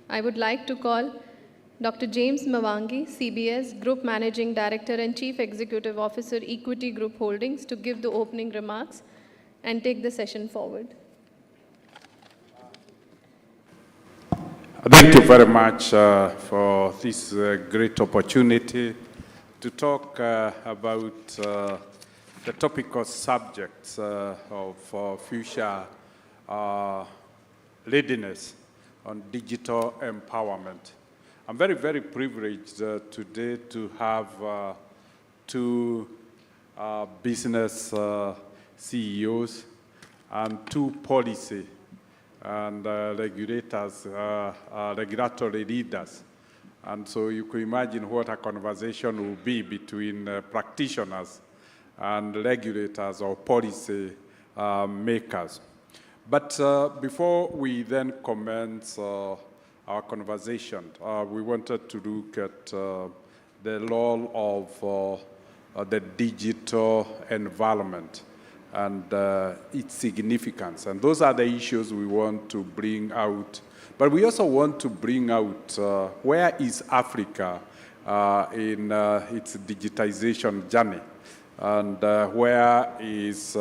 I would like to call Dr. James Mawangi, CBS, Group Managing Director and Chief Executive Officer, Equity Group Holdings, to give the opening remarks and take the session forward. Thank you very much for this great opportunity to talk about the topical subjects of future readiness on digital empowerment. I'm very, very privileged today to have two business CEOs and two policy and regulators, regulatory leaders. And so you can imagine what a conversation will be between practitioners and regulators or policy makers. But before we then commence our conversation, we wanted to look at the role of the digital environment and its significance. And those are the issues we want to bring out. But we also want to bring out where is Africa in its digitization journey, and where is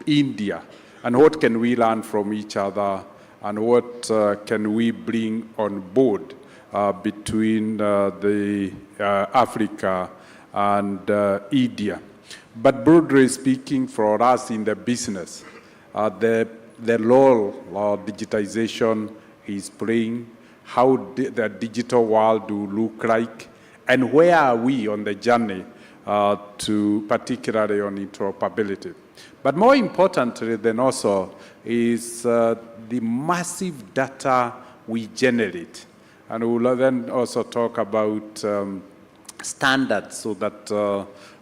India, and what can we learn from each other, and what can we bring on board between Africa and India. But broadly speaking, for us in the business, the role digitization is playing, how the digital world will look like, and where are we on the journey to particularly on interoperability. But more importantly than also is the massive data we generate. And we'll then also talk about standards, so that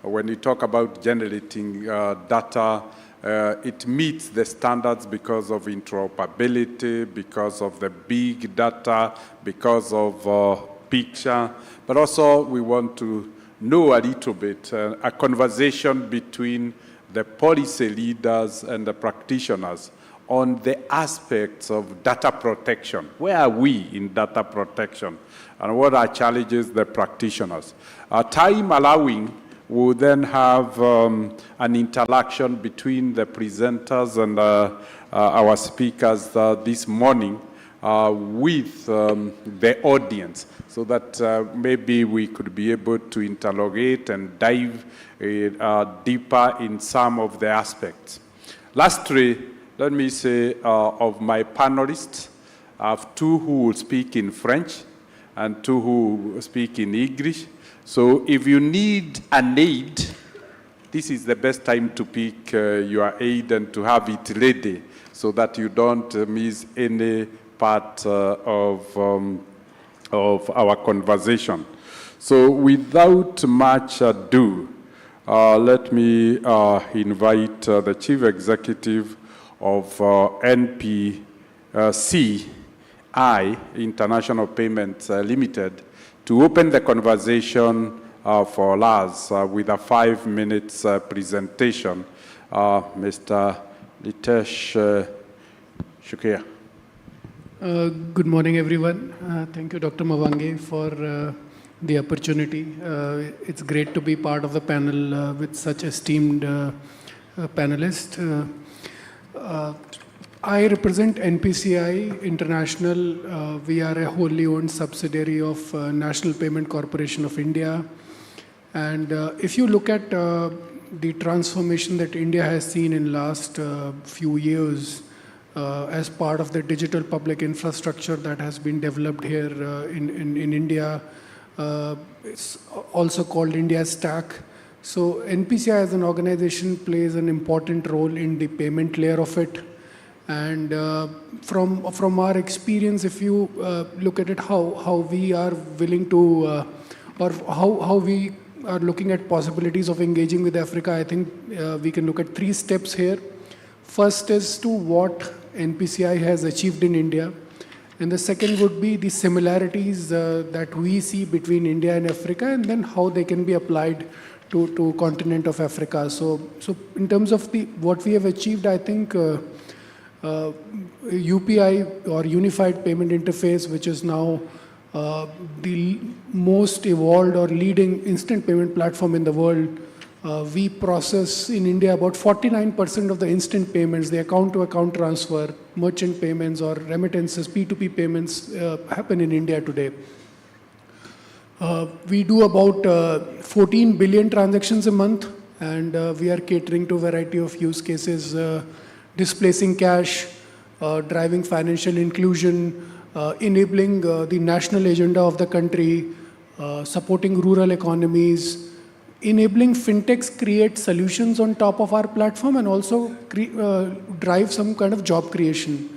when we talk about generating data, it meets the standards because of interoperability, because of the big data, because of picture. But also we want to know a little bit, a conversation between the policy leaders and the practitioners on the aspects of data protection. Where are we in data protection? And what are challenges the practitioners? Time allowing, we'll then have an interaction between the presenters and our speakers this morning with the audience, so that maybe we could be able to interrogate and dive deeper in some of the aspects. Lastly, let me say of my panelists, I have two who will speak in French and two who speak in English. So if you need an aid, this is the best time to pick your aid and to have it ready, so that you don't miss any part of our conversation. So without much ado, let me invite the Chief Executive of NPCI, International Payments Limited, to open the conversation for us with a 5 minutes presentation. Mr. Nitesh Shukriya. Good morning, everyone. Thank you, Dr. Mawangi, for the opportunity. It's great to be part of the panel with such esteemed panelists. I represent NPCI International. We are a wholly owned subsidiary of National Payment Corporation of India. And if you look at the transformation that India has seen in last few years as part of the digital public infrastructure that has been developed here in India, it's also called India Stack. So NPCI as an organization plays an important role in the payment layer of it. And from our experience, if you look at it, how we are willing to, or how we are looking at possibilities of engaging with Africa, I think we can look at 3 steps here. First is to what NPCI has achieved in India. And the second would be the similarities that we see between India and Africa, and then how they can be applied to continent of Africa. So in terms of what we have achieved, I think UPI or Unified Payment Interface, which is now the most evolved or leading instant payment platform in the world. We process in India about 49% of the instant payments, the account-to-account transfer, merchant payments or remittances, P2P payments happen in India today. We do about 14 billion transactions a month, and we are catering to a variety of use cases, displacing cash, driving financial inclusion, enabling the national agenda of the country, supporting rural economies, enabling fintechs create solutions on top of our platform, and also drive some kind of job creation.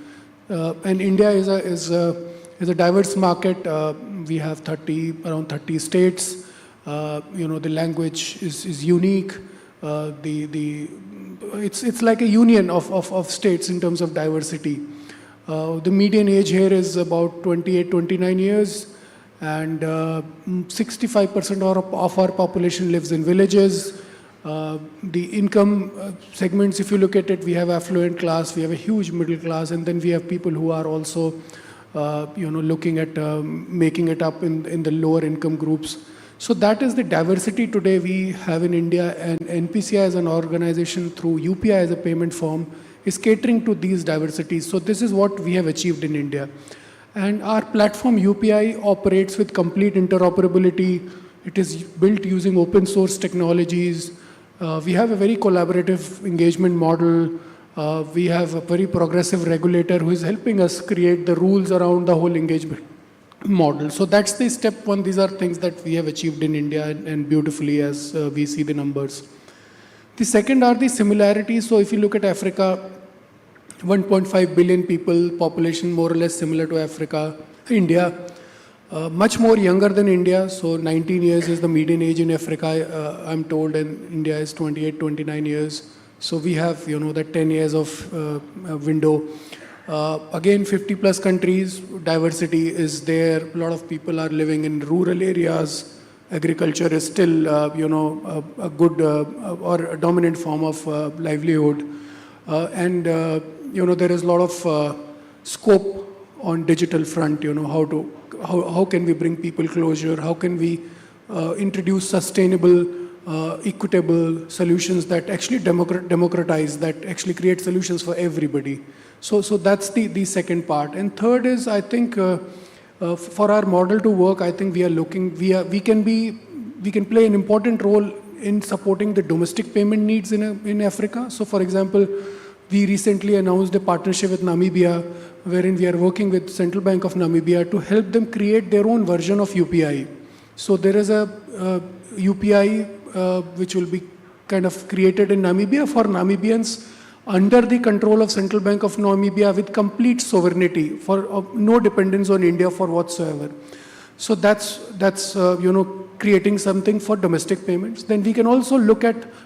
And India is a diverse market. We have around 30 states. The language is unique. It's like a union of states in terms of diversity. The median age here is about 28, 29 years, and 65% of our population lives in villages. The income segments, if you look at it, we have affluent class, we have a huge middle class, and then we have people who are also looking at making it up in the lower income groups. So that is the diversity today we have in India, and NPCI as an organization through UPI as a payment form is catering to these diversities. So this is what we have achieved in India. And our platform UPI operates with complete interoperability. It is built using open source technologies. We have a very collaborative engagement model. We have a very progressive regulator who is helping us create the rules around the whole engagement model. So that's the step one. These are things that we have achieved in India, and beautifully as we see the numbers. The second are the similarities. So if you look at Africa, 1.5 billion people, population more or less similar to Africa. India, much more younger than India. So 19 years is the median age in Africa, I'm told, and India is 28, 29 years. So we have, that 10 years of window. Again, 50 plus countries, diversity is there. A lot of people are living in rural areas. Agriculture is still, a good or a dominant form of livelihood. And there is a lot of scope on digital front. How can we bring people closer? How can we introduce sustainable, equitable solutions that actually democratize, that actually create solutions for everybody? So that's the second part. And third is, I think, for our model to work, I think we can play an important role in supporting the domestic payment needs in Africa. So, for example, we recently announced a partnership with Namibia, wherein we are working with Central Bank of Namibia to help them create their own version of UPI. So there is a UPI which will be kind of created in Namibia for Namibians under the control of Central Bank of Namibia with complete sovereignty, for no dependence on India for whatsoever. So that's creating something for domestic payments. Then we can also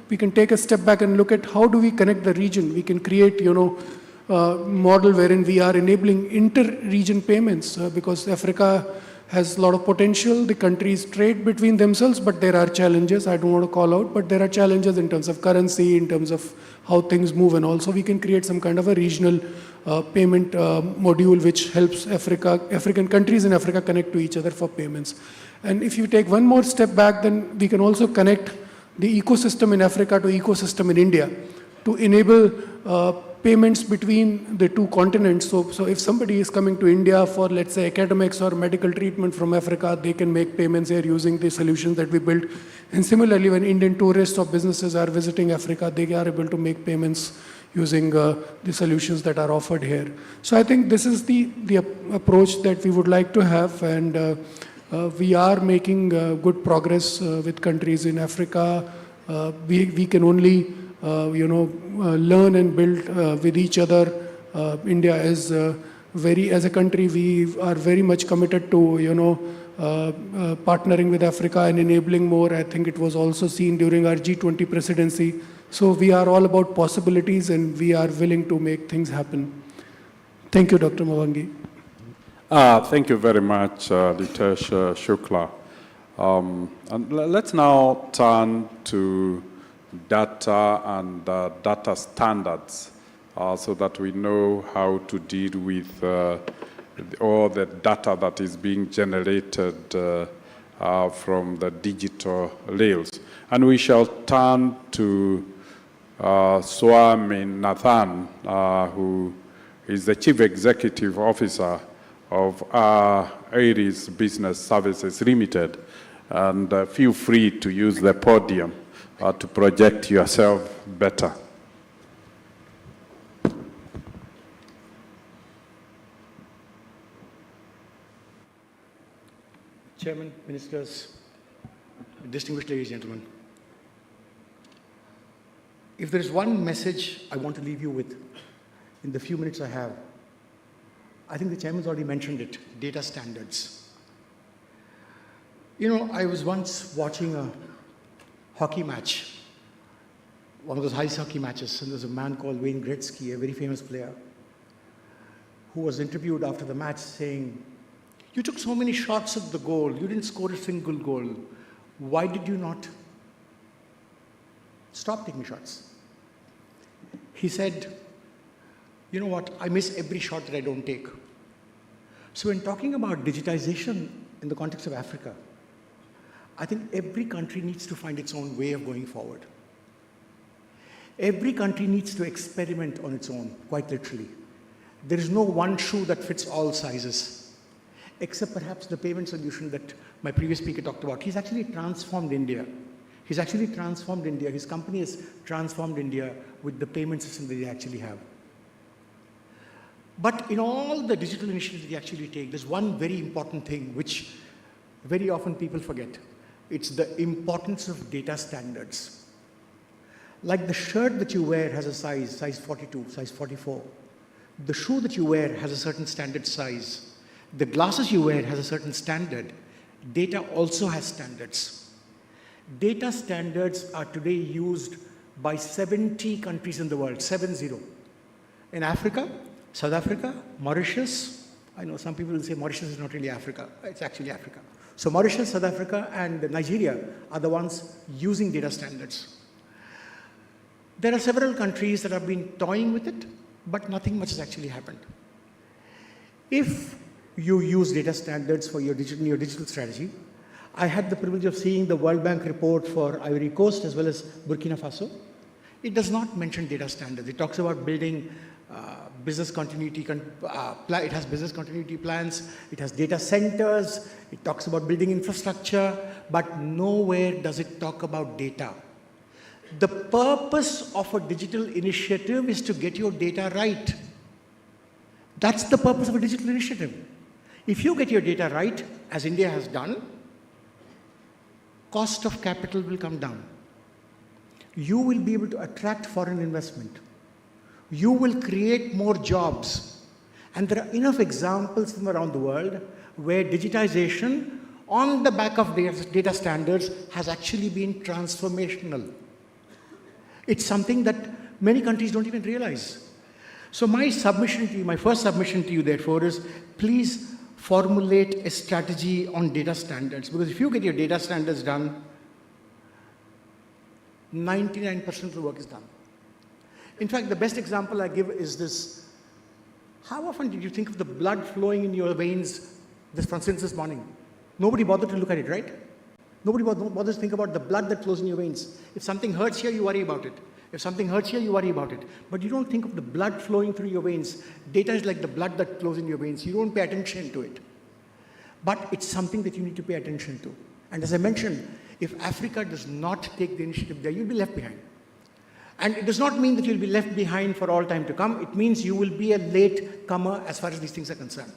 we can take a step back and look at how do we connect the region. We can create, model wherein we are enabling inter-region payments because Africa has a lot of potential. The countries trade between themselves, but there are challenges. I don't want to call out, but there are challenges in terms of currency, in terms of how things move, and also we can create some kind of a regional payment module which helps African countries in Africa connect to each other for payments. And if you take one more step back, then we can also connect the ecosystem in Africa to ecosystem in India to enable payments between the two continents. So if somebody is coming to India for, let's say, academics or medical treatment from Africa, they can make payments here using the solutions that we built. And similarly, when Indian tourists or businesses are visiting Africa, they are able to make payments using the solutions that are offered here. So I think this is the approach that we would like to have, and we are making good progress with countries in Africa. We can only learn and build with each other. India is as a country, we are very much committed to, partnering with Africa and enabling more. I think it was also seen during our G20 presidency. So we are all about possibilities, and we are willing to make things happen. Thank you, Dr. Mawangi. Thank you very much, Ritesh Shukla. And let's now turn to data and data standards. so that we know how to deal with all the data that is being generated from the digital rails. And we shall turn to Swami Nathan, who is the Chief Executive Officer of Aries Business Services Limited. And feel free to use the podium to project yourself better. Chairman, Ministers, distinguished ladies and gentlemen. If there is one message I want to leave you with in the few minutes I have, I think the Chairman's already mentioned it, data standards. You know, I was once watching a hockey match, one of those ice hockey matches, and there's a man called Wayne Gretzky, a very famous player, who was interviewed after the match saying, "You took so many shots at the goal, you didn't score a single goal. Why did you not stop taking shots?" He said, "You know what, I miss every shot that I don't take." So when talking about digitization in the context of Africa, I think every country needs to find its own way of going forward. Every country needs to experiment on its own, quite literally. There is no one shoe that fits all sizes, except perhaps the payment solution that my previous speaker talked about. He's actually transformed India. His company has transformed India with the payment system that they actually have. But in all the digital initiatives they actually take, there's one very important thing which very often people forget. It's the importance of data standards. Like the shirt that you wear has a size 42, size 44. The shoe that you wear has a certain standard size. The glasses you wear has a certain standard. Data also has standards. Data standards are today used by 70 countries in the world, 70. In Africa, South Africa, Mauritius. I know some people will say Mauritius is not really Africa. It's actually Africa. So Mauritius, South Africa, and Nigeria are the ones using data standards. There are several countries that have been toying with it, but nothing much has actually happened. If you use data standards for your digital strategy, I had the privilege of seeing the World Bank report for Ivory Coast as well as Burkina Faso. It does not mention data standards. It talks about building business continuity, it has business continuity plans, it has data centers, it talks about building infrastructure, but nowhere does it talk about data. The purpose of a digital initiative is to get your data right. That's the purpose of a digital initiative. If you get your data right, as India has done, cost of capital will come down. You will be able to attract foreign investment. You will create more jobs. And there are enough examples from around the world where digitization on the back of data standards has actually been transformational. It's something that many countries don't even realize. So my submission to you, my first submission to you therefore is, please formulate a strategy on data standards. Because if you get your data standards done, 99% of the work is done. In fact, the best example I give is this. How often did you think of the blood flowing in your veins this morning? Nobody bothered to look at it, right? Nobody bothers to think about the blood that flows in your veins. If something hurts here, you worry about it. If something hurts here, you worry about it. But you don't think of the blood flowing through your veins. Data is like the blood that flows in your veins. You don't pay attention to it. But it's something that you need to pay attention to. And as I mentioned, if Africa does not take the initiative there, you'll be left behind. And it does not mean that you'll be left behind for all time to come. It means you will be a late comer as far as these things are concerned.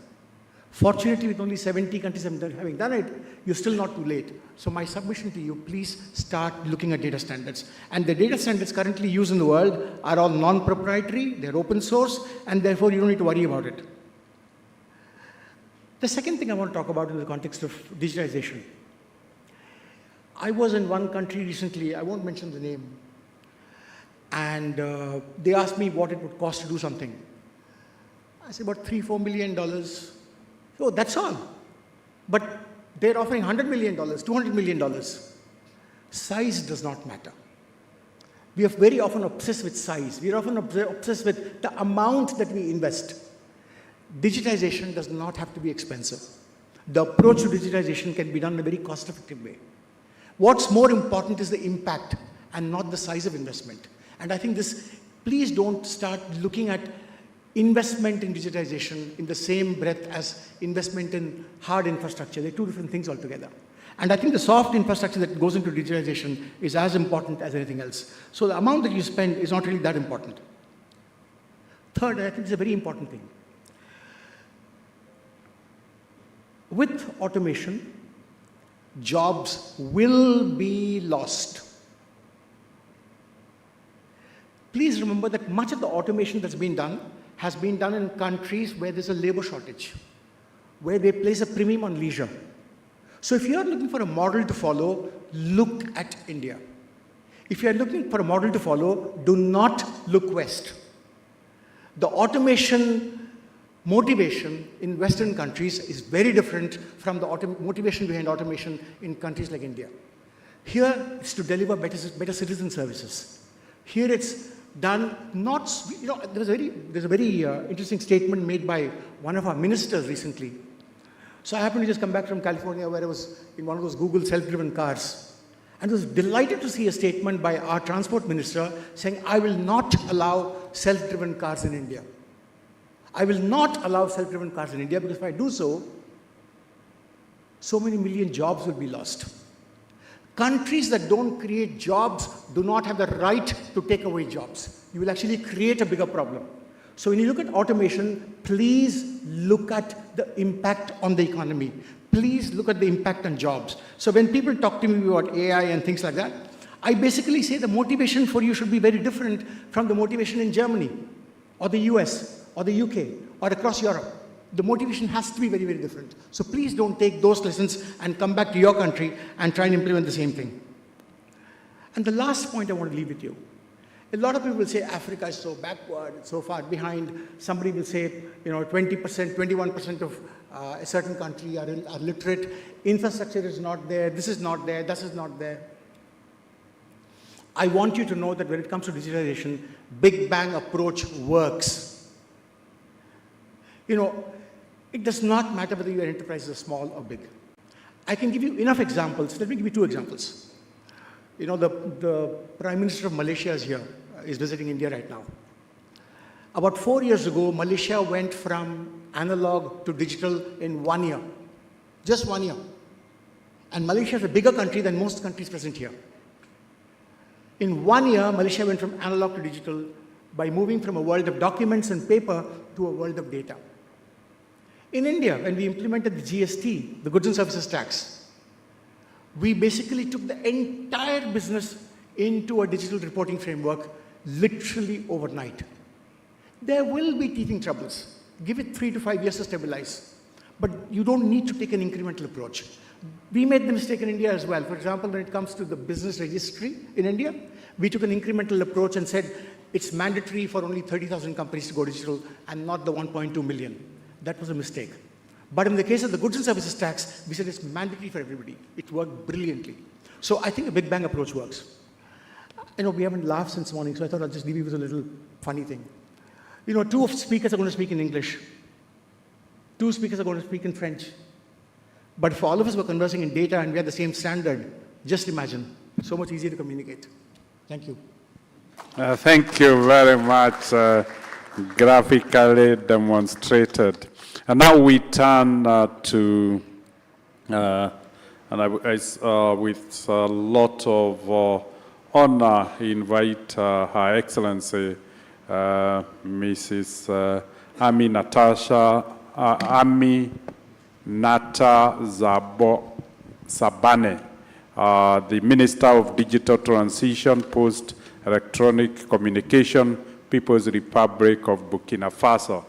Fortunately, with only 70 countries having done it, you're still not too late. So my submission to you, please start looking at data standards. And the data standards currently used in the world are all non-proprietary, they're open source, and therefore you don't need to worry about it. The second thing I want to talk about in the context of digitization. I was in one country recently, I won't mention the name, and they asked me what it would cost to do something. I said about $3-4 million. Oh, that's all. But they're offering $100 million, $200 million. Size does not matter. We are very often obsessed with size. We are often obsessed with the amount that we invest. Digitization does not have to be expensive. The approach to digitization can be done in a very cost-effective way. What's more important is the impact and not the size of investment. And I think this, please don't start looking at investment in digitization in the same breath as investment in hard infrastructure. They're two different things altogether. And I think the soft infrastructure that goes into digitization is as important as anything else. So the amount that you spend is not really that important. Third, I think it's a very important thing. With automation, jobs will be lost. Please remember that much of the automation that's been done has been done in countries where there's a labor shortage, where they place a premium on leisure. So if you're looking for a model to follow, look at India. If you're looking for a model to follow, do not look west. The automation motivation in Western countries is very different from the motivation behind automation in countries like India. Here, it's to deliver better citizen services. Here, it's done not, there's a very interesting statement made by one of our ministers recently. So I happened to just come back from California, where I was in one of those Google self-driven cars, and was delighted to see a statement by our transport minister saying, I will not allow self-driven cars in India. I will not allow self-driven cars in India, because if I do so, so many million jobs will be lost. Countries that don't create jobs do not have the right to take away jobs. You will actually create a bigger problem. So when you look at automation, please look at the impact on the economy. Please look at the impact on jobs. So when people talk to me about AI and things like that, I basically say the motivation for you should be very different from the motivation in Germany, or the US, or the UK, or across Europe. The motivation has to be very, very different. So please don't take those lessons and come back to your country and try and implement the same thing. And the last point I want to leave with you. A lot of people will say Africa is so backward, it's so far behind. Somebody will say, 20%, 21% of a certain country are literate. Infrastructure is not there, this is not there, this is not there. I want you to know that when it comes to digitalization, Big Bang approach works. It does not matter whether your enterprise is small or big. I can give you enough examples. Let me give you 2 examples. The Prime Minister of Malaysia is here, is visiting India right now. About 4 years ago, Malaysia went from analog to digital in 1 year. Just 1 year. And Malaysia is a bigger country than most countries present here. In 1 year, Malaysia went from analog to digital by moving from a world of documents and paper to a world of data. In India, when we implemented the GST, the Goods and Services Tax, we basically took the entire business into a digital reporting framework literally overnight. There will be teething troubles. Give it 3 to 5 years to stabilize. But you don't need to take an incremental approach. We made the mistake in India as well. For example, when it comes to the business registry in India, we took an incremental approach and said it's mandatory for only 30,000 companies to go digital and not the 1.2 million. That was a mistake. But in the case of the Goods and Services Tax, we said it's mandatory for everybody. It worked brilliantly. So I think a Big Bang approach works. We haven't laughed since morning, so I thought I'll just leave you with a little funny thing. 2 speakers are going to speak in English. 2 speakers are going to speak in French. But if all of us were conversing in data and we had the same standard, just imagine. So much easier to communicate. Thank you. Thank you very much. Graphically demonstrated. And now we turn to, with a lot of honor, invite Her Excellency, Mrs. Ami Nata Sabane, the Minister of Digital Transition, Post Electronic Communication, People's Republic of Burkina Faso.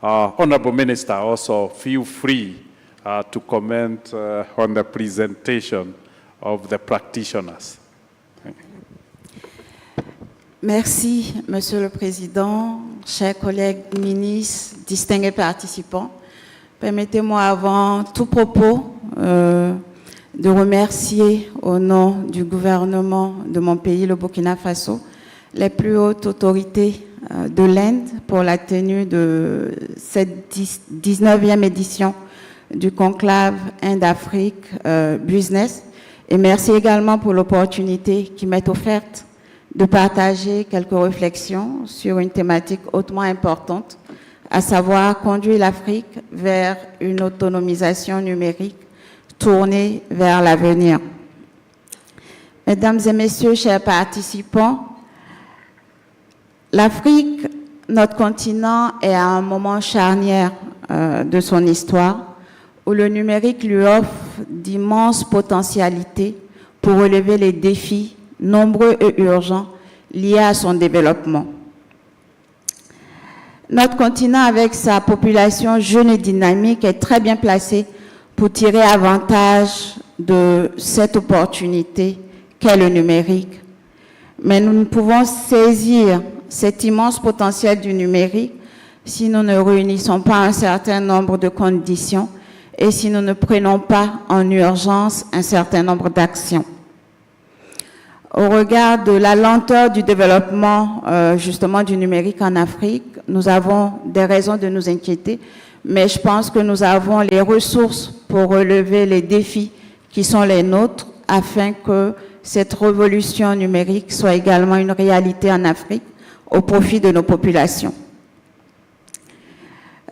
Honorable Minister, also feel free to comment on the presentation of the practitioners. Thank you. Merci, Monsieur le Président, chers collègues ministres, distingués participants. Permettez-moi avant tout propos de remercier au nom du gouvernement de mon pays, le Burkina Faso, les plus hautes autorités de l'Inde pour la tenue de cette 19e édition du conclave Inde-Afrique Business. Et merci également pour l'opportunité qui m'est offerte de partager quelques réflexions sur une thématique hautement importante, à savoir conduire l'Afrique vers une autonomisation numérique tournée vers l'avenir. Mesdames et messieurs, chers participants, l'Afrique, notre continent, est à un moment charnière de son histoire où le numérique lui offre d'immenses potentialités pour relever les défis nombreux et urgents liés à son développement. Notre continent, avec sa population jeune et dynamique, est très bien placé pour tirer avantage de cette opportunité qu'est le numérique. Mais nous ne pouvons saisir cet immense potentiel du numérique si nous ne réunissons pas un certain nombre de conditions et si nous ne prenons pas en urgence un certain nombre d'actions. Au regard de la lenteur du développement justement du numérique en Afrique, nous avons des raisons de nous inquiéter, mais je pense que nous avons les ressources pour relever les défis qui sont les nôtres afin que cette révolution numérique soit également une réalité en Afrique au profit de nos populations.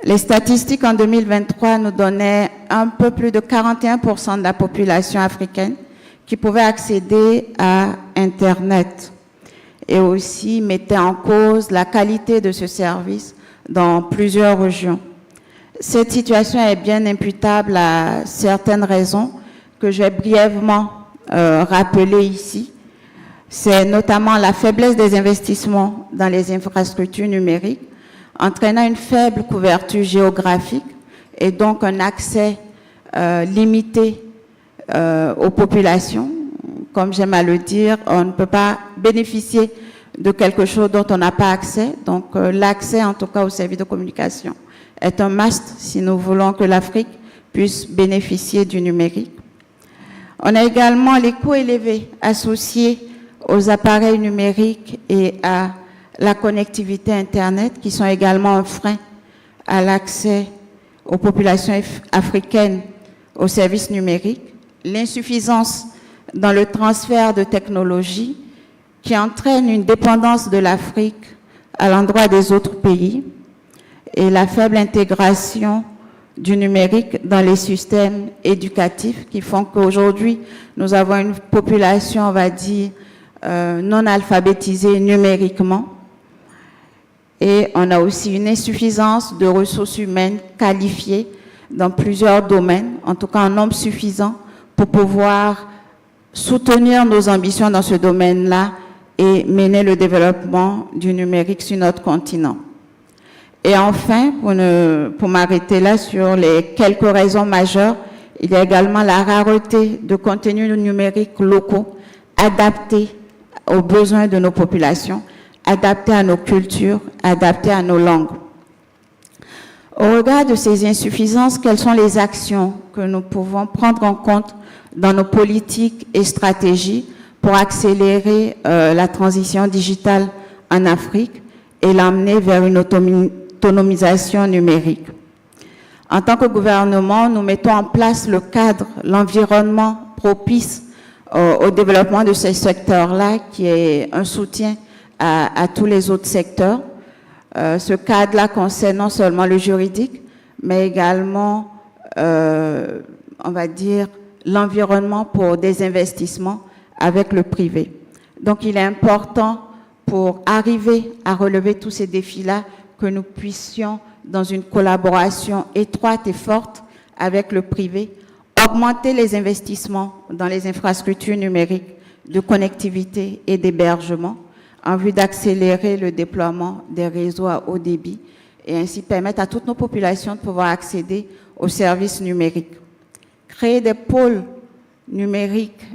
Les statistiques en 2023 nous donnaient un peu plus de 41% de la population africaine qui pouvaient accéder à Internet et aussi mettaient en cause la qualité de ce service dans plusieurs régions. Cette situation est bien imputable à certaines raisons que je vais brièvement rappeler ici. C'est notamment la faiblesse des investissements dans les infrastructures numériques, entraînant une faible couverture géographique et donc un accès limité aux populations. Comme j'aime à le dire, on ne peut pas bénéficier de quelque chose dont on n'a pas accès. Donc l'accès, en tout cas, aux services de communication est un must si nous voulons que l'Afrique puisse bénéficier du numérique. On a également les coûts élevés associés aux appareils numériques et à la connectivité Internet qui sont également un frein à l'accès aux populations africaines aux services numériques. L'insuffisance dans le transfert de technologies qui entraîne une dépendance de l'Afrique à l'endroit des autres pays et la faible intégration du numérique dans les systèmes éducatifs qui font qu'aujourd'hui, nous avons une population, on va dire, non alphabétisée numériquement. Et on a aussi une insuffisance de ressources humaines qualifiées dans plusieurs domaines, en tout cas en nombre suffisant pour pouvoir soutenir nos ambitions dans ce domaine-là et mener le développement du numérique sur notre continent. Et enfin, pour m'arrêter là sur les quelques raisons majeures, il y a également la rareté de contenus numériques locaux adaptés aux besoins de nos populations, adaptés à nos cultures, adaptés à nos langues. Au regard de ces insuffisances, quelles sont les actions que nous pouvons prendre en compte dans nos politiques et stratégies pour accélérer la transition digitale en Afrique et l'amener vers une autonomisation numérique? En tant que gouvernement, nous mettons en place le cadre, l'environnement propice au développement de ces secteurs-là, qui est un soutien à tous les autres secteurs. Ce cadre-là concerne non seulement le juridique, mais également, on va dire, l'environnement pour des investissements avec le privé. Donc, il est important pour arriver à relever tous ces défis-là que nous puissions, dans une collaboration étroite et forte avec le privé, augmenter les investissements dans les infrastructures numériques de connectivité et d'hébergement en vue d'accélérer le déploiement des réseaux à haut débit et ainsi permettre à toutes nos populations de pouvoir accéder aux services numériques. Créer des pôles numériques,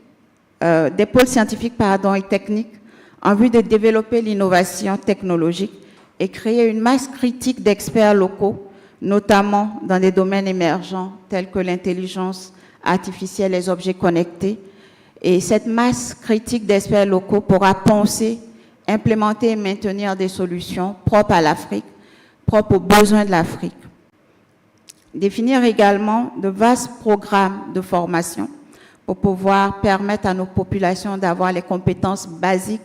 des pôles scientifiques et techniques en vue de développer l'innovation technologique et créer une masse critique d'experts locaux, notamment dans des domaines émergents tels que l'intelligence artificielle, les objets connectés. Et cette masse critique d'experts locaux pourra poncer implémenter et maintenir des solutions propres à l'Afrique, propres aux besoins de l'Afrique. Définir également de vastes programmes de formation pour pouvoir permettre à nos populations d'avoir les compétences basiques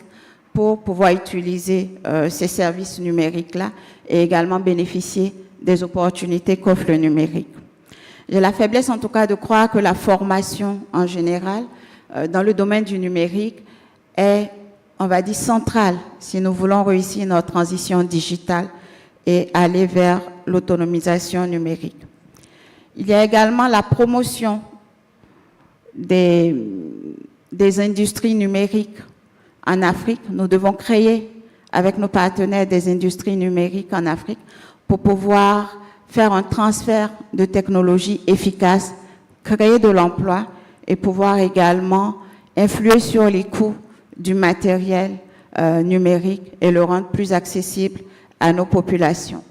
pour pouvoir utiliser ces services numériques-là et également bénéficier des opportunités qu'offre le numérique. J'ai la faiblesse en tout cas de croire que la formation en général dans le domaine du numérique est, on va dire, centrale si nous voulons réussir notre transition digitale et aller vers l'autonomisation numérique. Il y a également la promotion des industries numériques en Afrique. Nous devons créer avec nos partenaires des industries numériques en Afrique pour pouvoir faire un transfert de technologies efficaces, créer de l'emploi et pouvoir également influer sur les coûts du matériel numérique et le rendre plus accessible à nos populations.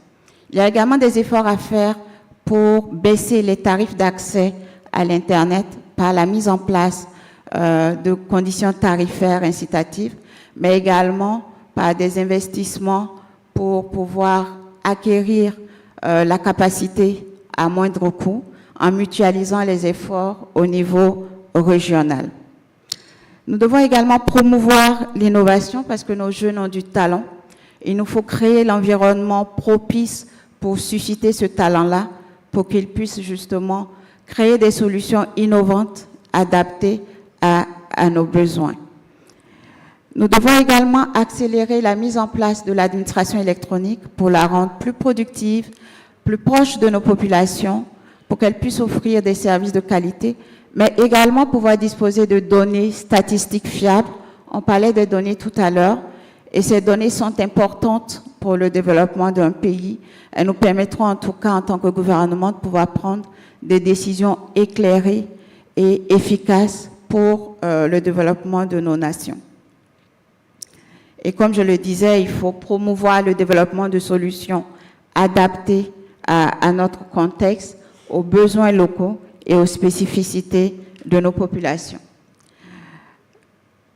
Il y a également des efforts à faire pour baisser les tarifs d'accès à l'Internet par la mise en place de conditions tarifaires incitatives, mais également par des investissements pour pouvoir acquérir la capacité à moindre coût en mutualisant les efforts au niveau régional. Nous devons également promouvoir l'innovation parce que nos jeunes ont du talent. Il nous faut créer l'environnement propice pour susciter ce talent-là, pour qu'ils puissent justement créer des solutions innovantes, adaptées à nos besoins. Nous devons également accélérer la mise en place de l'administration électronique pour la rendre plus productive, plus proche de nos populations, pour qu'elles puissent offrir des services de qualité, mais également pouvoir disposer de données statistiques fiables. On parlait des données tout à l'heure, et ces données sont importantes pour le développement d'un pays. Elles nous permettront en tout cas, en tant que gouvernement, de pouvoir prendre des décisions éclairées et efficaces pour le développement de nos nations. Et comme je le disais, il faut promouvoir le développement de solutions adaptées à notre contexte, aux besoins locaux et aux spécificités de nos populations.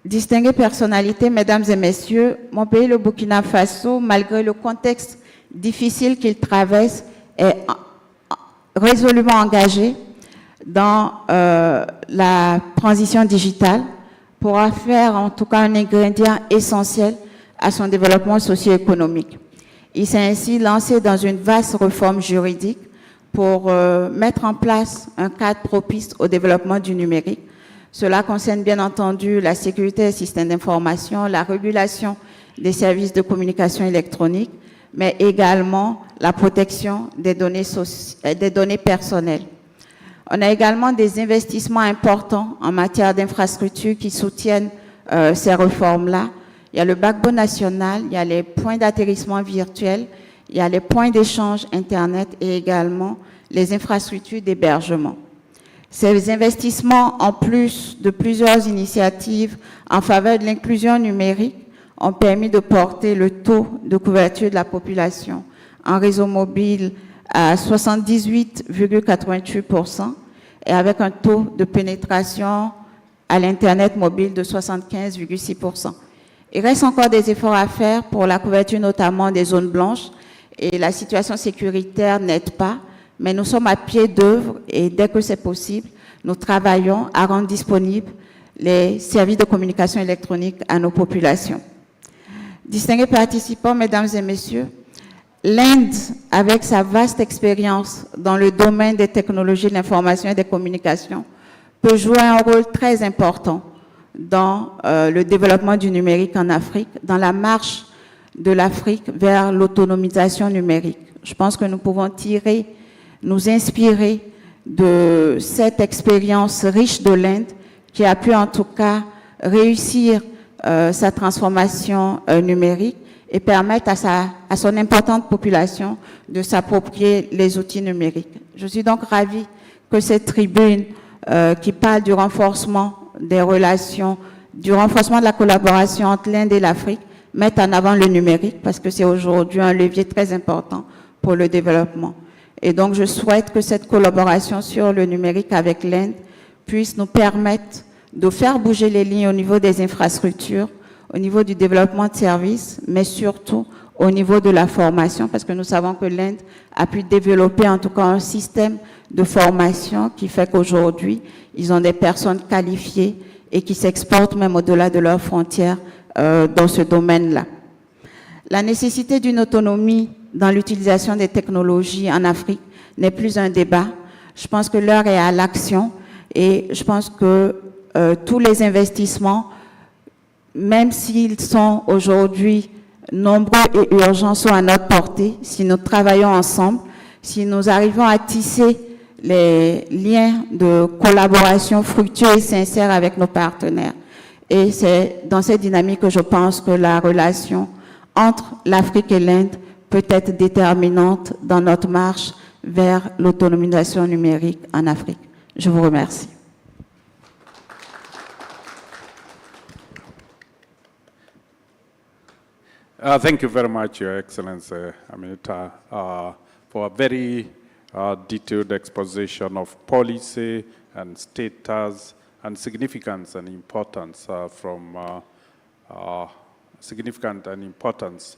Distinguées personnalités, mesdames et messieurs, mon pays, le Burkina Faso, malgré le contexte difficile qu'il traverse, est résolument engagé dans la transition digitale pour faire en tout cas un ingrédient essentiel à son développement socio-économique. Il s'est ainsi lancé dans une vaste réforme juridique pour mettre en place un cadre propice au développement du numérique. Cela concerne bien entendu la sécurité des systèmes d'information, la régulation des services de communication électronique, mais également la protection des données personnelles. On a également des investissements importants en matière d'infrastructures qui soutiennent ces réformes-là. Il y a le backbone national, il y a les points d'atterrissement virtuels, il y a les points d'échange Internet et également les infrastructures d'hébergement. Ces investissements, en plus de plusieurs initiatives en faveur de l'inclusion numérique, ont permis de porter le taux de couverture de la population en réseau mobile à 78,88% et avec un taux de pénétration à l'Internet mobile de 75,6%. Il reste encore des efforts à faire pour la couverture notamment des zones blanches et la situation sécuritaire n'aide pas, mais nous sommes à pied d'œuvre et dès que c'est possible, nous travaillons à rendre disponibles les services de communication électronique à nos populations. Distingués participants, mesdames et messieurs, l'Inde, avec sa vaste expérience dans le domaine des technologies de l'information et des communications, peut jouer un rôle très important dans le développement du numérique en Afrique, dans la marche de l'Afrique vers l'autonomisation numérique. Je pense que nous pouvons nous inspirer de cette expérience riche de l'Inde qui a pu en tout cas réussir sa transformation numérique et permettre à son importante population de s'approprier les outils numériques. Je suis donc ravie que cette tribune qui parle du renforcement des relations, du renforcement de la collaboration entre l'Inde et l'Afrique, mette en avant le numérique parce que c'est aujourd'hui un levier très important pour le développement. Et donc, je souhaite que cette collaboration sur le numérique avec l'Inde puisse nous permettre de faire bouger les lignes au niveau des infrastructures, au niveau du développement de services, mais surtout au niveau de la formation, parce que nous savons que l'Inde a pu développer en tout cas un système de formation qui fait qu'aujourd'hui, ils ont des personnes qualifiées et qui s'exportent même au-delà de leurs frontières dans ce domaine-là. La nécessité d'une autonomie dans l'utilisation des technologies en Afrique n'est plus un débat. Je pense que l'heure est à l'action et je pense que tous les investissements, même s'ils sont aujourd'hui nombreux et urgents, sont à notre portée. Si nous travaillons ensemble, si nous arrivons à tisser les liens de collaboration fructueux et sincères avec nos partenaires. Et c'est dans cette dynamique que je pense que la relation entre l'Afrique et l'Inde peut être déterminante dans notre marche vers l'autonomisation numérique en Afrique. Je vous remercie. Thank you very much, Your Excellency Aminata, for a very detailed exposition of policy and status and significance and importance significant and importance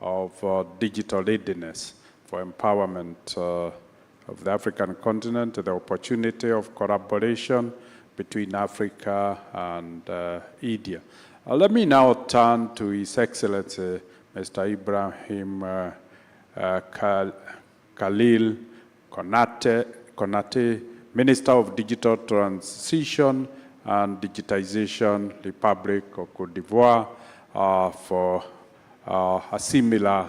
of digital readiness for empowerment of the African continent, the opportunity of collaboration between Africa and India. Let me now turn to His Excellency, Mr. Ibrahim Khalil Konate, Minister of Digital Transition and Digitization, Republic of Côte d'Ivoire, for a similar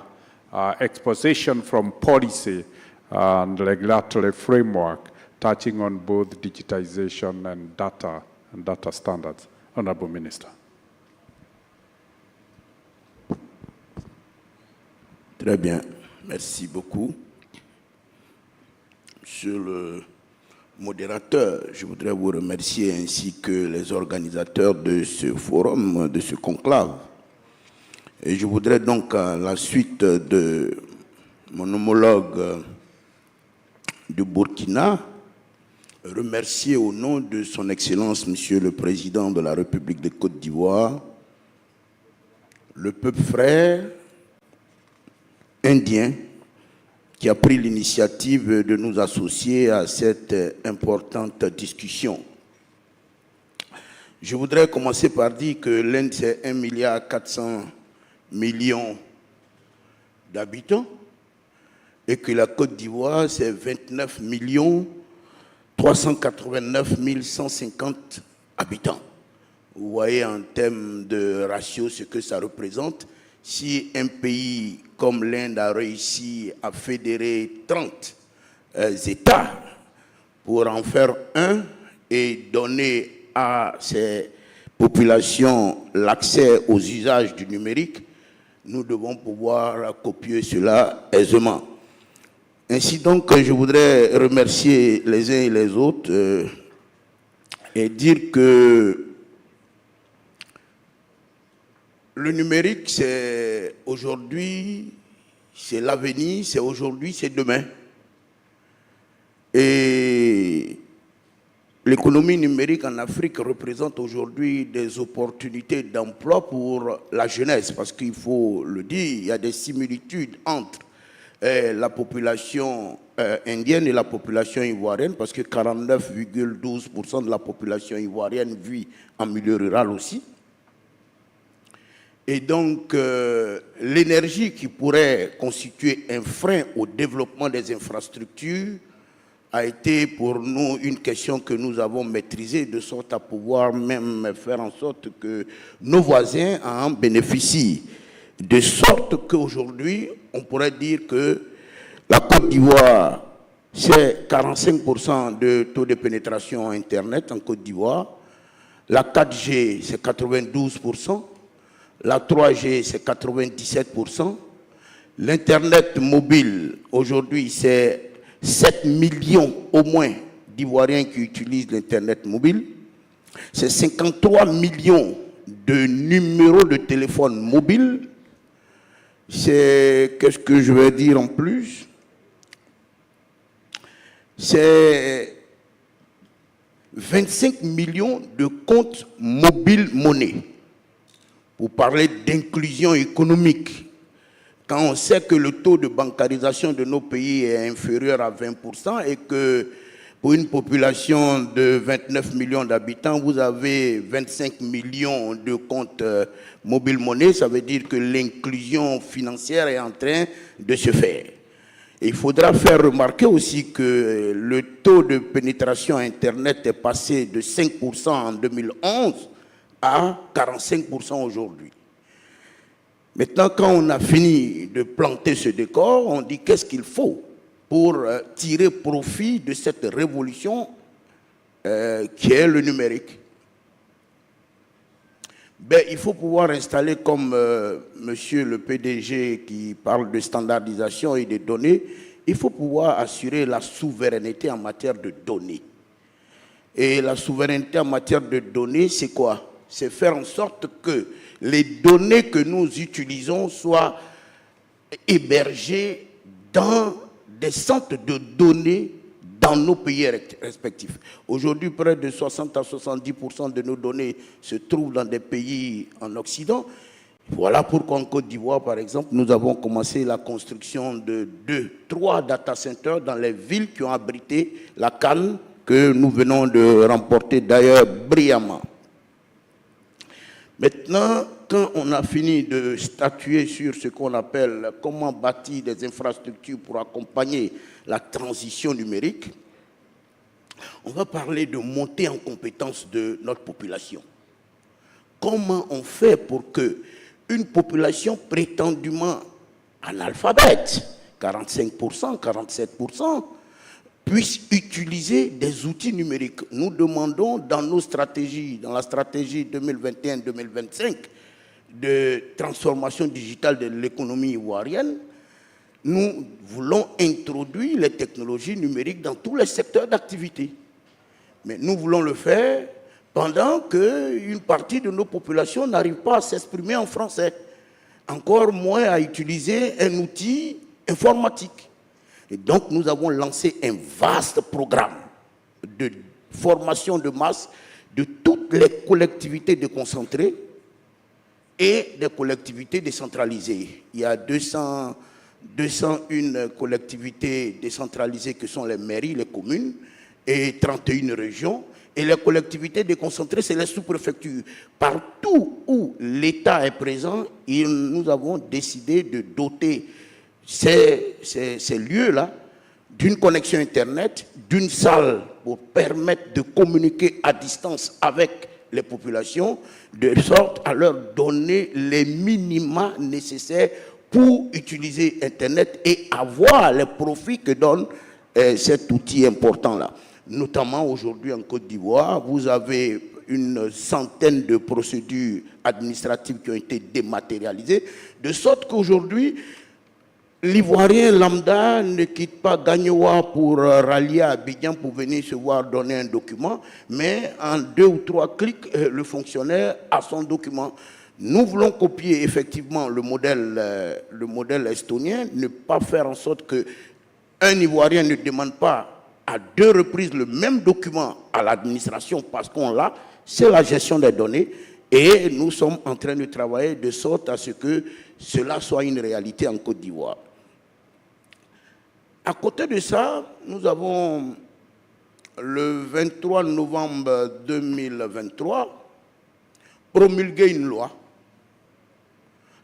exposition from policy and regulatory framework touching on both digitization and data standards. Honorable Minister. Très bien, merci beaucoup. Monsieur le modérateur, je voudrais vous remercier ainsi que les organisateurs de ce forum, de ce conclave. Et je voudrais donc, à la suite de mon homologue du Burkina, remercier au nom de son Excellence, Monsieur le Président de la République de Côte d'Ivoire, le peuple frère indien qui a pris l'initiative de nous associer à cette importante discussion. Je voudrais commencer par dire que l'Inde, c'est 1,4 milliard d'habitants et que la Côte d'Ivoire, c'est 29 389 150 habitants. Vous voyez en termes de ratio ce que ça représente. Si un pays comme l'Inde a réussi à fédérer 30 États pour en faire un et donner à ces populations l'accès aux usages du numérique, nous devons pouvoir copier cela aisément. Ainsi donc, je voudrais remercier les uns et les autres et dire que le numérique, c'est aujourd'hui, c'est l'avenir, c'est aujourd'hui, c'est demain. Et l'économie numérique en Afrique représente aujourd'hui des opportunités d'emploi pour la jeunesse, parce qu'il faut le dire, il y a des similitudes entre la population indienne et la population ivoirienne, parce que 49,12% de la population ivoirienne vit en milieu rural aussi. Et donc, l'énergie qui pourrait constituer un frein au développement des infrastructures a été pour nous une question que nous avons maîtrisée de sorte à pouvoir même faire en sorte que nos voisins en bénéficient. De sorte qu'aujourd'hui, on pourrait dire que la Côte d'Ivoire, c'est 45% de taux de pénétration Internet en Côte d'Ivoire. La 4G, c'est 92%. La 3G, c'est 97%. L'Internet mobile, aujourd'hui, c'est 7 millions au moins d'Ivoiriens qui utilisent l'Internet mobile. C'est 53 millions de numéros de téléphone mobile. C'est, qu'est-ce que je vais dire en plus? C'est 25 millions de comptes mobiles monnaie. pour parler d'inclusion économique, quand on sait que le taux de bancarisation de nos pays est inférieur à 20% et que pour une population de 29 millions d'habitants, vous avez 25 millions de comptes mobile monnaie, ça veut dire que l'inclusion financière est en train de se faire. Et il faudra faire remarquer aussi que le taux de pénétration Internet est passé de 5% en 2011 à 45% aujourd'hui. Maintenant, quand on a fini de planter ce décor, on dit qu'est-ce qu'il faut pour tirer profit de cette révolution qui est le numérique. Ben, il faut pouvoir installer, comme monsieur le PDG qui parle de standardisation et de données, il faut pouvoir assurer la souveraineté en matière de données. Et la souveraineté en matière de données, c'est quoi? C'est faire en sorte que les données que nous utilisons soient hébergées dans des centres de données dans nos pays respectifs. Aujourd'hui, près de 60 à 70% de nos données se trouvent dans des pays en Occident. Voilà pourquoi en Côte d'Ivoire, par exemple, nous avons commencé la construction de 3 data centers dans les villes qui ont abrité la CAN que nous venons de remporter d'ailleurs brillamment. Maintenant, quand on a fini de statuer sur ce qu'on appelle comment bâtir des infrastructures pour accompagner la transition numérique, on va parler de montée en compétence de notre population. Comment on fait pour que une population prétendument analphabète, 45%, 47%, puisse utiliser des outils numériques. Nous demandons dans nos stratégies, dans la stratégie 2021-2025 de transformation digitale de l'économie ivoirienne, nous voulons introduire les technologies numériques dans tous les secteurs d'activité. Mais nous voulons le faire pendant qu'une partie de nos populations n'arrive pas à s'exprimer en français, encore moins à utiliser un outil informatique. Et donc, nous avons lancé un vaste programme de formation de masse de toutes les collectivités déconcentrées et des collectivités décentralisées. Il y a 201 collectivités décentralisées que sont les mairies, les communes, et 31 régions. Et les collectivités déconcentrées, c'est les sous-préfectures. Partout où l'État est présent, nous avons décidé de doter ces lieux-là d'une connexion Internet, d'une salle pour permettre de communiquer à distance avec les populations, de sorte à leur donner les minima nécessaires pour utiliser Internet et avoir les profits que donne cet outil important-là. Notamment aujourd'hui en Côte d'Ivoire, vous avez une centaine de procédures administratives qui ont été dématérialisées, de sorte qu'aujourd'hui, l'Ivoirien lambda ne quitte pas Gagnoa pour rallier à Abidjan pour venir se voir donner un document, mais en 2 ou 3 clics, le fonctionnaire a son document. Nous voulons copier effectivement le modèle estonien, ne pas faire en sorte qu'un Ivoirien ne demande pas à 2 reprises le même document à l'administration parce qu'on l'a, c'est la gestion des données. Et nous sommes en train de travailler de sorte à ce que cela soit une réalité en Côte d'Ivoire. À côté de ça, nous avons le 23 novembre 2023 promulgué une loi,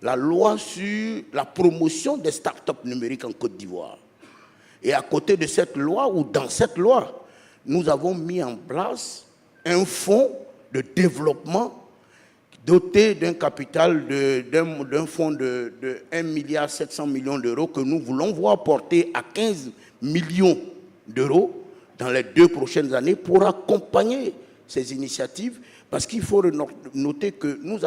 la loi sur la promotion des startups numériques en Côte d'Ivoire. Et à côté de cette loi, ou dans cette loi, nous avons mis en place un fonds de développement doté d'un capital d'un fonds de 1,7 milliard d'euros que nous voulons voir porter à 15 millions d'euros dans les 2 prochaines années pour accompagner ces initiatives, parce qu'il faut noter que nous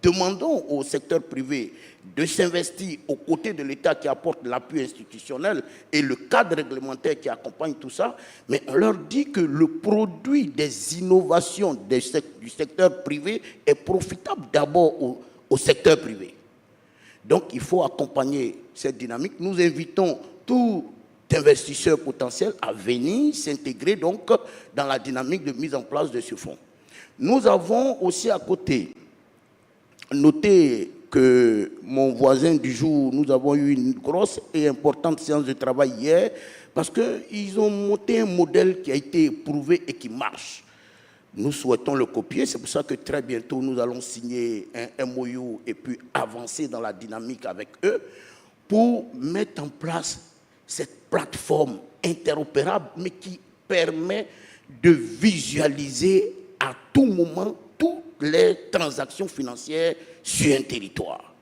demandons au secteur privé de s'investir aux côtés de l'État qui apporte l'appui institutionnel et le cadre réglementaire qui accompagne tout ça, mais on leur dit que le produit des innovations du secteur privé est profitable d'abord au secteur privé. Donc il faut accompagner cette dynamique. Nous invitons tout investisseur potentiel à venir s'intégrer donc dans la dynamique de mise en place de ce fonds. Nous avons aussi à côté noter que mon voisin du jour, nous avons eu une grosse et importante séance de travail hier parce qu'ils ont monté un modèle qui a été éprouvé et qui marche. Nous souhaitons le copier, c'est pour ça que très bientôt nous allons signer un MOU et puis avancer dans la dynamique avec eux pour mettre en place cette plateforme interopérable mais qui permet de visualiser à tout moment toutes les transactions financières sur un territoire.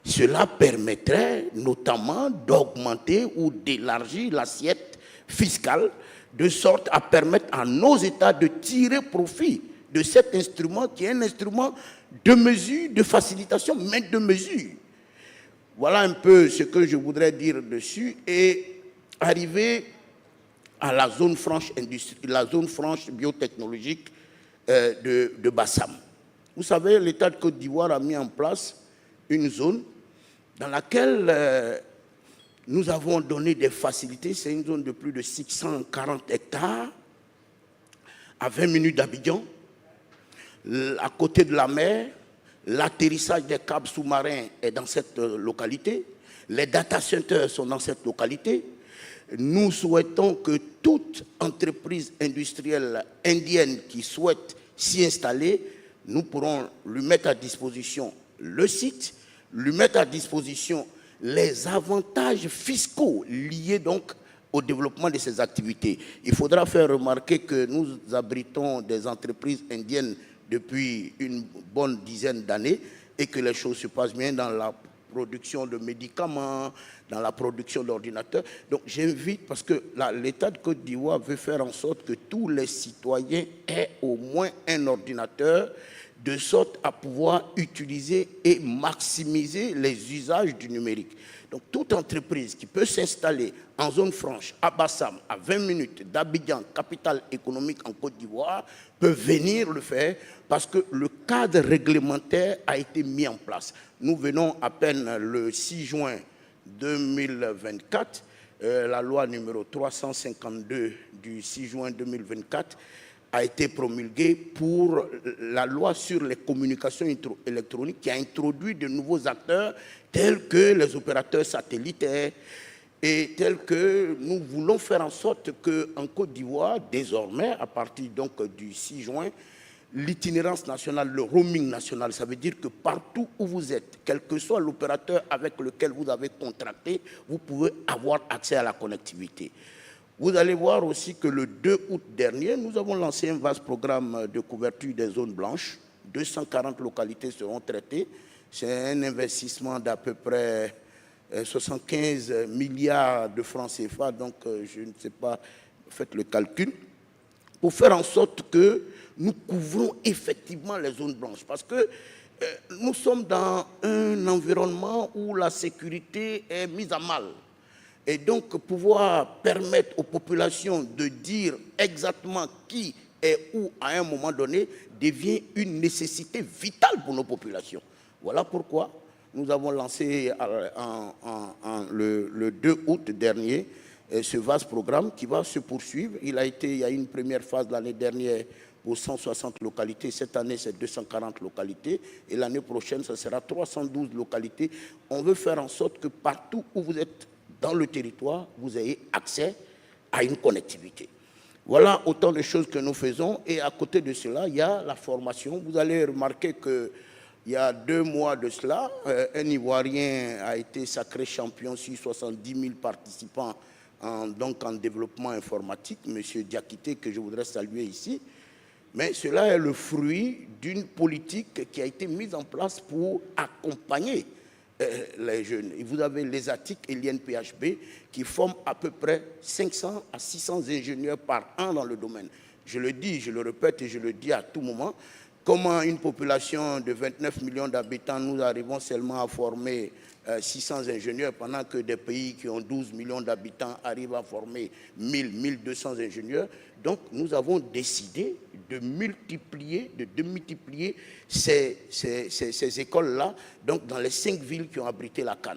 Cela permettrait notamment d'augmenter ou d'élargir l'assiette fiscale de sorte à permettre à nos États de tirer profit de cet instrument qui est un instrument de mesure, de facilitation, mais de mesure. Voilà un peu ce que je voudrais dire dessus et arriver à la zone franche la zone franche biotechnologique de Bassam. Vous savez, l'État de Côte d'Ivoire a mis en place une zone dans laquelle nous avons donné des facilités. C'est une zone de plus de 640 hectares, à 20 minutes d'Abidjan, à côté de la mer. L'atterrissage des câbles sous-marins est dans cette localité. Les data centers sont dans cette localité. Nous souhaitons que toute entreprise industrielle indienne qui souhaite s'y installer, nous pourrons lui mettre à disposition le site, lui mettre à disposition les avantages fiscaux liés donc au développement de ces activités. Il faudra faire remarquer que nous abritons des entreprises indiennes depuis une bonne dizaine d'années et que les choses se passent bien dans la production de médicaments, dans la production d'ordinateurs. Donc j'invite, parce que l'État de Côte d'Ivoire veut faire en sorte que tous les citoyens aient au moins un ordinateur, de sorte à pouvoir utiliser et maximiser les usages du numérique. Donc toute entreprise qui peut s'installer en zone franche, à Bassam, à 20 minutes d'Abidjan, capitale économique en Côte d'Ivoire, peut venir le faire parce que le cadre réglementaire a été mis en place. Nous venons à peine le 6 juin 2024, la loi numéro 352 du 6 juin 2024 a été promulguée pour la loi sur les communications électroniques qui a introduit de nouveaux acteurs tels que les opérateurs satellitaires et tels que nous voulons faire en sorte qu'en Côte d'Ivoire, désormais, à partir donc du 6 juin, l'itinérance nationale, le roaming national, ça veut dire que partout où vous êtes, quel que soit l'opérateur avec lequel vous avez contracté, vous pouvez avoir accès à la connectivité. Vous allez voir aussi que le 2 août dernier, nous avons lancé un vaste programme de couverture des zones blanches. 240 localités seront traitées. C'est un investissement d'à peu près 75 milliards de francs CFA, donc je ne sais pas, faites le calcul, pour faire en sorte que nous couvrons effectivement les zones blanches. Parce que nous sommes dans un environnement où la sécurité est mise à mal. Et donc, pouvoir permettre aux populations de dire exactement qui est où à un moment donné devient une nécessité vitale pour nos populations. Voilà pourquoi nous avons lancé le 2 août dernier ce vaste programme qui va se poursuivre. Il y a eu une première phase l'année dernière pour 160 localités. Cette année, c'est 240 localités. Et l'année prochaine, ce sera 312 localités. On veut faire en sorte que partout où vous êtes dans le territoire, vous ayez accès à une connectivité. Voilà autant de choses que nous faisons. Et à côté de cela, il y a la formation. Vous allez remarquer qu'il y a 2 mois de cela, un Ivoirien a été sacré champion sur 70 000 participants en développement informatique, M. Diakité, que je voudrais saluer ici. Mais cela est le fruit d'une politique qui a été mise en place pour accompagner les jeunes. Et vous avez les ATIC et l'INPHB qui forment à peu près 500 à 600 ingénieurs par an dans le domaine. Je le dis, je le répète et je le dis à tout moment, comment une population de 29 millions d'habitants, nous arrivons seulement à former 600 ingénieurs pendant que des pays qui ont 12 millions d'habitants arrivent à former 1000, 1200 ingénieurs. Donc nous avons décidé de multiplier ces écoles-là dans les 5 villes qui ont abrité la CAN.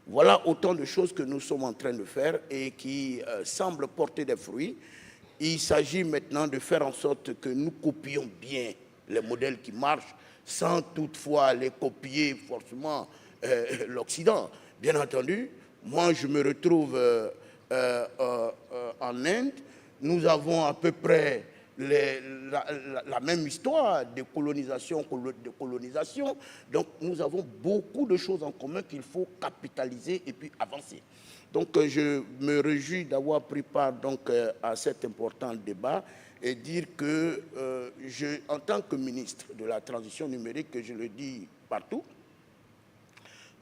Voilà autant de choses que nous sommes en train de faire et qui semblent porter des fruits. Il s'agit maintenant de faire en sorte que nous copions bien les modèles qui marchent, sans toutefois les copier forcément l'Occident. Bien entendu, moi je me retrouve en Inde, nous avons à peu près la même histoire de colonisation, donc nous avons beaucoup de choses en commun qu'il faut capitaliser et puis avancer. Donc je me réjouis d'avoir pris part donc, à cet important débat et dire que en tant que ministre de la transition numérique, que je le dis partout,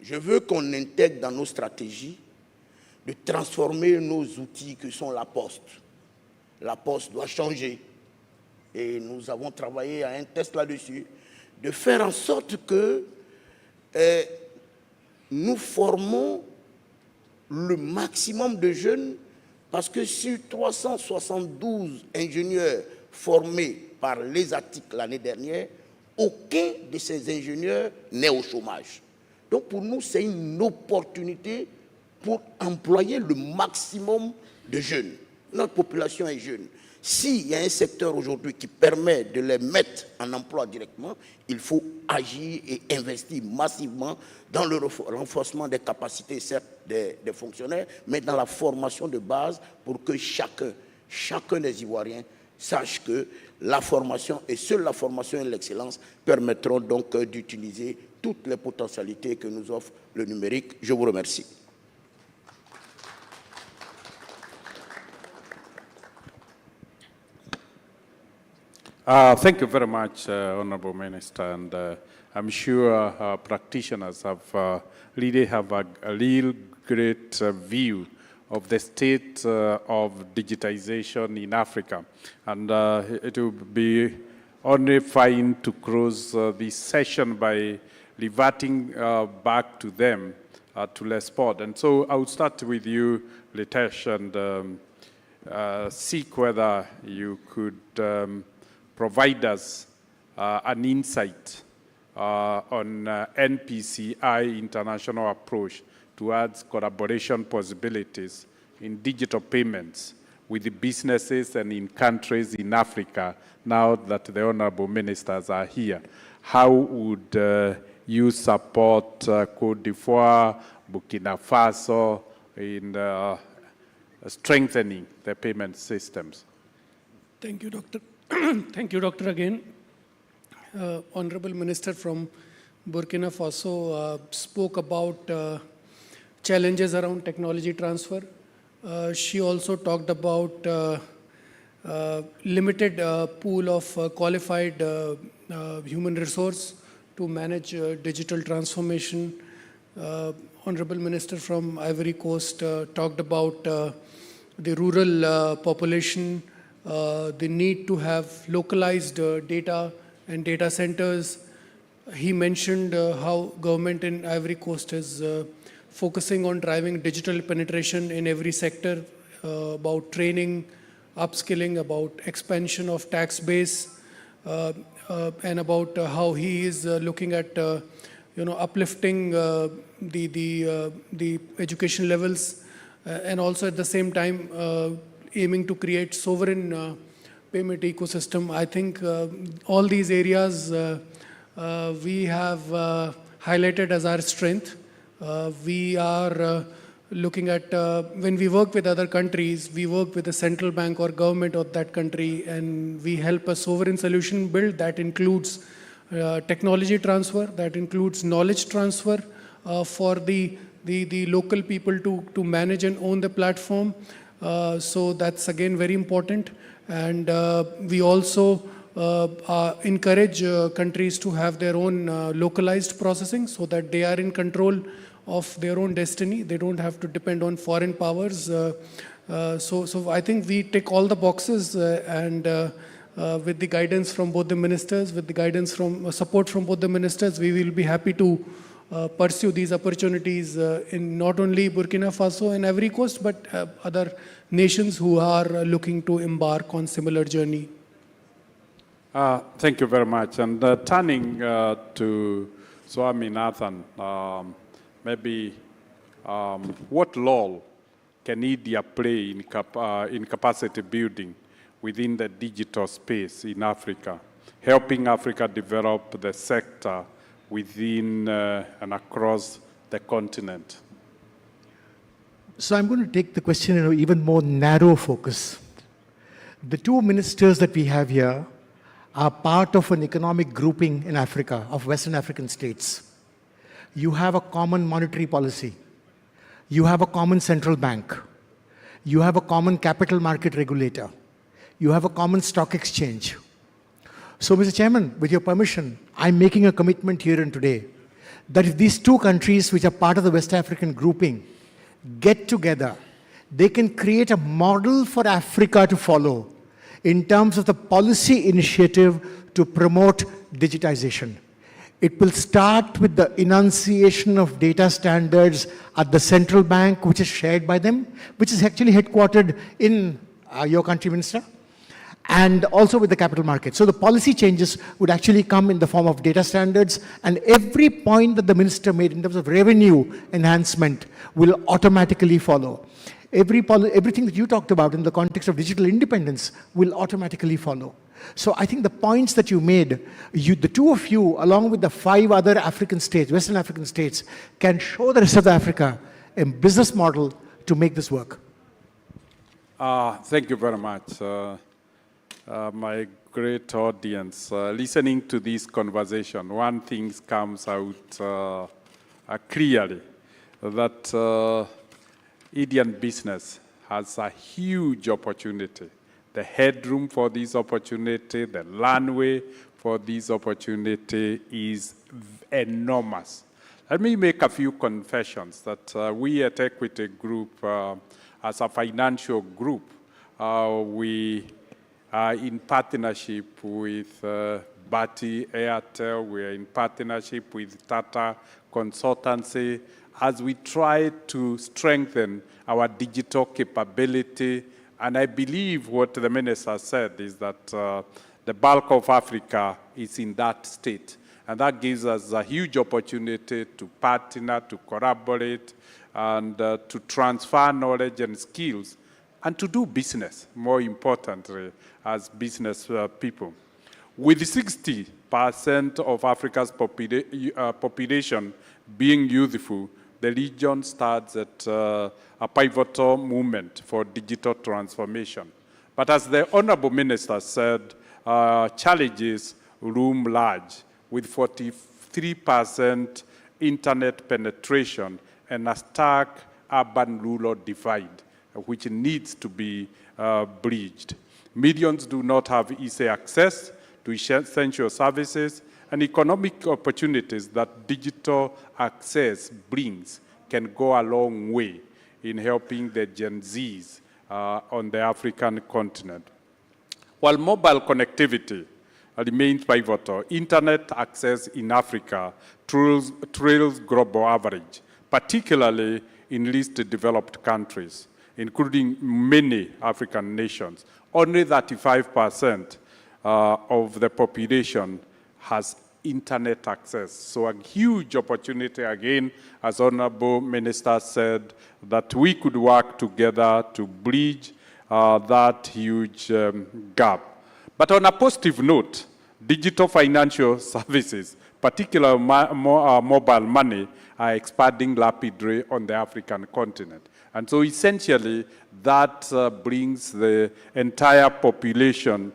je veux qu'on intègre dans nos stratégies de transformer nos outils que sont la poste. La poste doit changer. Et nous avons travaillé à un test là-dessus, de faire en sorte que nous formons le maximum de jeunes, parce que sur 372 ingénieurs formés par les ATIC l'année dernière, aucun de ces ingénieurs n'est au chômage. Donc pour nous, c'est une opportunité pour employer le maximum de jeunes. Notre population est jeune. S'il y a un secteur aujourd'hui qui permet de les mettre en emploi directement, il faut agir et investir massivement dans le renforcement des capacités, certes, des fonctionnaires, mais dans la formation de base pour que chacun des Ivoiriens sache que la formation, et seule la formation et l'excellence, permettront donc d'utiliser toutes les potentialités que nous offre le numérique. Je vous remercie. Thank you very much, Honorable Minister, and I'm sure practitioners have really have a real great view of the state of digitization in Africa, and it would be only fine to close this session by reverting back to them to respond. And so I will start with you, Litesh, and seek whether you could provide us an insight on NPCI international approach towards collaboration possibilities in digital payments with the businesses and in countries in Africa now that the honorable ministers are here. How would you support Côte d'Ivoire, Burkina Faso in strengthening the payment systems? Thank you, Doctor. Thank you, Doctor, again. Honorable Minister from Burkina Faso spoke about challenges around technology transfer. She also talked about limited pool of qualified human resource to manage digital transformation. Honorable Minister from Ivory Coast talked about the rural population, the need to have localized data and data centers. He mentioned how government in Ivory Coast is focusing on driving digital penetration in every sector, about training, upskilling, about expansion of tax base, and about how he is looking at uplifting the education levels, and also at the same time aiming to create sovereign payment ecosystem. I think all these areas we have highlighted as our strength. We are looking at, when we work with other countries, we work with the central bank or government of that country, and we help a sovereign solution build that includes technology transfer, that includes knowledge transfer for the local people to manage and own the platform. So that's again very important. And we also encourage countries to have their own localized processing so that they are in control of their own destiny. They don't have to depend on foreign powers. So I think we tick all the boxes, and with the guidance from both the ministers, with the guidance from support from both the ministers, we will be happy to pursue these opportunities in not only Burkina Faso and Ivory Coast, but other nations who are looking to embark on similar journey. Thank you very much. And turning to Swaminathan, maybe what role can India play in capacity building within the digital space in Africa? helping Africa develop the sector within and across the continent. So I'm going to take the question in an even more narrow focus. The two ministers that we have here are part of an economic grouping in Africa, of Western African states. You have a common monetary policy. You have a common central bank. You have a common capital market regulator. You have a common stock exchange. So, Mr. Chairman, with your permission, I'm making a commitment here and today that if these two countries, which are part of the West African grouping, get together, they can create a model for Africa to follow in terms of the policy initiative to promote digitization. It will start with the enunciation of data standards at the central bank, which is shared by them, which is actually headquartered in your country, Minister, and also with the capital market. So the policy changes would actually come in the form of data standards, and every point that the minister made in terms of revenue enhancement will automatically follow. Everything that you talked about in the context of digital independence will automatically follow. So I think the points that you made, the two of you, along with the 5 other African states, Western African states, can show the rest of Africa a business model to make this work. Thank you very much. My great audience, listening to this conversation, one thing comes out clearly, that Indian business has a huge opportunity. The headroom for this opportunity, the runway for this opportunity is enormous. Let me make a few confessions that we at Equity Group, as a financial group, we are in partnership with Bharti Airtel, we are in partnership with Tata Consultancy, as we try to strengthen our digital capability. And I believe what the minister said is that the bulk of Africa is in that state. And that gives us a huge opportunity to partner, to collaborate, and to transfer knowledge and skills, and to do business, more importantly, as business people. With 60% of Africa's population being youthful, the region starts at a pivotal movement for digital transformation. But as the Honorable Minister said, challenges loom large, with 43% internet penetration and a stark urban-rural divide, which needs to be bridged. Millions do not have easy access to essential services, and economic opportunities that digital access brings can go a long way in helping the Gen Zs on the African continent. While mobile connectivity remains pivotal, internet access in Africa trails global average, particularly in least developed countries, including many African nations. Only 35% of the population has internet access. So a huge opportunity, again, as Honorable Minister said, that we could work together to bridge that huge gap. But on a positive note, digital financial services, particularly mobile money, are expanding rapidly on the African continent. And so essentially, that brings the entire population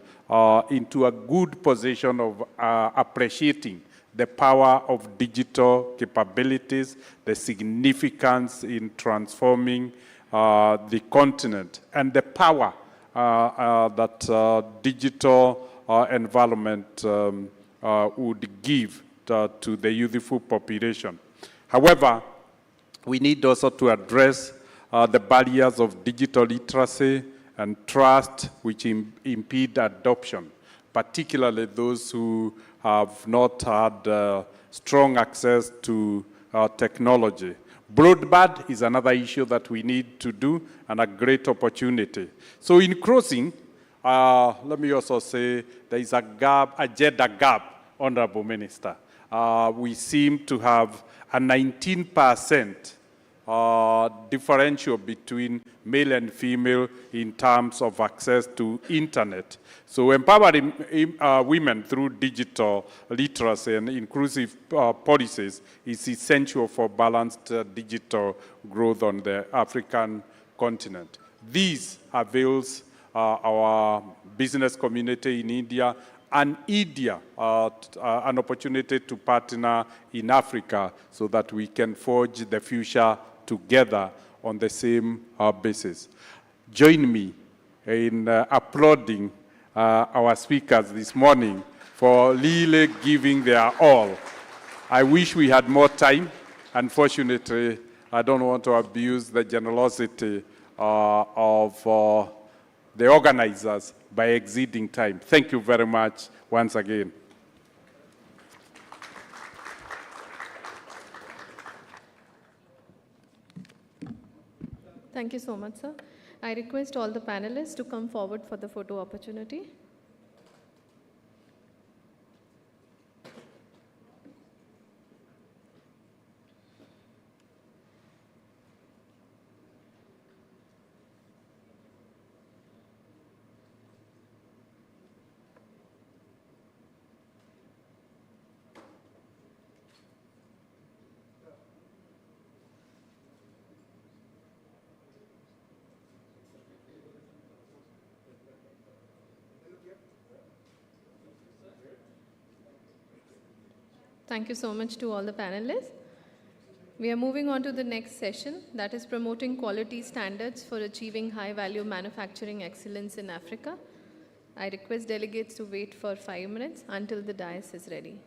into a good position of appreciating the power of digital capabilities, the significance in transforming the continent, and the power that digital environment would give to the youthful population. However, we need also to address the barriers of digital literacy and trust which impede adoption, particularly those who have not had strong access to technology. Broadband is another issue that we need to do, and a great opportunity. So in closing, let me also say there is a gap, a gender gap, Honorable Minister. We seem to have a 19% differential between male and female in terms of access to internet. So empowering women through digital literacy and inclusive policies is essential for balanced digital growth on the African continent. This avails our business community in India and India an opportunity to partner in Africa so that we can forge the future together on the same basis. Join me in applauding our speakers this morning for really giving their all. I wish we had more time. Unfortunately, I don't want to abuse the generosity of the organizers by exceeding time. Thank you very much once again. Thank you so much, sir. I request all the panelists to come forward for the photo opportunity. Thank you so much to all the panelists. We are moving on to the next session, that is promoting quality standards for achieving high-value manufacturing excellence in Africa. I request delegates to wait for 5 minutes until the dais is ready.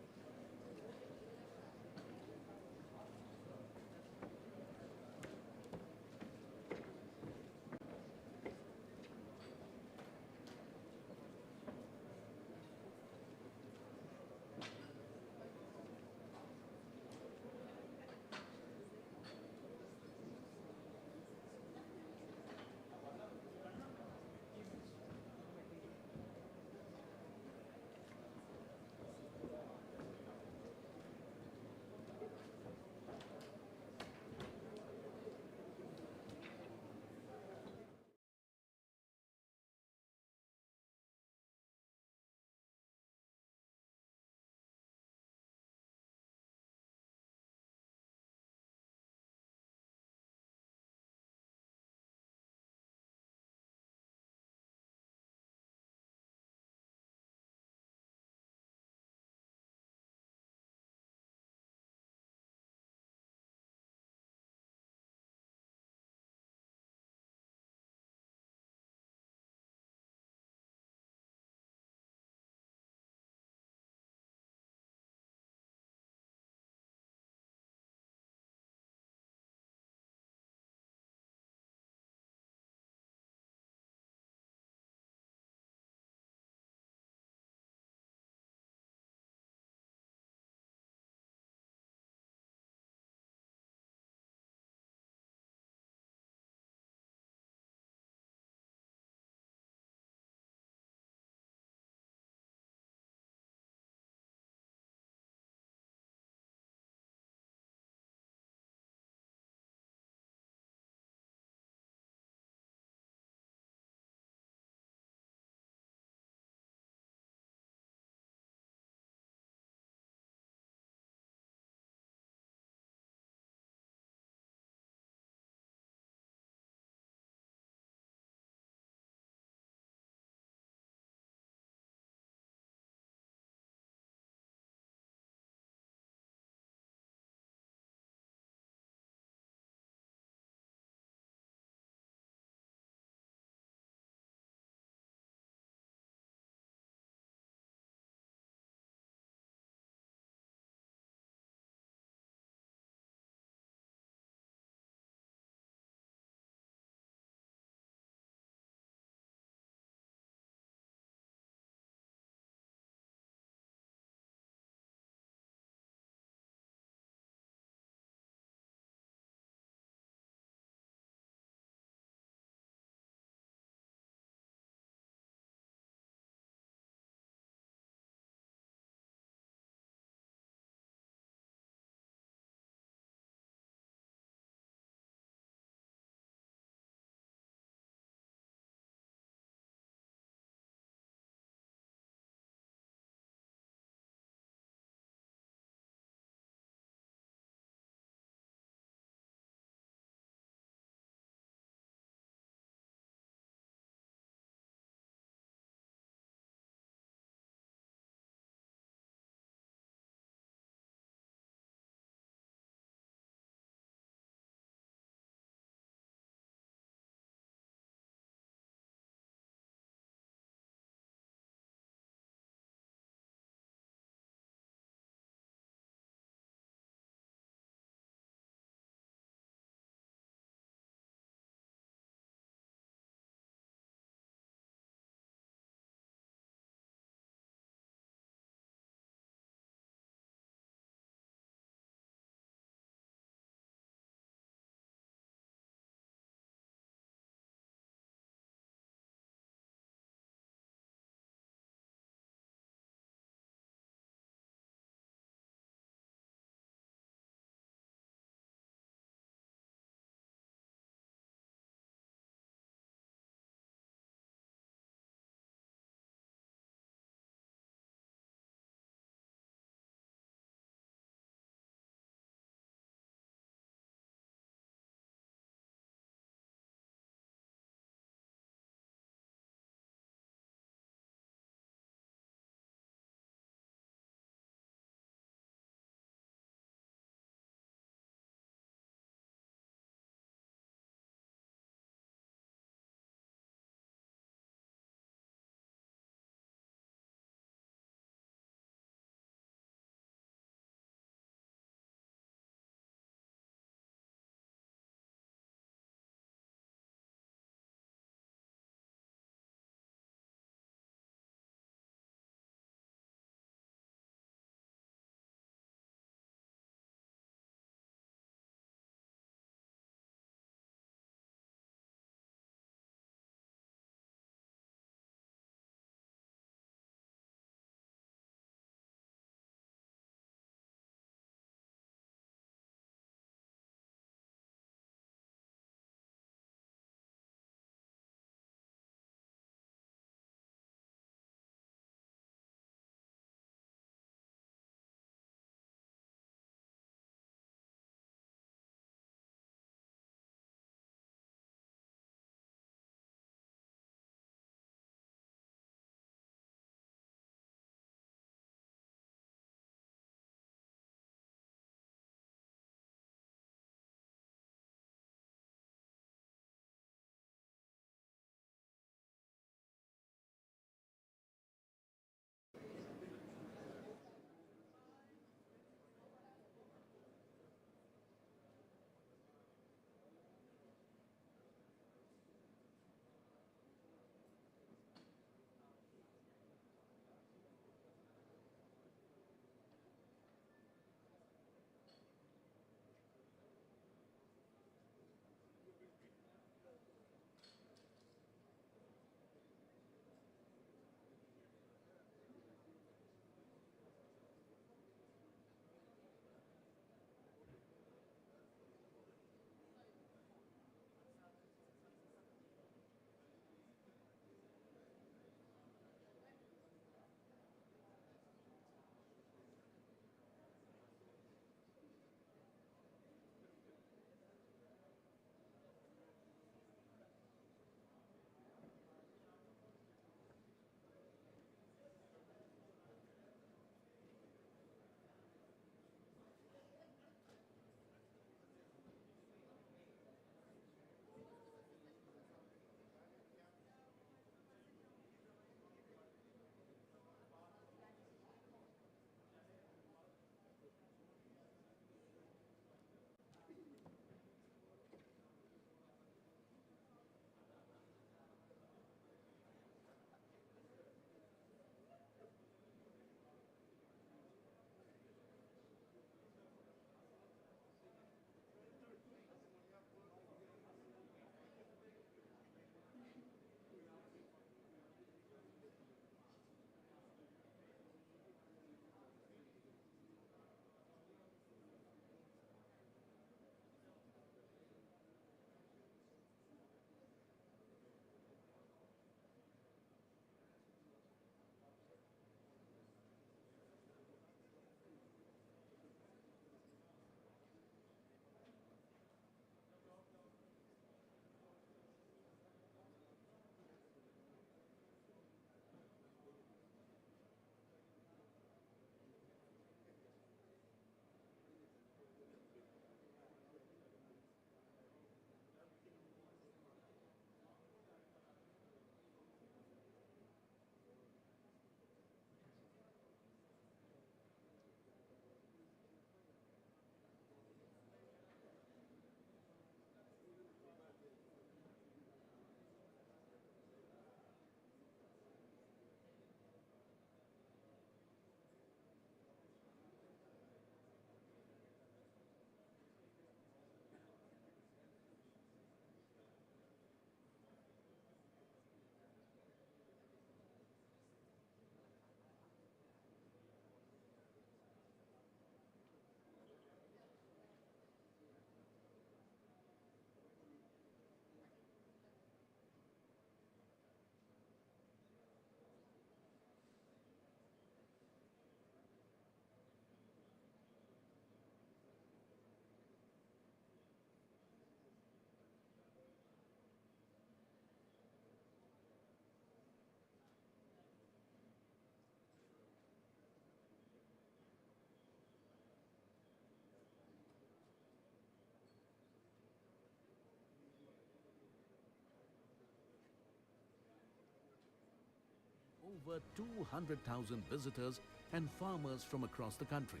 over 200,000 visitors and farmers from across the country.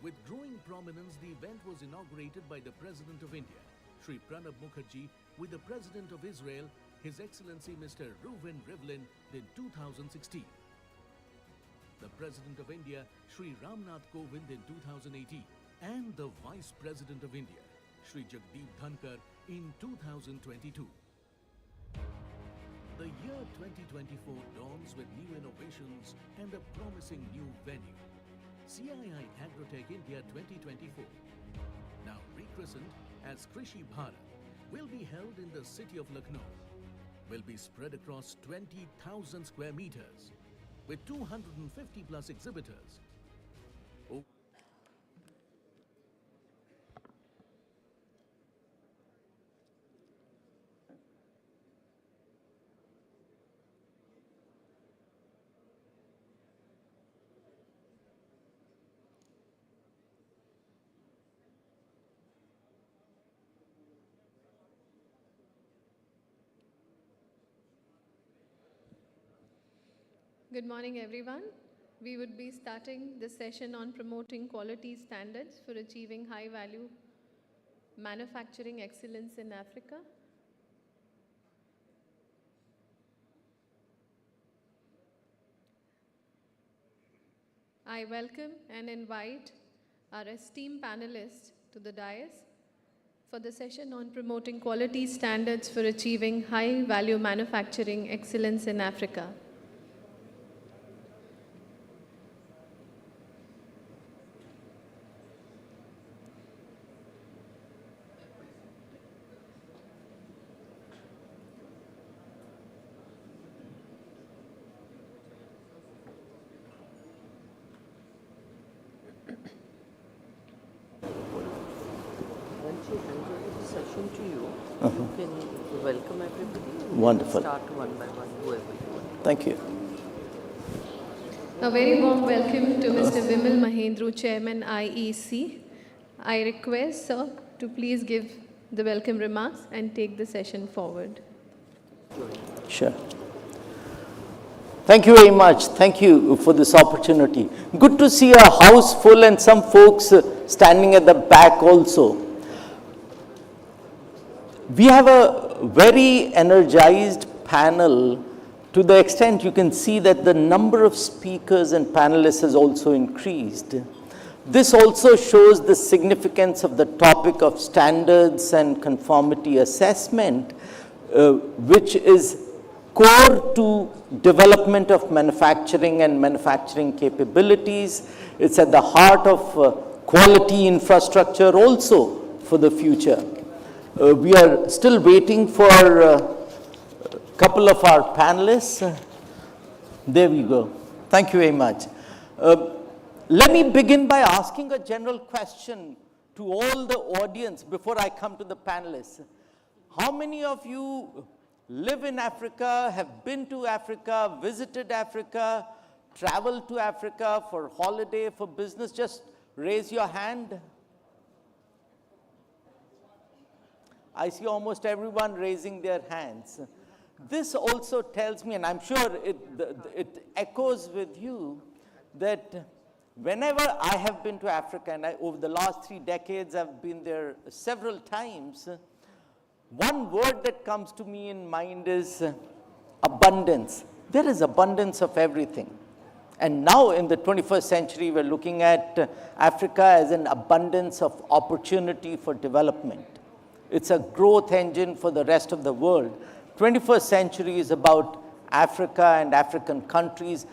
With growing prominence, the event was inaugurated by the President of India, Shri Pranab Mukherjee, with the President of Israel, His Excellency Mr. Reuven Rivlin, in 2016. The President of India, Shri Ramnath Kovind, in 2018, and the Vice President of India, Shri Jagdeep Dhankar, in 2022. The year 2024 dawns with new innovations and a promising new venue. CII Agrotech India 2024, now rechristened as Krishi Bharat, will be held in the city of Lucknow. Will be spread across 20,000 square meters with 250 plus exhibitors. Good morning, everyone. We would be starting the session on promoting quality standards for achieving high-value manufacturing excellence in Africa. I welcome and invite our esteemed panelists to the dais for the session on promoting quality standards for achieving high-value manufacturing excellence in Africa. To you, you can welcome everybody. Wonderful. Start one by one, whoever you want. Thank you. A very warm welcome to Mr. Vimal Mahendru, Chairman IEC. I request, sir, to please give the welcome remarks and take the session forward. Sure. Thank you very much. Thank you for this opportunity. Good to see a house full and some folks standing at the back also. We have a very energized panel to the extent you can see that the number of speakers and panelists has also increased. This also shows the significance of the topic of standards and conformity assessment, which is core to development of manufacturing and manufacturing capabilities. It's at the heart of quality infrastructure also for the future. We are still waiting for a couple of our panelists. There we go. Thank you very much. Let me begin by asking a general question to all the audience before I come to the panelists. How many of you live in Africa, have been to Africa, visited Africa, traveled to Africa for holiday, for business? Just raise your hand. I see almost everyone raising their hands. This also tells me, and I'm sure it echoes with you, that whenever I have been to Africa, and over the last 3 decades I've been there several times, one word that comes to me in mind is abundance. There is abundance of everything. And now in the 21st century, we're looking at Africa as an abundance of opportunity for development. It's a growth engine for the rest of the world. 21st century is about Africa and African countries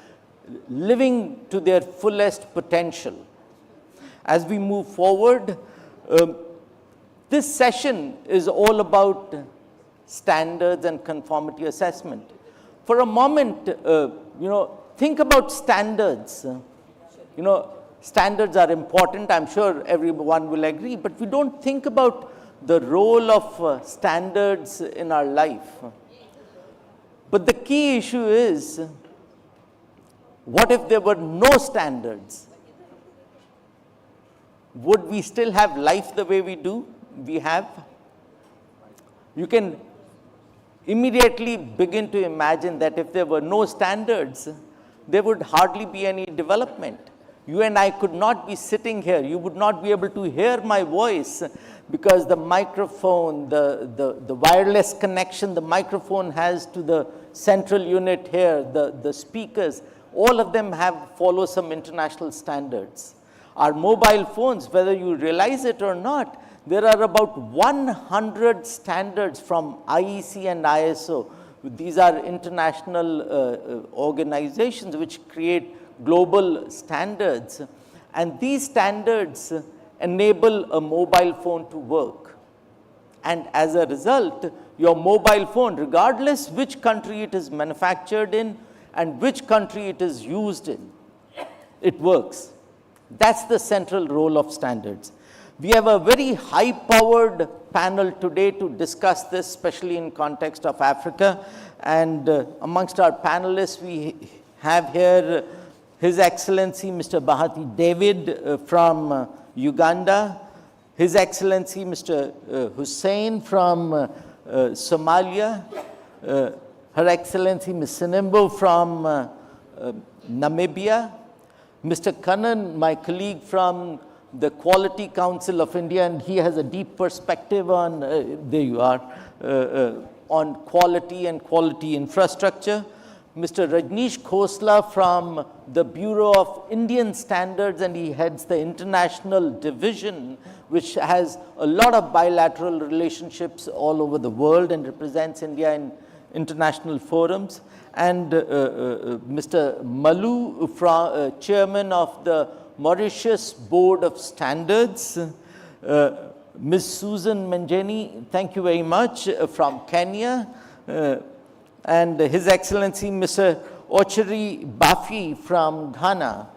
living to their fullest potential. As we move forward, this session is all about standards and conformity assessment. For a moment, think about standards. Standards are important. I'm sure everyone will agree, but we don't think about the role of standards in our life. But the key issue is, what if there were no standards? Would we still have life the way we have? You can immediately begin to imagine that if there were no standards, there would hardly be any development. You and I could not be sitting here. You would not be able to hear my voice because the microphone, the wireless connection the microphone has to the central unit here, the speakers, all of them follow some international standards. Our mobile phones, whether you realize it or not, there are about 100 standards from IEC and ISO. These are international organizations which create global standards. And these standards enable a mobile phone to work. And as a result, your mobile phone, regardless which country it is manufactured in and which country it is used in, it works. That's the central role of standards. We have a very high-powered panel today to discuss this, especially in context of Africa. And amongst our panelists, we have here His Excellency Mr. Bahati David from Uganda, His Excellency Mr. Hussein from Somalia, Her Excellency Ms. Sinembo from Namibia, Mr. Kannan, my colleague from the Quality Council of India, and he has a deep perspective on, there you are, on quality and quality infrastructure. Mr. Rajneesh Khosla from the Bureau of Indian Standards, and he heads the international division, which has a lot of bilateral relationships all over the world and represents India in international forums. And Mr. Malu, chairman of the Mauritius Board of Standards. Ms. Susan Manjeni, thank you very much, from Kenya. And His Excellency Mr. Ocheri Bafi from Ghana.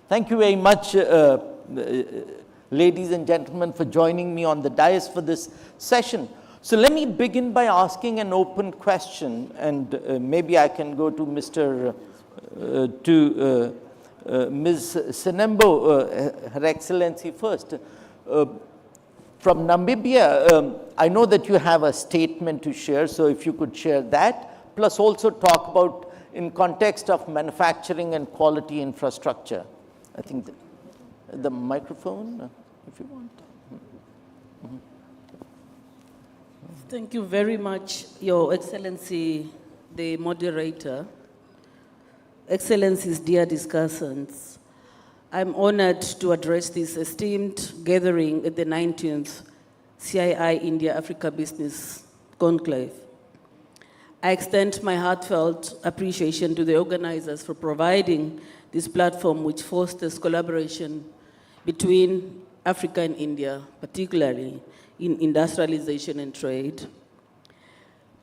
Thank you very much, ladies and gentlemen, for joining me on the dais for this session. So let me begin by asking an open question, and maybe I can go to Ms. Sinembo, Her Excellency first. From Namibia, I know that you have a statement to share, so if you could share that, plus also talk about in context of manufacturing and quality infrastructure. I think the microphone, if you want. Thank you very much, Your Excellency, the moderator. Excellencies, dear discussants, I'm honored to address this esteemed gathering at the 19th CII India-Africa Business Conclave. I extend my heartfelt appreciation to the organizers for providing this platform which fosters collaboration between Africa and India, particularly in industrialization and trade.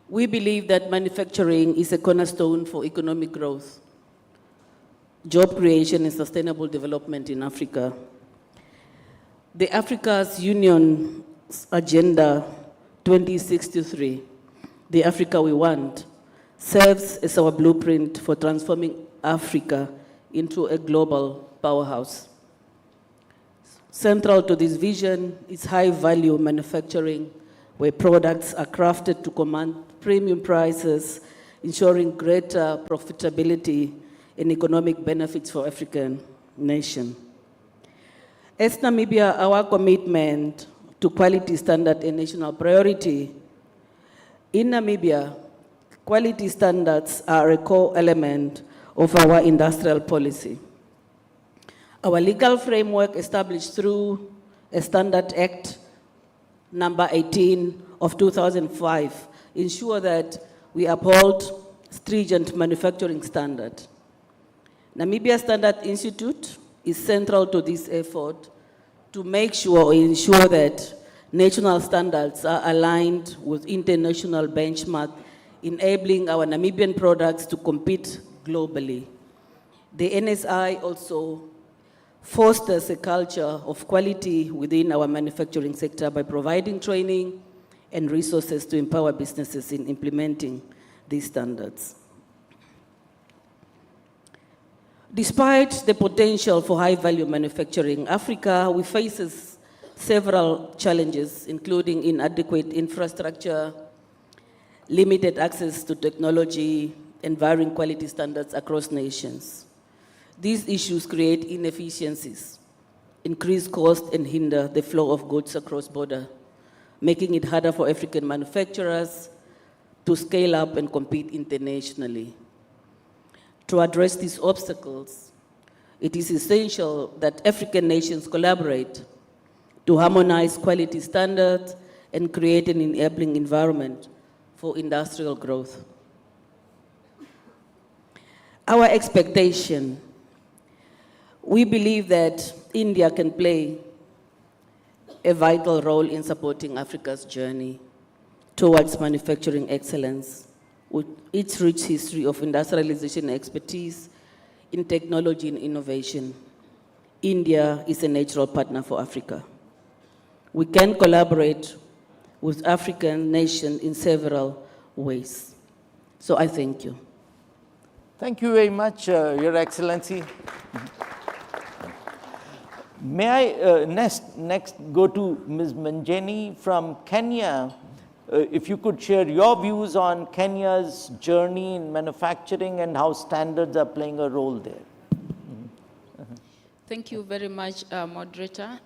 We believe that manufacturing is a cornerstone for economic growth, job creation and sustainable development in Africa. The Africa's Union Agenda 2063, the Africa we want, serves as our blueprint for transforming Africa into a global powerhouse. Central to this vision is high-value manufacturing, where products are crafted to command premium prices, ensuring greater profitability and economic benefits for African nation. As Namibia, our commitment to quality standard and national priority. In Namibia, quality standards are a core element of our industrial policy. Our legal framework established through a Standard Act number 18 of 2005 ensure that we uphold stringent manufacturing standard. Namibia Standard Institute is central to this effort to make sure or ensure that national standards are aligned with international benchmarks, enabling our Namibian products to compete globally. The NSI also fosters a culture of quality within our manufacturing sector by providing training and resources to empower businesses in implementing these standards. Despite the potential for high-value manufacturing, Africa faces several challenges, including inadequate infrastructure, limited access to technology, and varying quality standards across nations. These issues create inefficiencies, increase cost, and hinder the flow of goods across border, making it harder for African manufacturers to scale up and compete internationally. To address these obstacles, it is essential that African nations collaborate to harmonize quality standards and create an enabling environment for industrial growth. Our expectation, we believe that India can play a vital role in supporting Africa's journey towards manufacturing excellence with its rich history of industrialization expertise in technology and innovation. India is a natural partner for Africa. We can collaborate with African nations in several ways. So I thank you. Thank you very much, Your Excellency. May I next go to Ms. Manjeni from Kenya. If you could share your views on Kenya's journey in manufacturing and how standards are playing a role there. Thank you very much, moderator.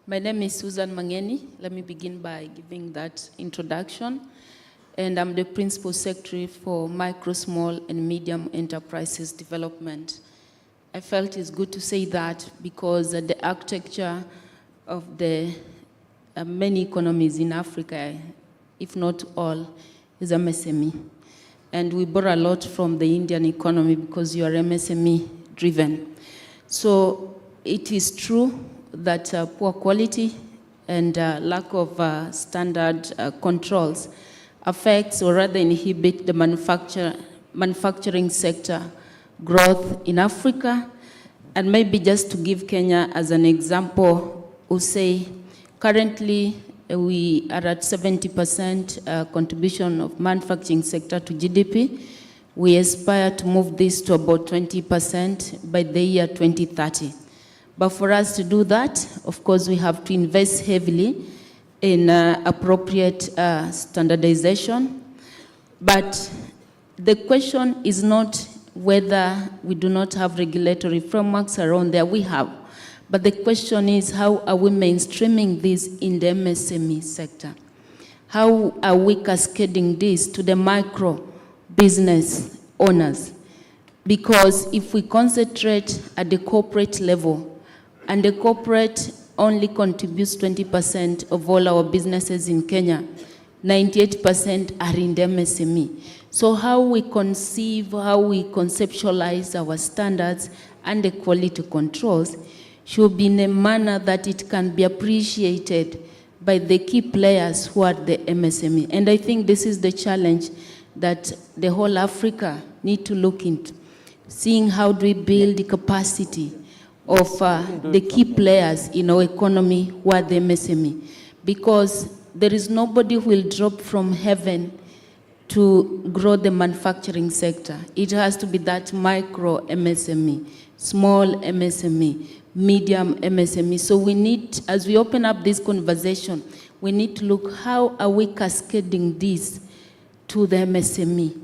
My name is Susan Mangeni. Let me begin by giving that introduction. And I'm the Principal Secretary for Micro, Small, and Medium Enterprises Development. I felt it's good to say that because the architecture of the many economies in Africa, if not all, is MSME. And we borrow a lot from the Indian economy because you are MSME driven. So it is true that poor quality and lack of standard controls affects or rather inhibit the manufacturing sector growth in Africa. And maybe just to give Kenya as an example, we'll say currently we are at 70% contribution of manufacturing sector to GDP. We aspire to move this to about 20% by the year 2030. But for us to do that, of course, we have to invest heavily in appropriate standardization. But the question is not whether we do not have regulatory frameworks around there. We have. But the question is, how are we mainstreaming this in the MSME sector? How are we cascading this to the micro business owners? Because if we concentrate at the corporate level, and the corporate only contributes 20% of all our businesses in Kenya, 98% are in the MSME. So how we conceive, how we conceptualize our standards and the quality controls should be in a manner that it can be appreciated by the key players who are the MSME. And I think this is the challenge that the whole Africa need to look into, seeing how do we build the capacity of the key players in our economy who are the MSME. Because there is nobody who will drop from heaven to grow the manufacturing sector. It has to be that micro MSME, small MSME, medium MSME. So we need, as we open up this conversation, we need to look how are we cascading this to the MSME.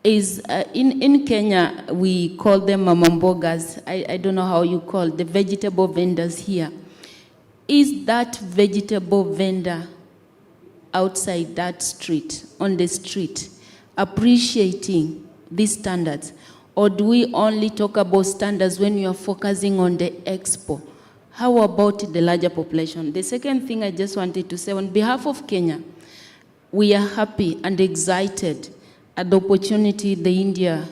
In Kenya, we call them mamambogas. I don't know how you call the vegetable vendors here. Is that vegetable vendor outside that street, on the street, appreciating these standards? Or do we only talk about standards when you are focusing on the expo? How about the larger population? The second thing I just wanted to say, on behalf of Kenya, we are happy and excited at the opportunity the India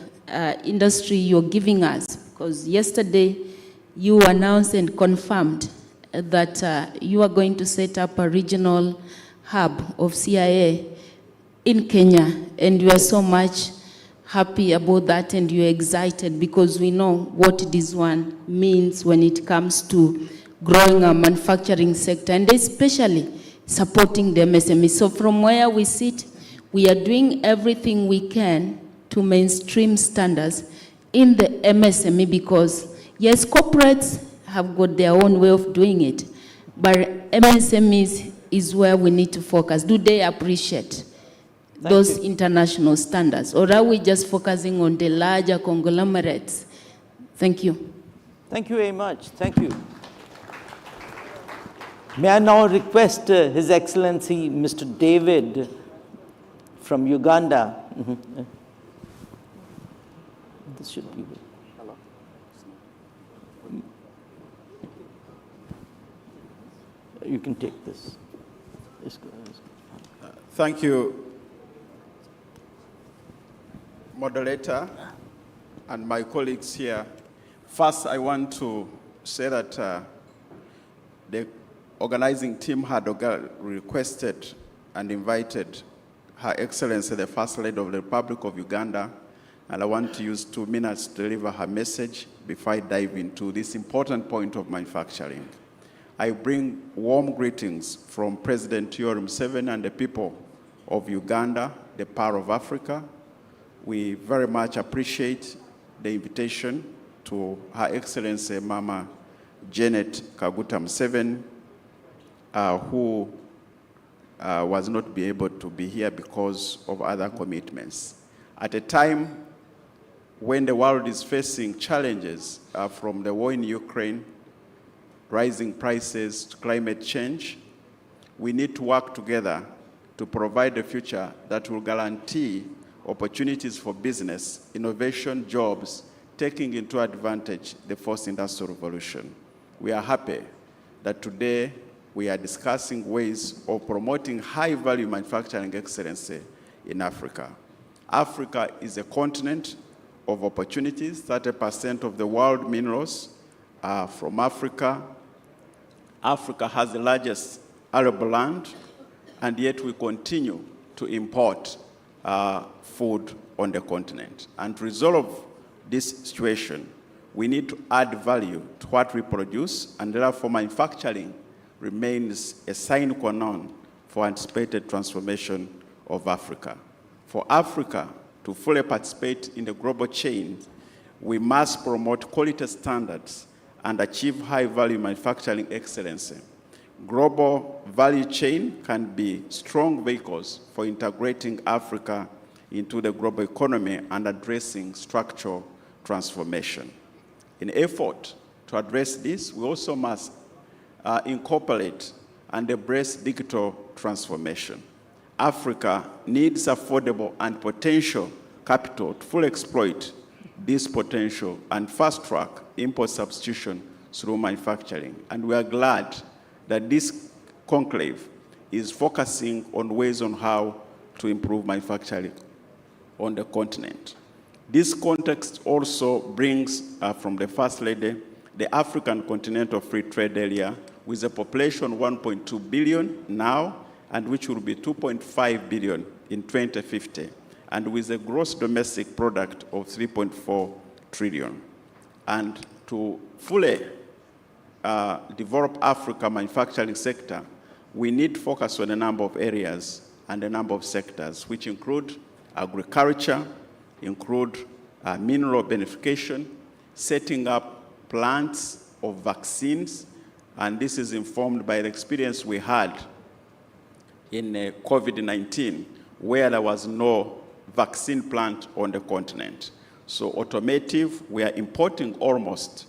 industry you're giving us, because yesterday you announced and confirmed that you are going to set up a regional hub of CII in Kenya, and we are so much happy about that, and you're excited because we know what this one means when it comes to growing our manufacturing sector, and especially supporting the MSME. So from where we sit, we are doing everything we can to mainstream standards in the MSME because, yes, corporates have got their own way of doing it, but MSMEs is where we need to focus. Do they appreciate those international standards? Or are we just focusing on the larger conglomerates? Thank you. Thank you very much. Thank you. May I now request His Excellency Mr. David from Uganda. This should be. You can take this. Thank you, moderator, and my colleagues here. First, I want to say that the organizing team had requested and invited Her Excellency, the First Lady of the Republic of Uganda, and I want to use 2 minutes to deliver her message before I dive into this important point of manufacturing. I bring warm greetings from President Yoweri Museveni and the people of Uganda, the Power of Africa. We very much appreciate the invitation to Her Excellency Mama Janet Kaguta Museveni, who was not be able to be here because of other commitments. At a time when the world is facing challenges from the war in Ukraine, rising prices, to climate change, we need to work together to provide a future that will guarantee opportunities for business, innovation, jobs, taking into advantage the fourth industrial revolution. We are happy that today we are discussing ways of promoting high-value manufacturing excellence in Africa. Africa is a continent of opportunities. 30% of the world minerals are from Africa. Africa has the largest arable land, and yet we continue to import food on the continent. And to resolve this situation, we need to add value to what we produce, and therefore manufacturing remains a sine qua non for anticipated transformation of Africa. For Africa to fully participate in the global chain, we must promote quality standards and achieve high-value manufacturing excellence. Global value chain can be strong vehicles for integrating Africa into the global economy and addressing structural transformation. In effort to address this, we also must incorporate and embrace digital transformation. Africa needs affordable and potential capital to fully exploit this potential and fast-track import substitution through manufacturing. And we are glad that this conclave is focusing on ways on how to improve manufacturing on the continent. This context also brings from the First Lady the African Continental Free Trade Area with a population of 1.2 billion now, and which will be 2.5 billion in 2050, and with a gross domestic product of 3.4 trillion. And to fully develop Africa manufacturing sector, we need to focus on a number of areas and a number of sectors, which include agriculture, include mineral beneficiation, setting up plants of vaccines, and this is informed by the experience we had in COVID-19, where there was no vaccine plant on the continent. So automotive, we are importing almost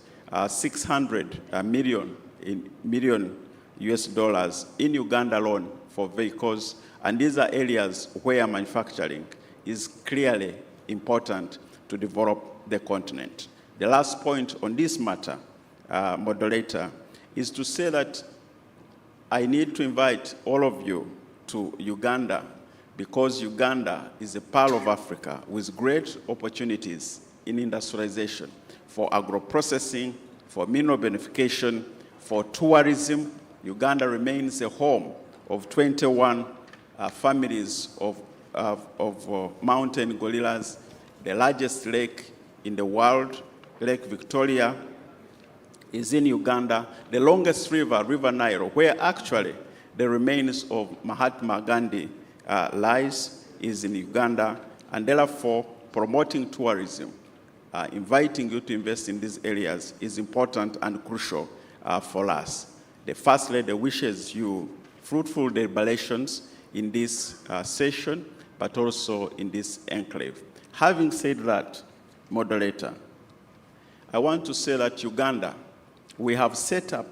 600 million US dollars in Uganda alone for vehicles, and these are areas where manufacturing is clearly important to develop the continent. The last point on this matter, moderator, is to say that I need to invite all of you to Uganda, because Uganda is a pearl of Africa with great opportunities in industrialization, for agro-processing, for mineral beneficiation, for tourism. Uganda remains a home of 21 families of mountain gorillas, the largest lake in the world, Lake Victoria, is in Uganda. The longest river, River Nile, where actually the remains of Mahatma Gandhi lies, is in Uganda, and therefore promoting tourism, inviting you to invest in these areas is important and crucial for us. The First Lady wishes you fruitful deliberations in this session, but also in this enclave. Having said that, moderator, I want to say that Uganda, we have set up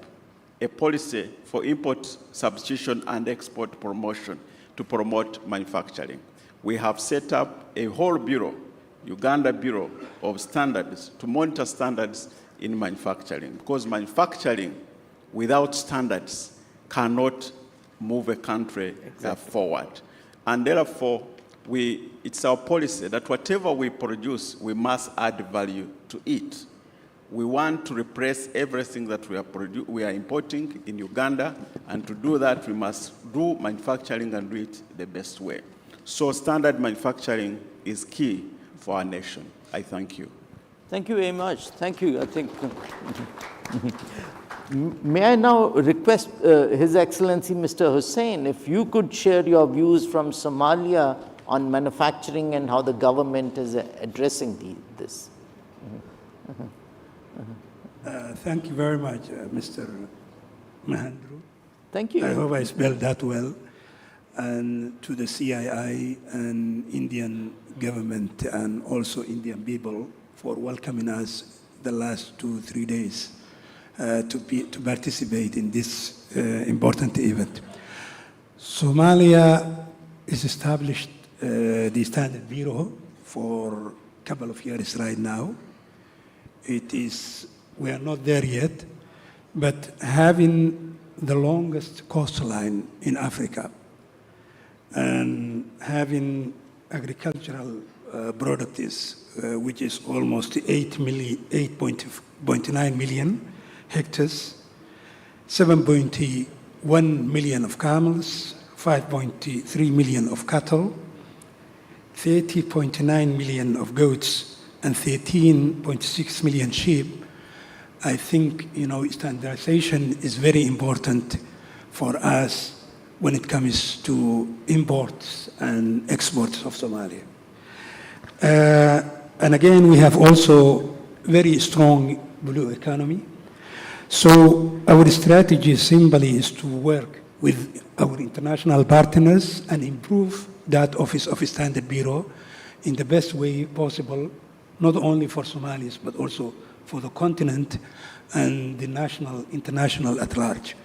a policy for import substitution and export promotion to promote manufacturing. We have set up a whole bureau, Uganda Bureau of Standards, to monitor standards in manufacturing, because manufacturing without standards cannot move a country forward. And therefore, it's our policy that whatever we produce, we must add value to it. We want to replace everything that we are importing in Uganda, and to do that, we must do manufacturing and do it the best way. So standard manufacturing is key for our nation. I thank you. Thank you very much. Thank you. I think. May I now request His Excellency Mr. Hussain, if you could share your views from Somalia on manufacturing and how the government is addressing this. Thank you very much, Mr. Mahendru. Thank you. I hope I spelled that well. And to the CII and Indian government and also Indian people for welcoming us the last 2-3 days to participate in this important event. Somalia is established the Standard Bureau for a couple of years right now. We are not there yet, but having the longest coastline in Africa and having agricultural products, which is almost 8.9 million hectares, 7.1 million of camels, 5.3 million of cattle, 30.9 million of goats, and 13.6 million sheep. I think, standardization is very important for us when it comes to imports and exports of Somalia. And again, we have also very strong blue economy. So our strategy simply is to work with our international partners and improve that Office of Standard Bureau in the best way possible, not only for Somalis, but also for the continent and the international at large.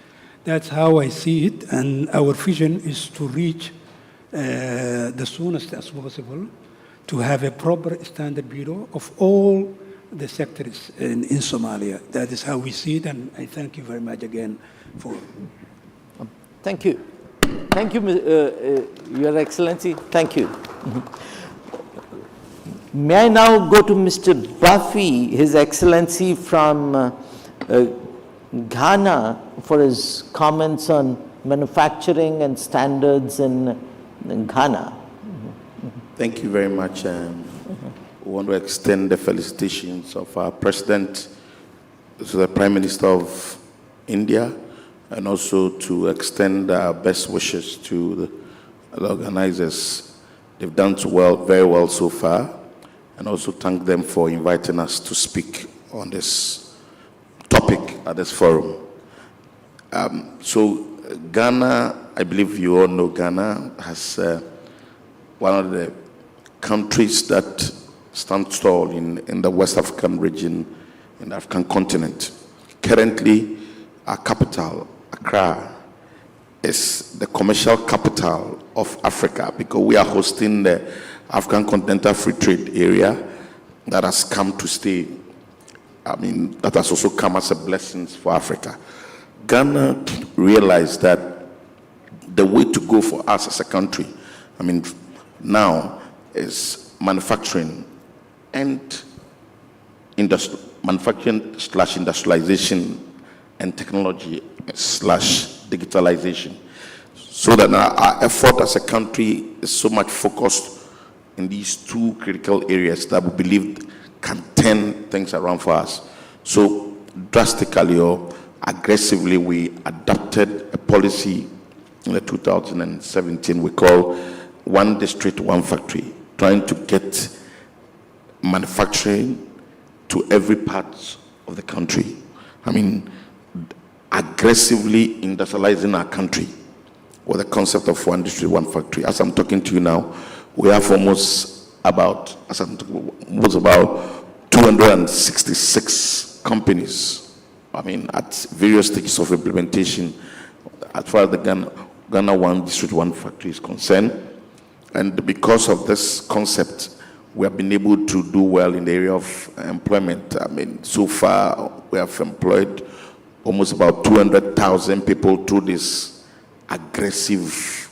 That's how I see it, and our vision is to reach the soonest as possible to have a proper Standard Bureau of all the sectors in Somalia. That is how we see it, and I thank you very much again for. Thank you. Thank you, Your Excellency. Thank you. May I now go to Mr. Buffy, His Excellency from Ghana, for his comments on manufacturing and standards in Ghana. Thank you very much. We want to extend the felicitations of our President to the Prime Minister of India, and also to extend our best wishes to the organizers. They've done very well so far, and also thank them for inviting us to speak on this topic at this forum. So Ghana, I believe you all know Ghana, has one of the countries that stand tall in the West African region, in the African continent. Currently, our capital, Accra, is the commercial capital of Africa, because we are hosting the African Continental Free Trade Area that has come to stay. That has also come as a blessing for Africa. Ghana realized that the way to go for us as a country, now is manufacturing and manufacturing/industrialization and technology/digitalization. So that our effort as a country is so much focused in these two critical areas that we believe can turn things around for us. So drastically or aggressively, we adopted a policy in the 2017 we call One District, One Factory, trying to get manufacturing to every part of the country. Aggressively industrializing our country with the concept of One District, One Factory. As I'm talking to you now, we have almost about 266 companies, I mean, at various stages of implementation as far as the Ghana One District One Factory is concerned. And because of this concept, we have been able to do well in the area of employment. I mean, so far, we have employed almost about 200,000 people through this aggressive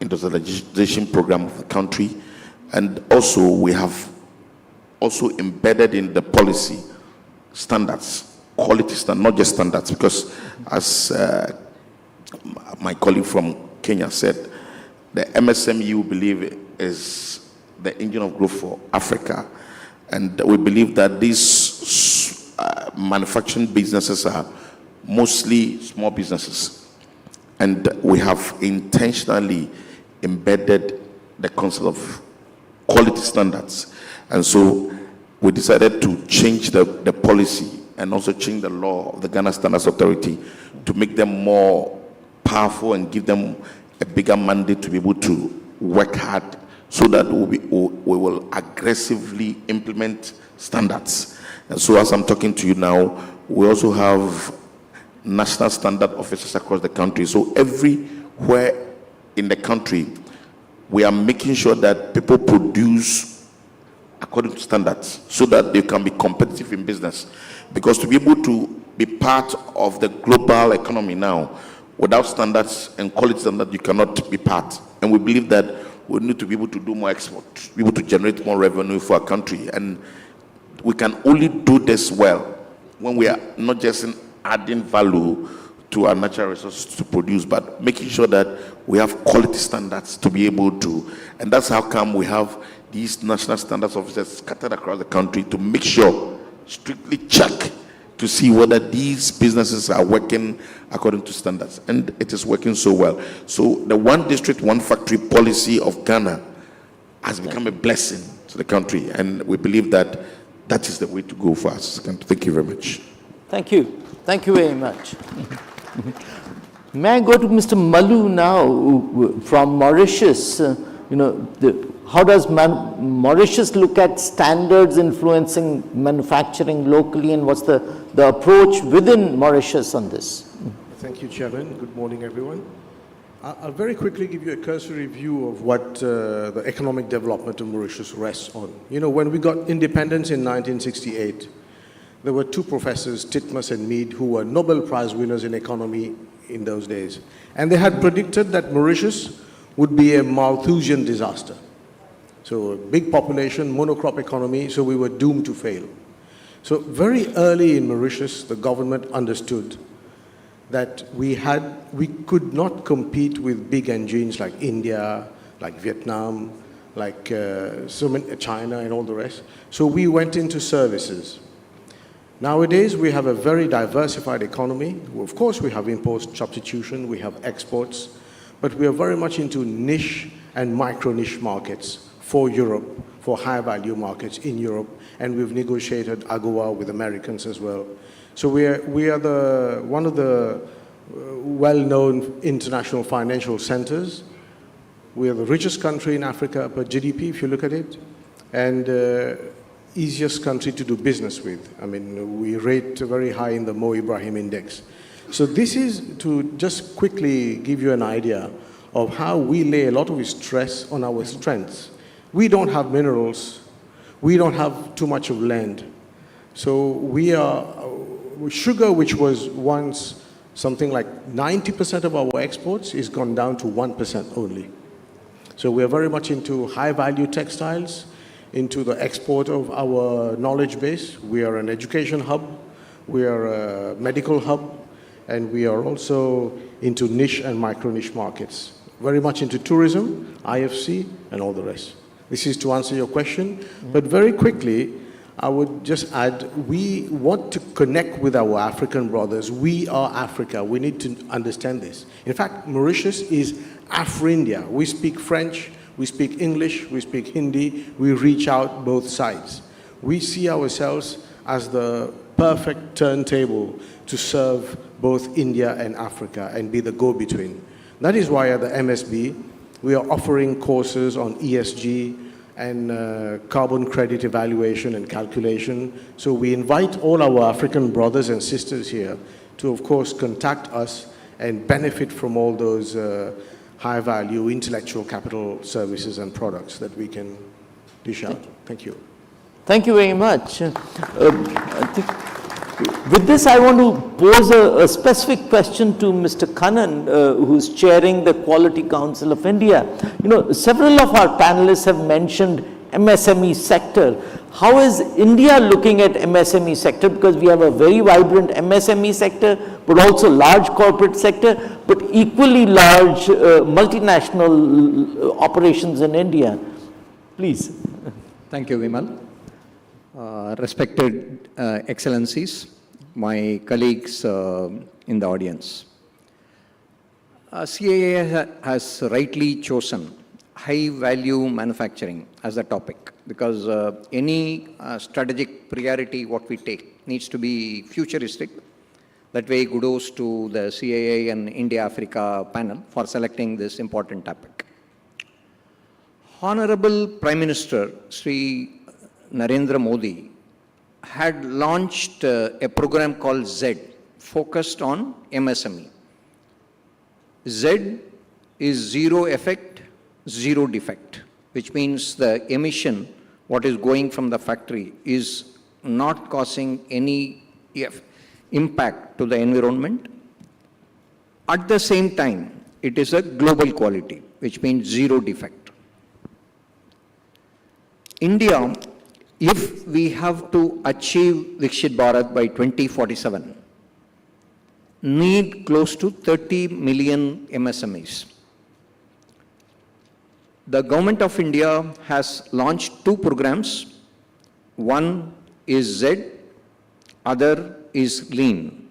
industrialization program of the country. And also, we have also embedded in the policy standards, quality standards, not just standards, because as my colleague from Kenya said, the MSME, we believe, is the engine of growth for Africa. And we believe that these manufacturing businesses are mostly small businesses. And we have intentionally embedded the concept of quality standards. And so we decided to change the policy and also change the law of the Ghana Standards Authority to make them more powerful and give them a bigger mandate to be able to work hard so that we will aggressively implement standards. And so as I'm talking to you now, we also have national standard officers across the country. So everywhere in the country, we are making sure that people produce according to standards so that they can be competitive in business. Because to be able to be part of the global economy now, without standards and quality standards, you cannot be part. And we believe that we need to be able to do more export, be able to generate more revenue for our country. And we can only do this well when we are not just adding value to our natural resources to produce, but making sure that we have quality standards to be able to. And that's how come we have these national standards officers scattered across the country to make sure, strictly check to see whether these businesses are working according to standards. And it is working so well. So the one district, one factory policy of Ghana has become a blessing to the country. And we believe that that is the way to go for us. Thank you very much. Thank you. Thank you very much. May I go to Mr. Malu now from Mauritius? How does Mauritius look at standards influencing manufacturing locally, and what's the approach within Mauritius on this? Thank you, Chairman. Good morning, everyone. I'll very quickly give you a cursory view of what the economic development of Mauritius rests on. When we got independence in 1968, there were two professors, Titmus and Mead, who were Nobel Prize winners in economy in those days. And they had predicted that Mauritius would be a Malthusian disaster. So a big population, monocrop economy, so we were doomed to fail. So very early in Mauritius, the government understood that we could not compete with big engines like India, like Vietnam, like China and all the rest. So we went into services. Nowadays, we have a very diversified economy. Of course, we have import substitution, we have exports, but we are very much into niche and micro-niche markets for Europe, for high-value markets in Europe, and we've negotiated AGOA with Americans as well. So we are one of the well-known international financial centers. We are the richest country in Africa per GDP, if you look at it, and easiest country to do business with. I mean, we rate very high in the Mo Ibrahim Index. So this is to just quickly give you an idea of how we lay a lot of stress on our strengths. We don't have minerals. We don't have too much of land. So we are, sugar, which was once something like 90% of our exports, is gone down to 1% only. So we are very much into high-value textiles, into the export of our knowledge base. We are an education hub, we are a medical hub, and we are also into niche and micro-niche markets. Very much into tourism, IFC, and all the rest. This is to answer your question, but very quickly, I would just add, we want to connect with our African brothers. We are Africa. We need to understand this. In fact, Mauritius is Afro-India. We speak French, we speak English, we speak Hindi, we reach out both sides. We see ourselves as the perfect turntable to serve both India and Africa and be the go-between. That is why at the MSB, We are offering courses on ESG and carbon credit evaluation and calculation. So we invite all our African brothers and sisters here to, of course, contact us and benefit from all those high-value intellectual capital services and products that we can dish out. Thank you. Thank you very much. With this, I want to pose a specific question to Mr. Kannan, who's chairing the Quality Council of India. You know, several of our panelists have mentioned MSME sector. How is India looking at MSME sector? Because we have a very vibrant MSME sector, but also large corporate sector, but equally large multinational operations in India. Please. Thank you, Vimal. Respected Excellencies, my colleagues in the audience. CII has rightly chosen high-value manufacturing as the topic because any strategic priority what we take needs to be futuristic. That way, kudos to the CII and India-Africa panel for selecting this important topic. Honorable Prime Minister Sri Narendra Modi had launched a program called Z, focused on MSME. Z is zero effect, zero defect, which means the emission, what is going from the factory, is not causing any impact to the environment. At the same time, it is a global quality, which means zero defect. India, if we have to achieve Vikshit Bharat by 2047, need close to 30 million MSMEs. The Government of India has launched two programs. One is Z, other is Lean.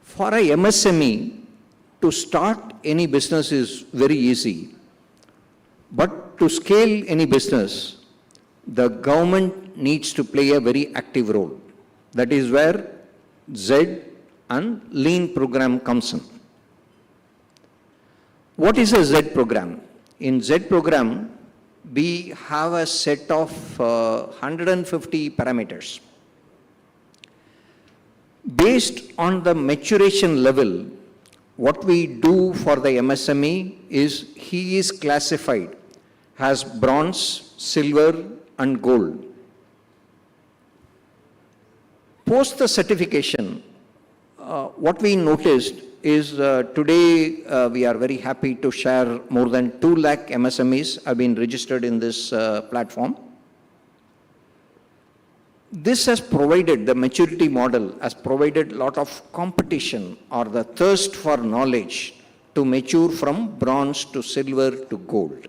For a MSME, to start any business is very easy, but to scale any business, the government needs to play a very active role. That is where Z and Lean program comes in. What is a Z program? In Z program, we have a set of 150 parameters. Based on the maturation level, what we do for the MSME is he is classified as bronze, silver, and gold. Post the certification, what we noticed is today we are very happy to share more than 2 lakh MSMEs have been registered in this platform. This has provided, the maturity model has provided a lot of competition or the thirst for knowledge to mature from bronze to silver to gold.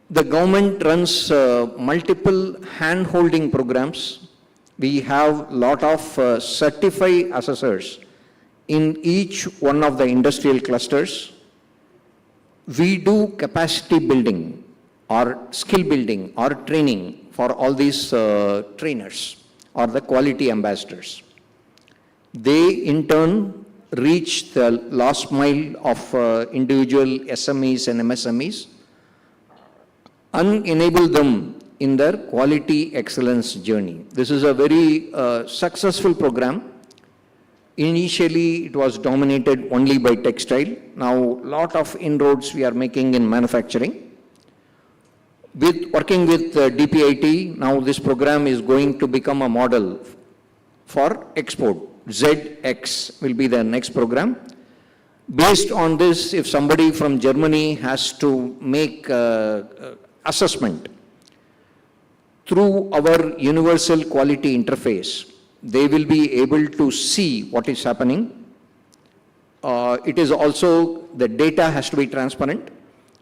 The government runs multiple hand-holding programs. We have a lot of certified assessors in each one of the industrial clusters. We do capacity building or skill building or training for all these trainers or the quality ambassadors. They in turn reach the last mile of individual SMEs and MSMEs and enable them in their quality excellence journey. This is a very successful program. Initially, it was dominated only by textile. Now, a lot of inroads we are making in manufacturing. With working with DPIT, now this program is going to become a model for export. ZX will be the next program. Based on this, if somebody from Germany has to make assessment through our universal quality interface, they will be able to see what is happening. It is also, the data has to be transparent.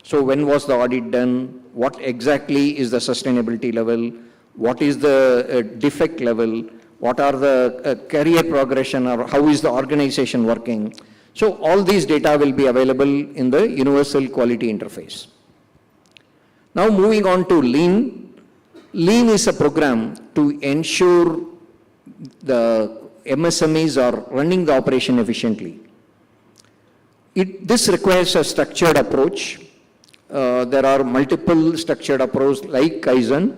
So when was the audit done? What exactly is the sustainability level? What is the defect level? What are the career progression, or how is the organization working? So all these data will be available in the universal quality interface. Now moving on to Lean. Lean is a program to ensure the MSMEs are running the operation efficiently. This requires a structured approach. There are multiple structured approaches like Kaizen,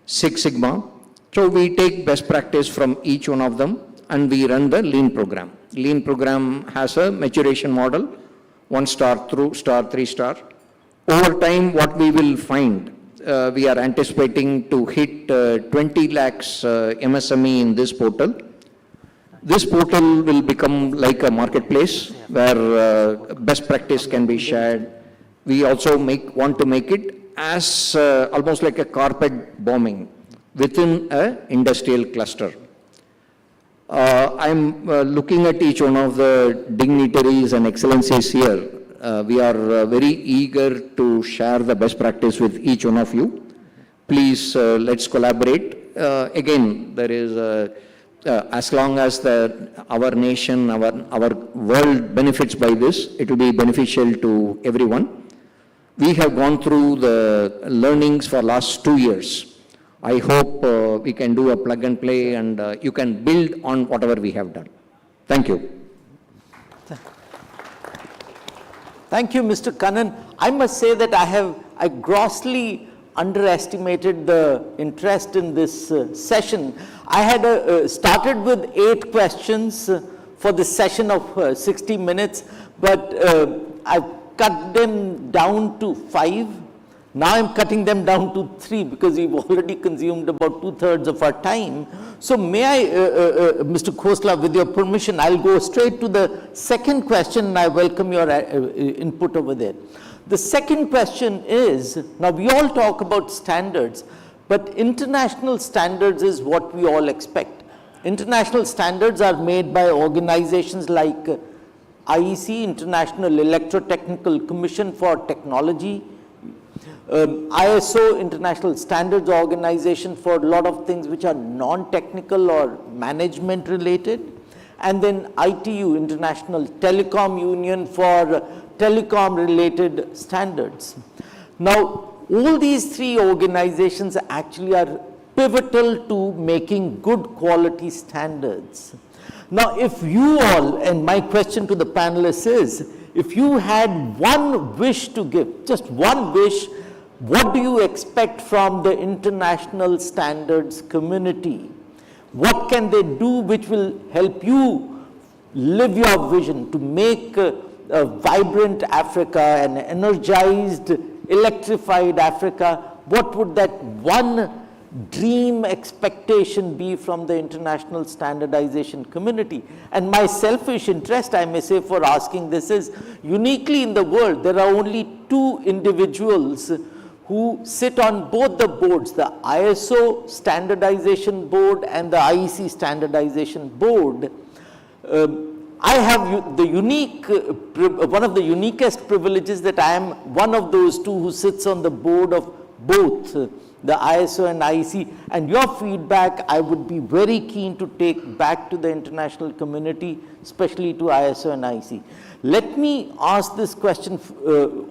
Six Sigma. So we take best practice from each one of them and we run the Lean program. Lean program has a maturation model, 1 star through star, 3 star. Over time, what we will find, we are anticipating to hit 20 lakhs MSME in this portal. This portal will become like a marketplace where best practice can be shared. We also want to make it as almost like a carpet bombing within an industrial cluster. I'm looking at each one of the dignitaries and excellencies here. We are very eager to share the best practice with each one of you. Please, let's collaborate. Again, there is as long as our nation, our world benefits by this, it will be beneficial to everyone. We have gone through the learnings for last 2 years. I hope we can do a plug and play and you can build on whatever we have done. Thank you. Thank you, Mr. Kannan. I must say that I grossly underestimated the interest in this session. I had started with 8 questions for this session of 60 minutes, but I've cut them down to 5. Now I'm cutting them down to 3 because we've already consumed about 2/3 of our time. So may I, Mr. Khosla, with your permission, I'll go straight to the second question and I welcome your input over there. The second question is, now we all talk about standards, but international standards is what we all expect. International standards are made by organizations like IEC, International Electrotechnical Commission for Technology, ISO, International Standards Organization, for a lot of things which are non-technical or management related, and then ITU, International Telecom Union, for telecom related standards. Now, all these 3 organizations actually are pivotal to making good quality standards. Now, if you all, and my question to the panelists is, if you had one wish to give, just one wish, what do you expect from the international standards community? What can they do which will help you live your vision to make a vibrant Africa, an energized, electrified Africa? What would that one dream expectation be from the international standardization community? And my selfish interest, I may say, for asking this is, uniquely in the world, there are only 2 individuals who sit on both the boards, the ISO Standardization Board and the IEC Standardization Board. I have the unique, one of the uniquest privileges that I am one of those 2 who sits on the board of both the ISO and IEC, and your feedback I would be very keen to take back to the international community, especially to ISO and IEC. Let me ask this question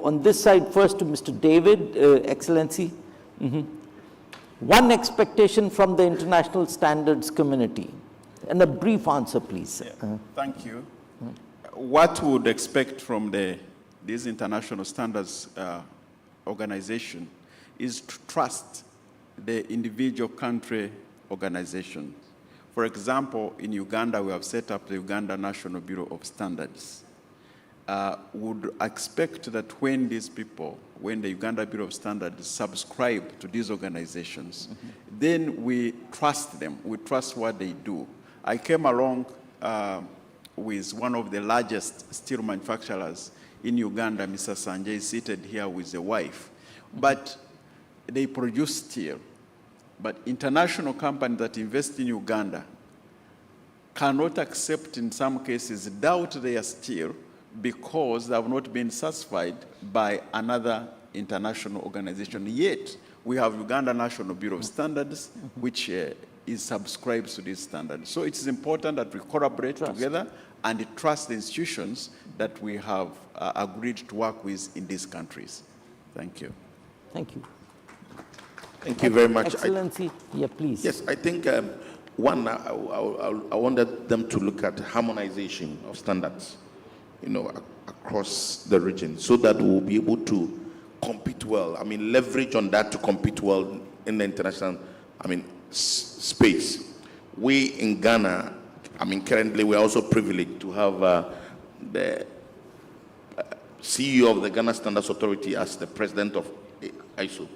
on this side first to Mr. David, Excellency. One expectation from the international standards community, and a brief answer, please. Yeah. Thank you. What would expect from this international standards organization is to trust the individual country organizations. For example, in Uganda, we have set up the Uganda National Bureau of Standards. Would expect that when these people, when the Uganda Bureau of Standards subscribe to these organizations, then we trust them, we trust what they do. I came along with one of the largest steel manufacturers in Uganda, Mr. Sanjay, seated here with a wife. But they produce steel. But international companies that invest in Uganda cannot accept, in some cases, doubt their steel because they have not been satisfied by another international organization. Yet, we have Uganda National Bureau of Standards, which is subscribed to these standards. So it is important that we collaborate together and trust the institutions that we have agreed to work with in these countries. Thank you. Thank you. Thank you very much. Excellency, yeah, please. Yes, I think one, I wanted them to look at harmonization of standards. across the region, so that we'll be able to compete well. I mean, leverage on that to compete well in the international, space. We in Ghana, currently we're also privileged to have the CEO of the Ghana Standards Authority as the president of ISO.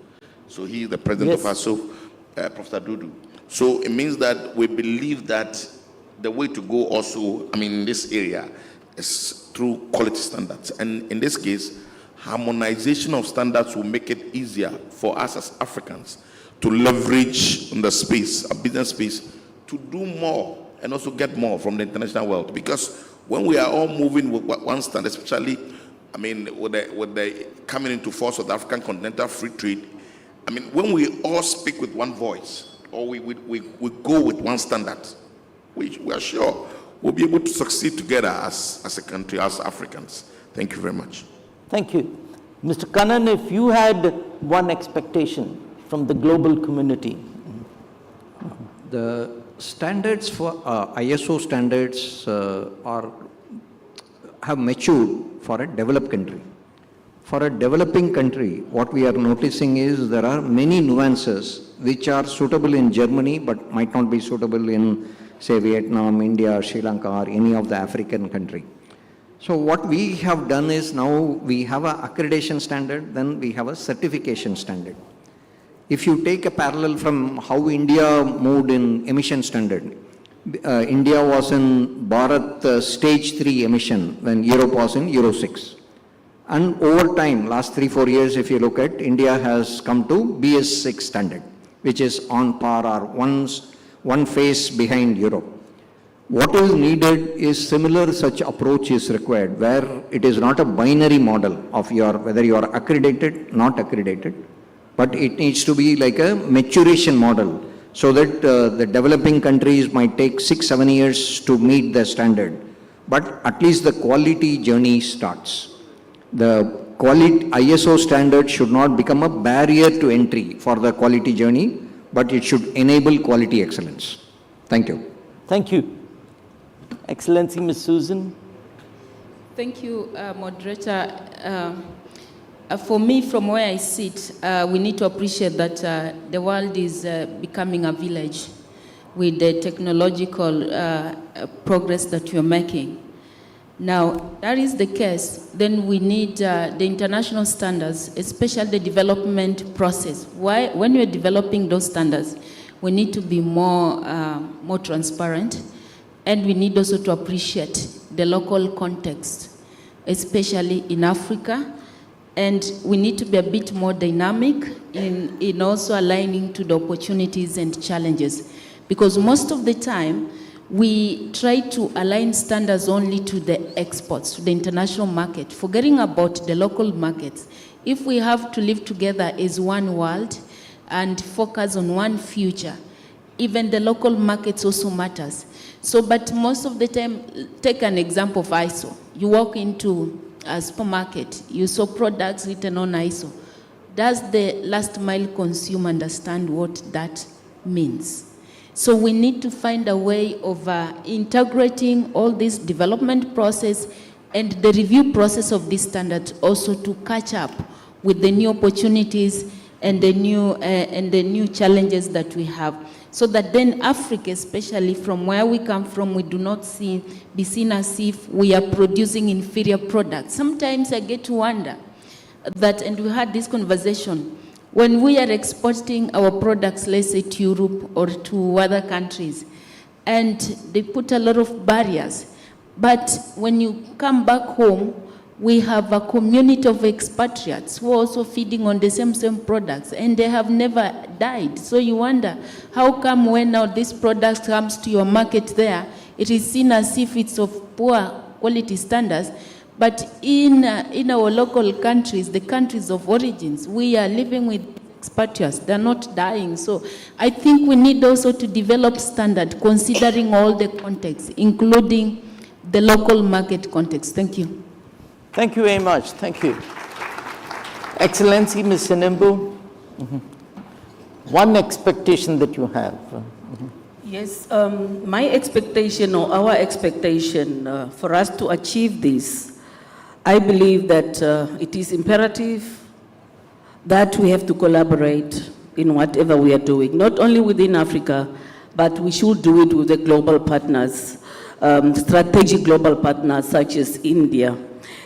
So he is the president of ISO, Professor Dudu. So it means that we believe that the way to go also, in this area, is through quality standards. And in this case, harmonization of standards will make it easier for us as Africans to leverage in the space, a business space, to do more and also get more from the international world. Because when we are all moving with one standard, especially, with the coming into force of the African Continental Free Trade, when we all speak with one voice, or we go with one standard, we are sure we'll be able to succeed together as a country, as Africans. Thank you very much. Thank you. Mr. Kannan, if you had one expectation from the global community. The standards for ISO standards have matured for a developed country. For a developing country, what we are noticing is there are many nuances which are suitable in Germany but might not be suitable in, say, Vietnam, India, Sri Lanka, or any of the African country. So what we have done is now we have an accreditation standard, then we have a certification standard. If you take a parallel from how India moved in emission standard, India was in Bharat stage 3 emission when Europe was in Euro 6. And over time, last 3-4 years, if you look at, India has come to BS6 standard, which is on par or one phase behind Europe. What is needed is similar such approach is required, where it is not a binary model of whether you are accredited, not accredited, but it needs to be like a maturation model, so that the developing countries might take 6-7 years to meet the standard, but at least the quality journey starts. The quality ISO standard should not become a barrier to entry for the quality journey, but it should enable quality excellence. Thank you. Thank you. Excellency, Ms. Susan. Thank you, Moderator. For me, from where I sit, we need to appreciate that the world is becoming a village with the technological progress that you're making. Now, that is the case, then we need the international standards, especially the development process. When we're developing those standards, we need to be more transparent, and we need also to appreciate the local context, especially in Africa. And we need to be a bit more dynamic in also aligning to the opportunities and challenges. Because most of the time, we try to align standards only to the exports, to the international market, forgetting about the local markets. If we have to live together as one world and focus on one future, even the local markets also matters. So, but most of the time, take an example of ISO. You walk into a supermarket, you saw products written on ISO. Does the last mile consumer understand what that means? So we need to find a way of integrating all this development process and the review process of these standards also to catch up with the new opportunities and the new challenges that we have. So that then Africa, especially from where we come from, we do not be seen as if we are producing inferior products. Sometimes I get to wonder that, and we had this conversation, when we are exporting our products, let's say to Europe or to other countries, and they put a lot of barriers. But when you come back home, we have a community of expatriates who are also feeding on the same products, and they have never died. So you wonder, how come when now this product comes to your market there, it is seen as if it's of poor quality standards, but in our local countries, the countries of origins, we are living with expatriates. They're not dying. So I think we need also to develop standard considering all the context, including the local market context. Thank you. Thank you very much. Thank you. Excellency, Ms. Sinembu, one expectation that you have. Yes, my expectation or our expectation for us to achieve this I believe that it is imperative that we have to collaborate in whatever we are doing, not only within Africa, but we should do it with the global partners, strategic global partners such as India.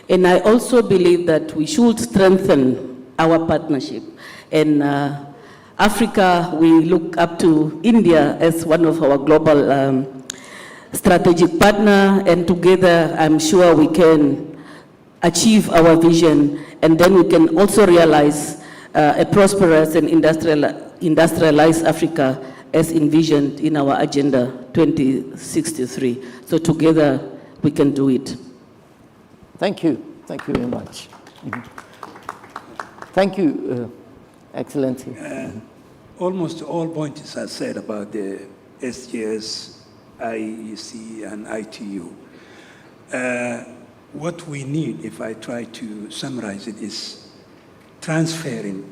And I also believe that we should strengthen our partnership. And Africa, we look up to India as one of our global strategic partner, and together I'm sure we can achieve our vision, and then we can also realize a prosperous and industrialized Africa as envisioned in our Agenda 2063. So together we can do it. Thank you. Thank you very much. Thank you, Excellency. Almost all points are said about the SGS, IEC, and ITU. What we need, if I try to summarize it, is transferring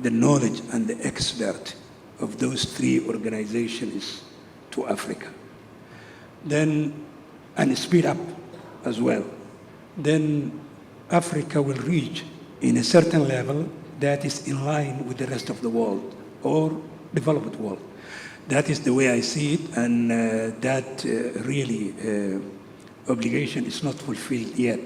the knowledge and the expert of those three organizations to Africa. Then, and speed up as well. Then Africa will reach in a certain level that is in line with the rest of the world or developed world. That is the way I see it, and that really obligation is not fulfilled yet.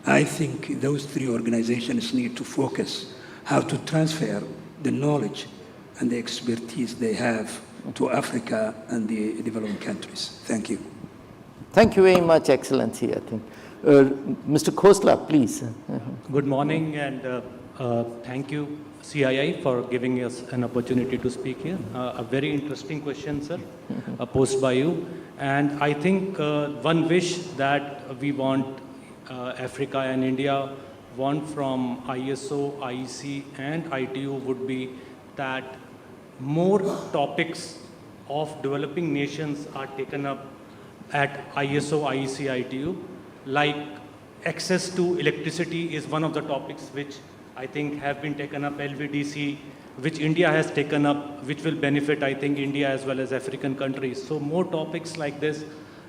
I think those three organizations need to focus how to transfer the knowledge and the expertise they have to Africa and the developing countries. Thank you. Thank you very much, Excellency, I think. Mr. Khosla, please. Good morning, and thank you, CII, for giving us an opportunity to speak here. A very interesting question, sir, posed by you. And I think one wish that we want Africa and India want from ISO, IEC, and ITU would be that more topics of developing nations are taken up at ISO, IEC, ITU. Like access to electricity is one of the topics which I think have been taken up, LVDC, which India has taken up, which will benefit, I think, India as well as African countries. So more topics like this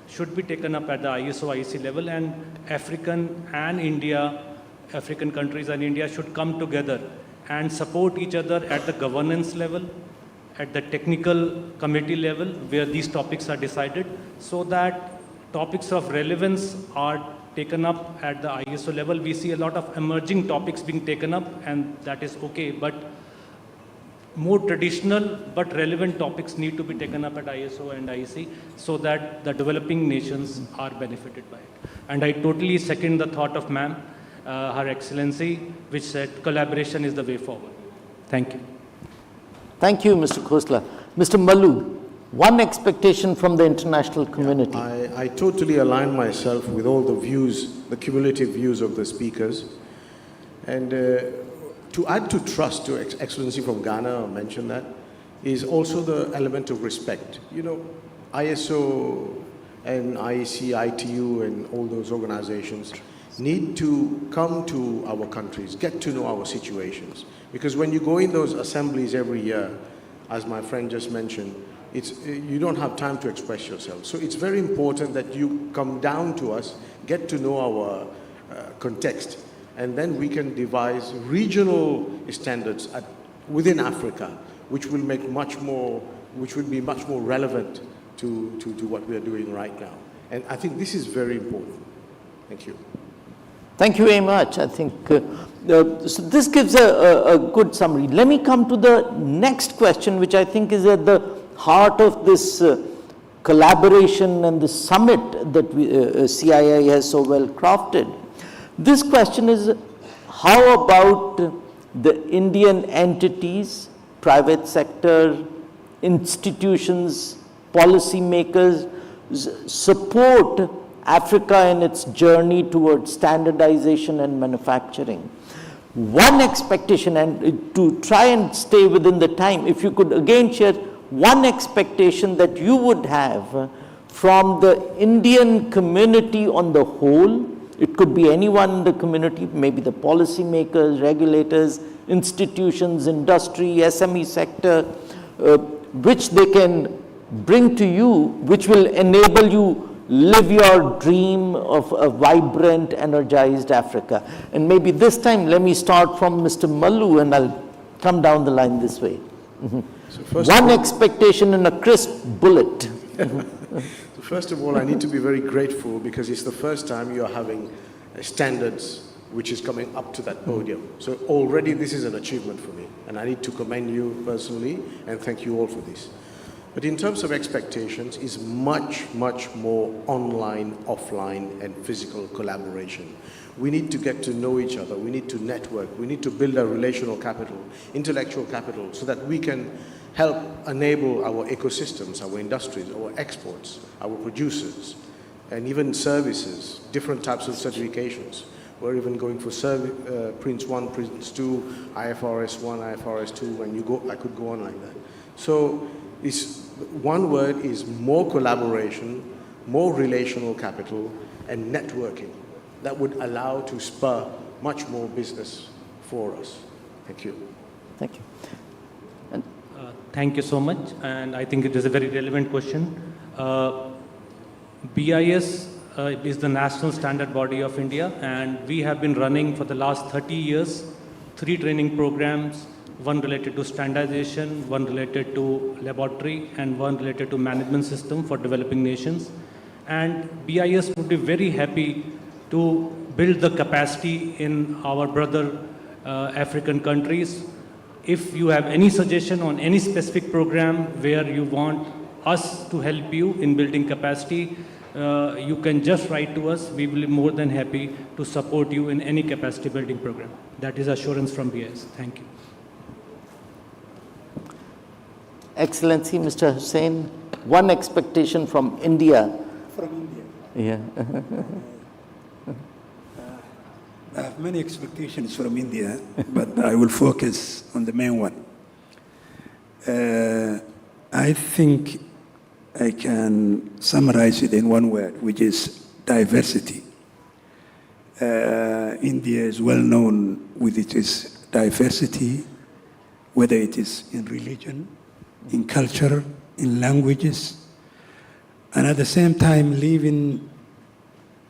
should be taken up at the ISO, IEC level, and African countries and India should come together and support each other at the governance level, at the technical committee level, where these topics are decided, so that topics of relevance are taken up at the ISO level. We see a lot of emerging topics being taken up, and that is okay, but more traditional but relevant topics need to be taken up at ISO and IEC so that the developing nations are benefited by it. And I totally second the thought of ma'am, Her Excellency, which said collaboration is the way forward. Thank you. Thank you, Mr. Khosla. Mr. Malu, one expectation from the international community. I totally align myself with all the views, the cumulative views of the speakers. And to add to trust, to Excellency from Ghana mentioned that, is also the element of respect. You know, ISO and IEC, ITU, and all those organizations need to come to our countries, get to know our situations. Because when you go in those assemblies every year, as my friend just mentioned, you don't have time to express yourself. So it's very important that you come down to us, get to know our context, and then we can devise regional standards within Africa, which will make which will be much more relevant to what we are doing right now. And I think this is very important. Thank you. Thank you very much. I think so this gives a good summary. Let me come to the next question, which I think is at the heart of this collaboration and the summit that CII has so well crafted. This question is, how about the Indian entities, private sector, institutions, policymakers support Africa in its journey towards standardization and manufacturing? One expectation, and to try and stay within the time, if you could again share one expectation that you would have from the Indian community on the whole. It could be anyone in the community, maybe the policymakers, regulators, institutions, industry, SME sector, which they can bring to you, which will enable you live your dream of a vibrant, energized Africa. And maybe this time, let me start from Mr. Mallu, and I'll come down the line this way. So One expectation in a crisp bullet. So first of all, I need to be very grateful because it's the first time you're having standards which is coming up to that podium. So already this is an achievement for me, and I need to commend you personally and thank you all for this. But in terms of expectations, is much, much more online, offline, and physical collaboration. We need to get to know each other. We need to network. We need to build a relational capital, intellectual capital, so that we can help enable our ecosystems, our industries, our exports, our producers, and even services, different types of certifications. We're even going for Prince 1, Prince 2, IFRS 1, IFRS 2, and I could go on like that. So one word is more collaboration, more relational capital, and networking that would allow to spur much more business for us. Thank you. Thank you. Thank you so much, and I think it is a very relevant question. BIS is the national standard body of India, and we have been running for the last 30 years 3 training programs, one related to standardization, one related to laboratory, and one related to management system for developing nations. And BIS would be very happy to build the capacity in our brother African countries. If you have any suggestion on any specific program where you want us to help you in building capacity, you can just write to us. We will be more than happy to support you in any capacity building program. That is assurance from BIS. Thank you. Excellency, Mr. Hussain, one expectation from India. From India? Yeah. I have many expectations from India, but I will focus on the main one. I think I can summarize it in one word, which is diversity. India is well known with its diversity, whether it is in religion, in culture, in languages, and at the same time living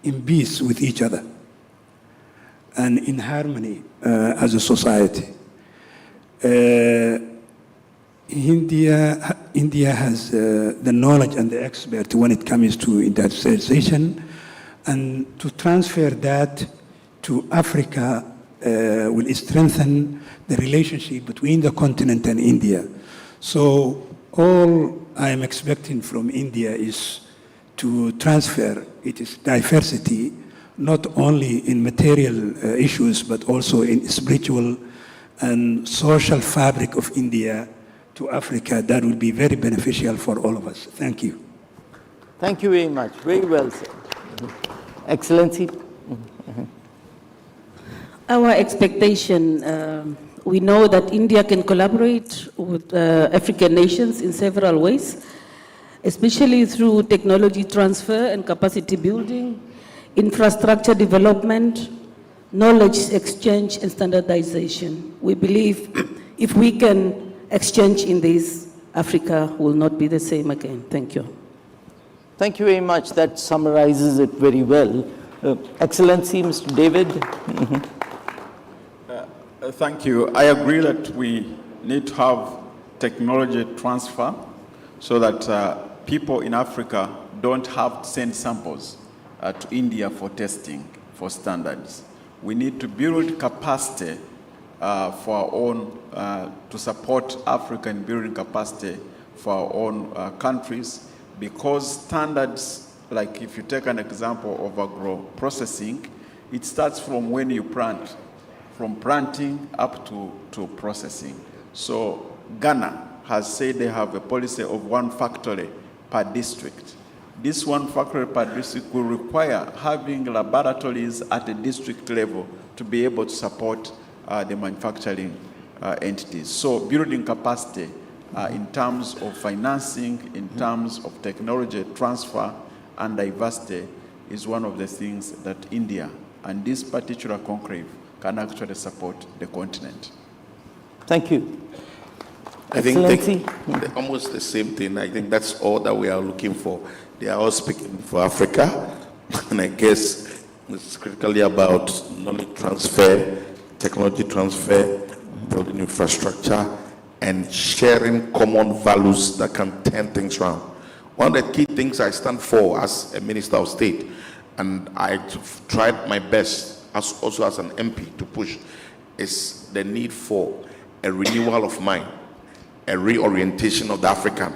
in peace with each other and in harmony as a society. India has the knowledge and the expert when it comes to industrialization, and to transfer that to Africa will strengthen the relationship between the continent and India. So all I am expecting from India is to transfer its diversity, not only in material issues, but also in spiritual and social fabric of India to Africa. That will be very beneficial for all of us. Thank you. Thank you very much. Very well said. Excellency. Our expectation, we know that India can collaborate with African nations in several ways, especially through technology transfer and capacity building, infrastructure development, knowledge exchange, and standardization. We believe if we can exchange in this, Africa will not be the same again. Thank you. Thank you very much. That summarizes it very well. Excellency, Mr. David. Thank you. I agree that we need to have technology transfer so that people in Africa don't have to send samples to India for testing, for standards. We need to build capacity for our own, to support Africa in building capacity for our own countries, because standards, like if you take an example of agro-processing, it starts from when you plant, from planting up to processing. So Ghana has said they have a policy of 1 factory per district. This 1 factory per district will require having laboratories at the district level to be able to support the manufacturing entities. So building capacity in terms of financing, in terms of technology transfer and diversity is one of the things that India and this particular conclave can actually support the continent. Thank you. I think Excellency. almost the same thing. I think that's all that we are looking for. They are all speaking for Africa, and I guess it's critically about knowledge transfer, technology transfer, building infrastructure, and sharing common values that can turn things around. One of the key things I stand for as a Minister of State, and I've tried my best also as an MP to push, is the need for a renewal of mind, a reorientation of the African,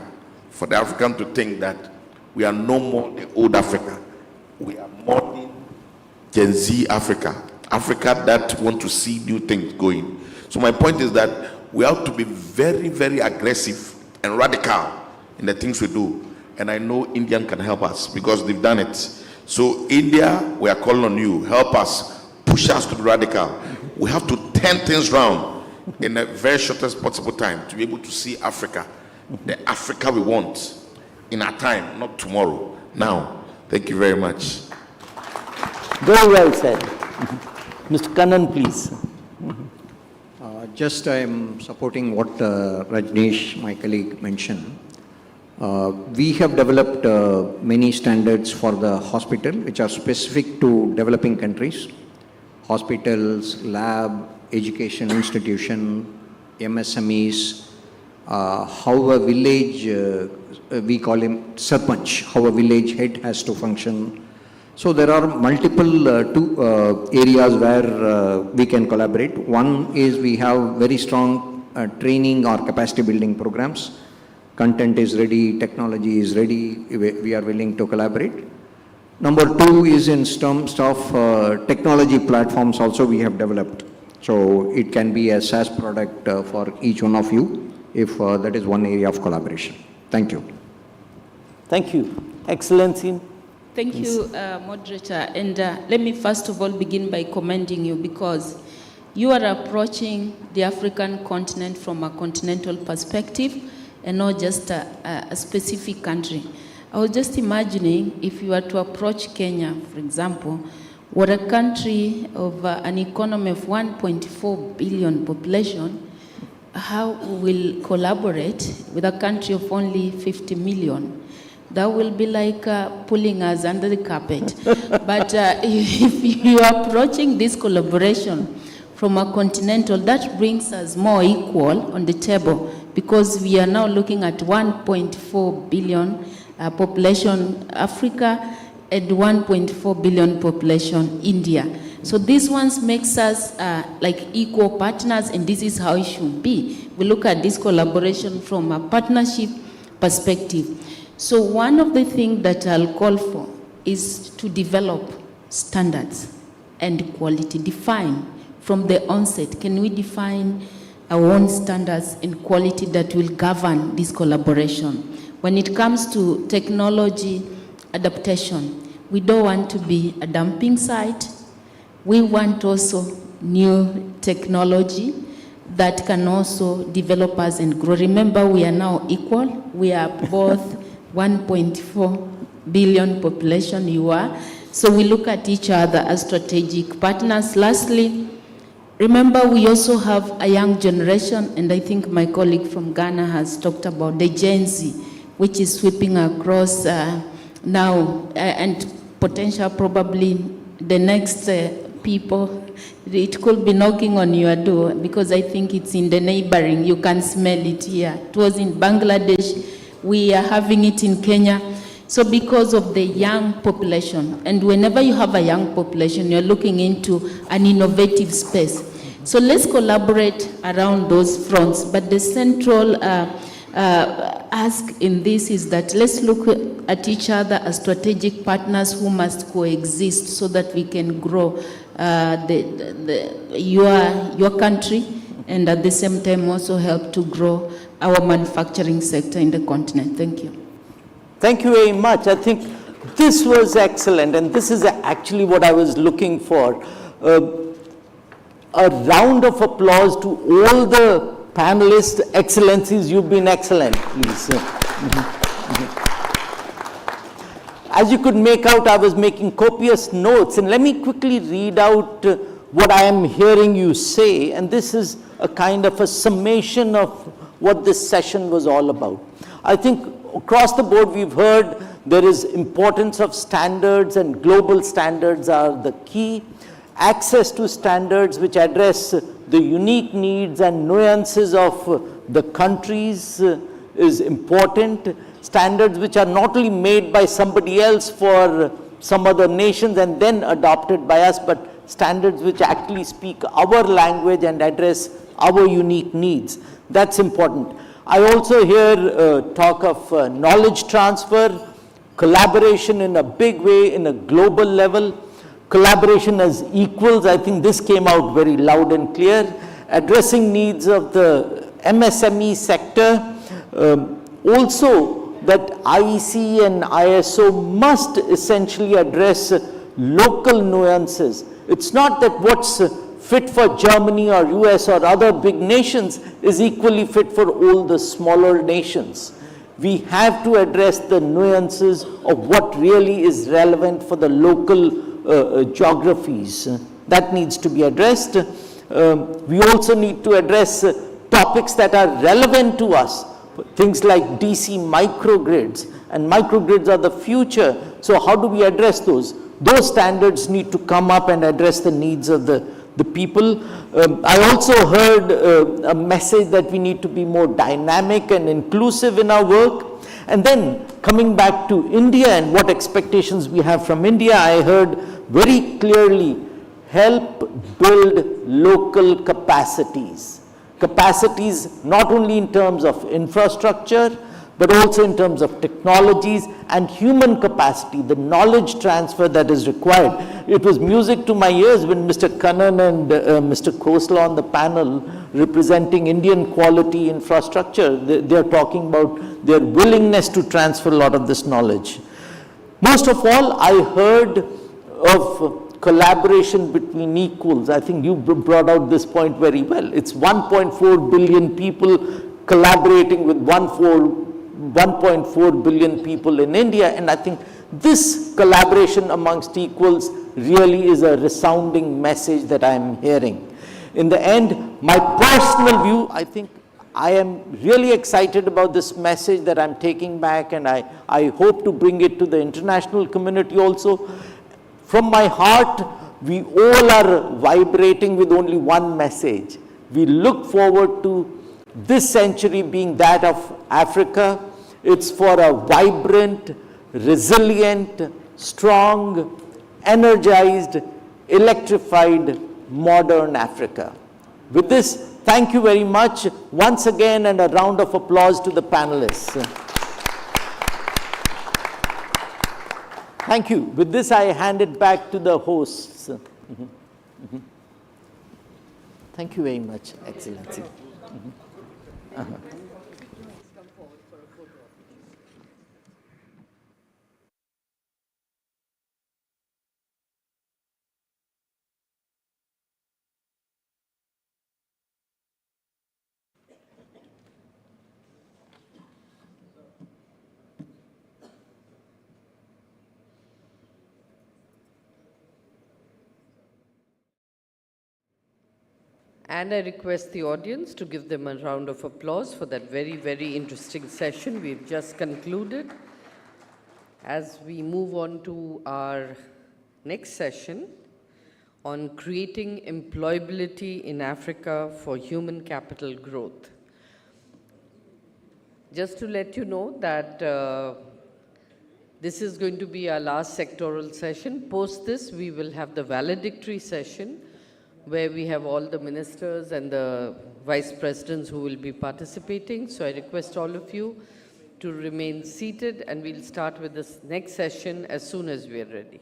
for the African to think that we are no more the old Africa. We are modern Gen Z Africa, Africa that want to see new things going. So my point is that we have to be very, very aggressive and radical in the things we do. And I know India can help us because they've done it. So India, we are calling on you. Help us, push us to be radical. We have to turn things around in the very shortest possible time to be able to see Africa, the Africa we want in our time, not tomorrow, now. Thank you very much. Very well said. Mr. Kannan, please. Just I am supporting what Rajneesh, my colleague, mentioned. We have developed many standards for the hospital, which are specific to developing countries. Hospitals, lab, education institution, MSMEs, how a village, we call him Sarpanch, how a village head has to function. So there are multiple areas where we can collaborate. One is we have very strong training or capacity building programs. Content is ready, technology is ready, we are willing to collaborate. Number two is in terms of technology platforms also we have developed. So it can be a SaaS product for each one of you if that is one area of collaboration. Thank you. Thank you. Excellency. Thank you, Moderator. And let me first of all begin by commending you because you are approaching the African continent from a continental perspective and not just a specific country. I was just imagining if you were to approach Kenya, for example, what a country of an economy of 1.4 billion population, how we will collaborate with a country of only 50 million. That will be like pulling us under the carpet. But if you are approaching this collaboration from a continental, that brings us more equal on the table because we are now looking at 1.4 billion population Africa and 1.4 billion population India. So this ones makes us like equal partners, and this is how it should be. We look at this collaboration from a partnership perspective. So one of the things that I'll call for is to develop standards and quality. Define from the onset, can we define our own standards and quality that will govern this collaboration? When it comes to technology adaptation, we don't want to be a dumping site. We want also new technology that can also develop us and grow. Remember, we are now equal. We are both 1.4 billion population, you are. So we look at each other as strategic partners. Lastly, remember we also have a young generation, and I think my colleague from Ghana has talked about the Gen Z, which is sweeping across now and potential probably the next people. It could be knocking on your door because I think it's in the neighboring. You can smell it here. It was in Bangladesh. We are having it in Kenya. So because of the young population, and whenever you have a young population, you're looking into an innovative space. So let's collaborate around those fronts. But the central ask in this is that let's look at each other as strategic partners who must coexist so that we can grow your country and at the same time also help to grow our manufacturing sector in the continent. Thank you. Thank you very much. I think this was excellent, and this is actually what I was looking for. A round of applause to all the panelists. Excellencies, you've been excellent, please. As you could make out, I was making copious notes, and let me quickly read out what I am hearing you say, and this is a kind of a summation of what this session was all about. I think across the board we've heard there is importance of standards, and global standards are the key. Access to standards which address the unique needs and nuances of the countries is important. Standards which are not only made by somebody else for some other nations and then adopted by us, but standards which actually speak our language and address our unique needs. That's important. I also hear talk of knowledge transfer, collaboration in a big way, in a global level, collaboration as equals. I think this came out very loud and clear. Addressing needs of the MSME sector. Also, that IEC and ISO must essentially address local nuances. It's not that what's fit for Germany or US or other big nations is equally fit for all the smaller nations. We have to address the nuances of what really is relevant for the local geographies. That needs to be addressed. We also need to address topics that are relevant to us. Things like DC microgrids, and microgrids are the future. So how do we address those? Those standards need to come up and address the needs of the people. I also heard a message that we need to be more dynamic and inclusive in our work. And then coming back to India and what expectations we have from India, I heard very clearly, help build local capacities. Capacities not only in terms of infrastructure, but also in terms of technologies and human capacity, the knowledge transfer that is required. It was music to my ears when Mr. Kannan and Mr. Khosla on the panel representing Indian quality infrastructure, they're talking about their willingness to transfer a lot of this knowledge. Most of all, I heard of collaboration between equals. I think you brought out this point very well. It's 1.4 billion people collaborating with 1.4 billion people in India, and I think this collaboration amongst equals really is a resounding message that I am hearing. In the end, my personal view, I think I am really excited about this message that I'm taking back, and I hope to bring it to the international community also. From my heart, we all are vibrating with only one message. We look forward to this century being that of Africa. It's for a vibrant, resilient, strong, energized, electrified, modern Africa. With this, thank you very much once again, and a round of applause to the panelists. Thank you. With this, I hand it back to the hosts. Thank you very much, Excellency. And I request the audience to give them a round of applause for that very, very interesting session we've just concluded. As we move on to our next session on creating employability in Africa for human capital growth. Just to let you know that this is going to be our last sectoral session. Post this, we will have the valedictory session, where we have all the ministers and the vice presidents who will be participating. So I request all of you to remain seated, and we'll start with this next session as soon as we are ready.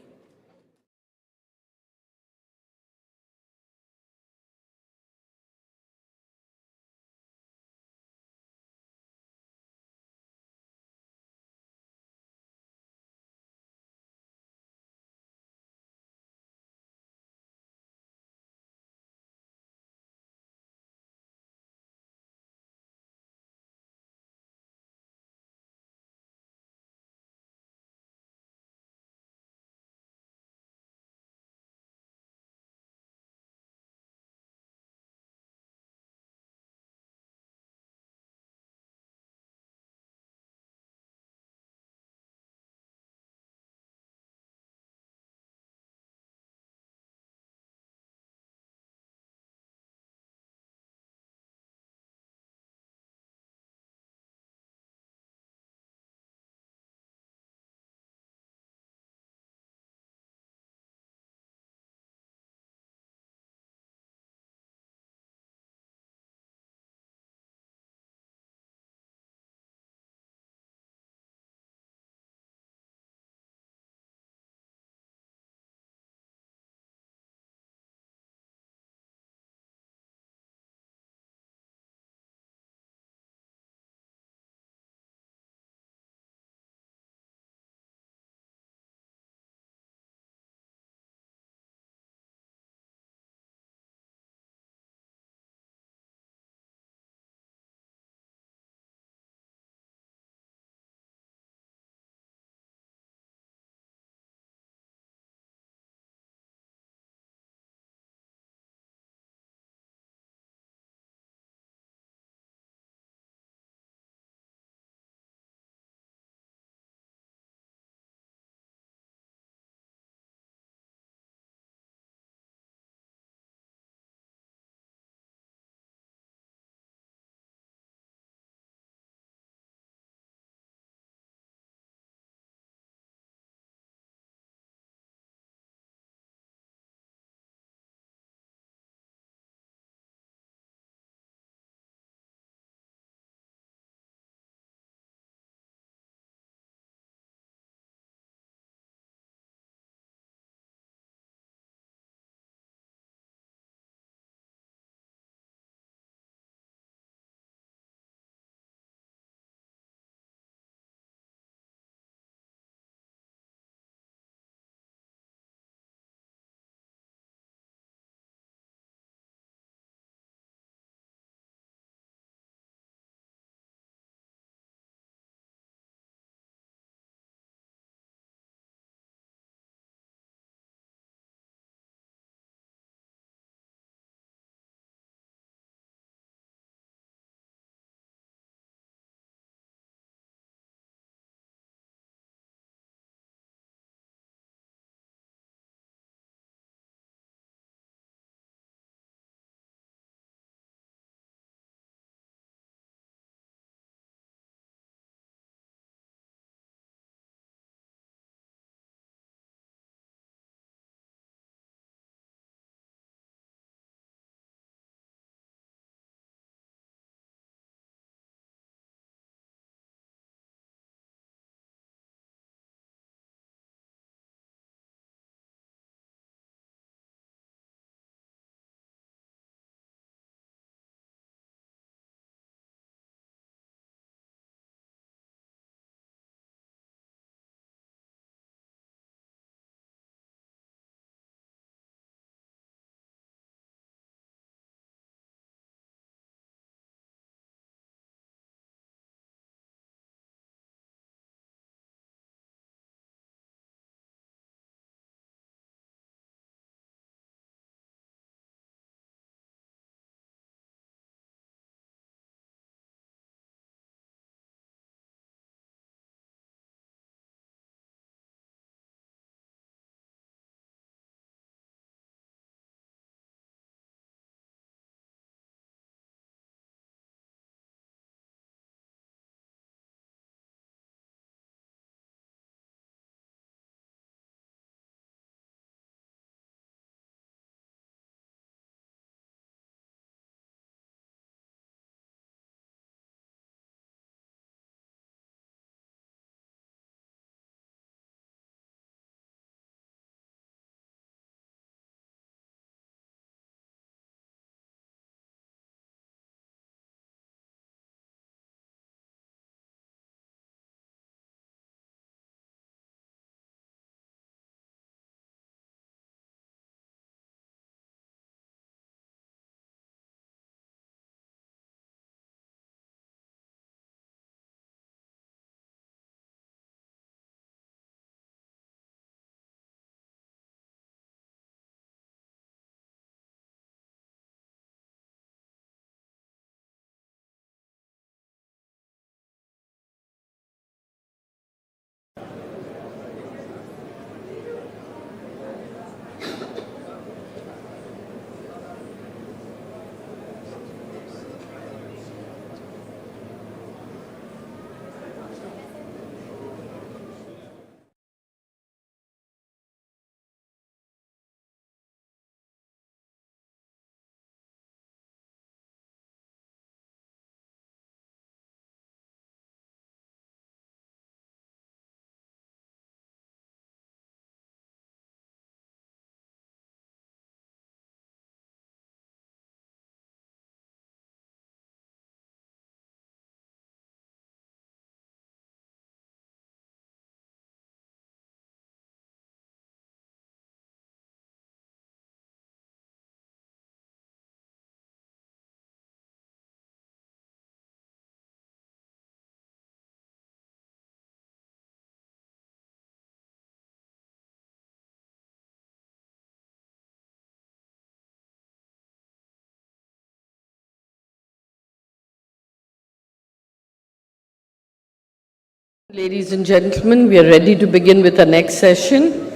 Ladies and gentlemen, we are ready to begin with our next session.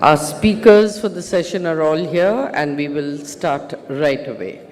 Our speakers for the session are all here and we will start right away.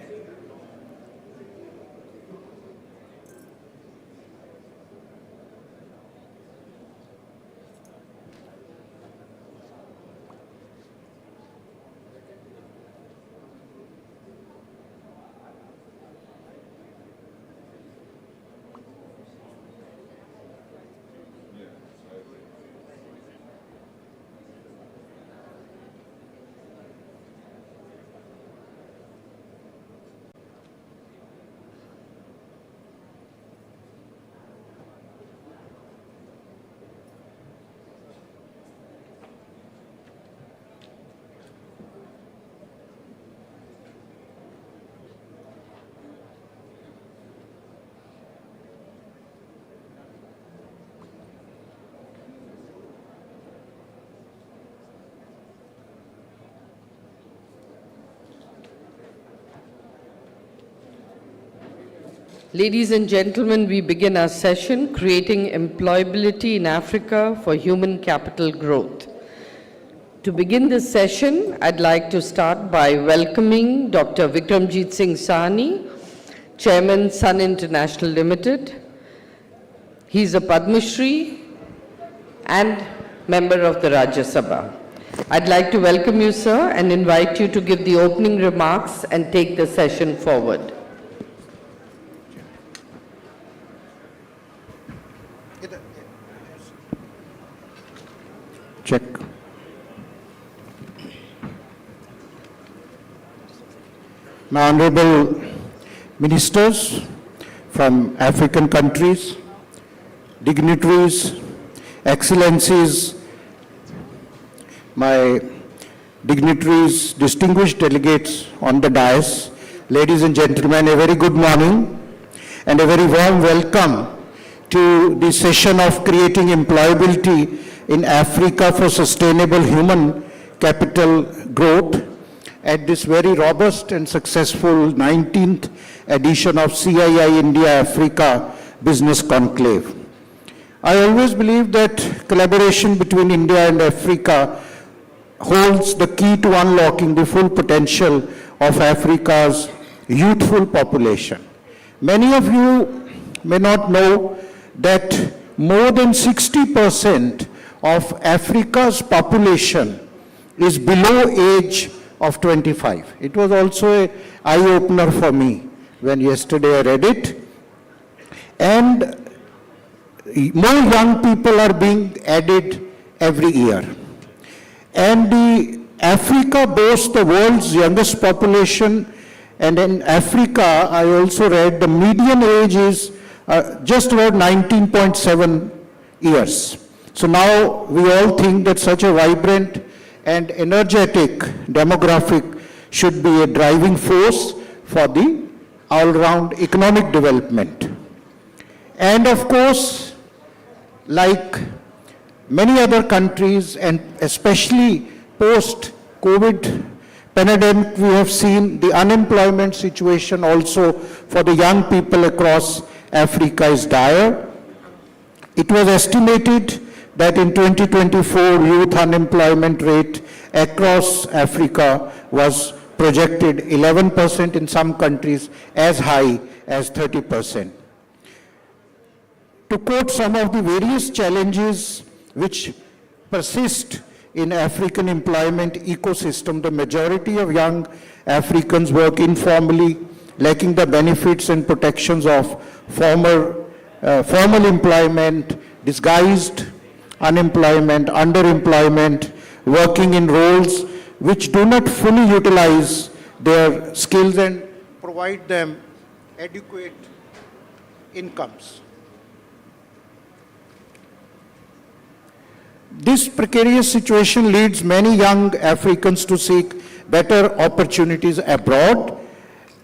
Ladies and gentlemen, we begin our session, Creating Employability in Africa for Human Capital Growth. To begin this session, I'd like to start by welcoming Dr. Vikramjit Singh Sahni, Chairman, Sun International Limited. He's a Padma Shri and member of the Rajya Sabha. I'd like to welcome you, sir, and invite you to give the opening remarks and take the session forward. Check. My honorable ministers from African countries, dignitaries, excellencies, my dignitaries, distinguished delegates on the dais, ladies and gentlemen, a very good morning and a very warm welcome to the session of Creating Employability in Africa for Sustainable Human Capital Growth at this very robust and successful 19th edition of CII India-Africa Business Conclave. I always believe that collaboration between India and Africa holds the key to unlocking the full potential of Africa's youthful population. Many of you may not know that more than 60% of Africa's population is below age of 25. It was also an eye-opener for me when yesterday I read it. And more young people are being added every year. And Africa boasts the world's youngest population, and in Africa, I also read the median age is just about 19.7 years. So now we all think that such a vibrant and energetic demographic should be a driving force for the all-round economic development. And of course, like many other countries, and especially post-COVID pandemic, we have seen the unemployment situation also for the young people across Africa is dire. It was estimated that in 2024, youth unemployment rate across Africa was projected 11%, in some countries as high as 30%. To quote some of the various challenges which persist in African employment ecosystem, the majority of young Africans work informally, lacking the benefits and protections of formal employment, disguised unemployment, underemployment, working in roles which do not fully utilize their skills and provide them adequate incomes. This precarious situation leads many young Africans to seek better opportunities abroad.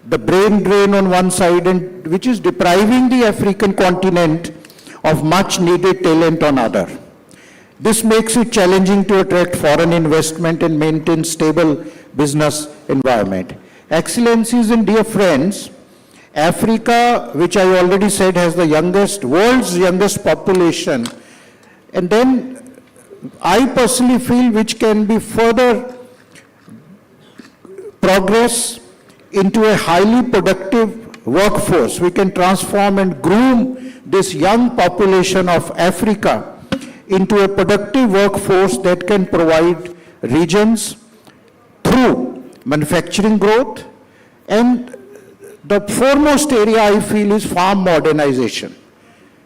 The brain drain on one side, and which is depriving the African continent of much needed talent on other. This makes it challenging to attract foreign investment and maintain stable business environment. Excellencies and dear friends, Africa, which I already said has the world's youngest population, And then I personally feel which can be further progress into a highly productive workforce. We can transform and groom this young population of Africa into a productive workforce that can provide regions through manufacturing growth. And the foremost area I feel is farm modernization.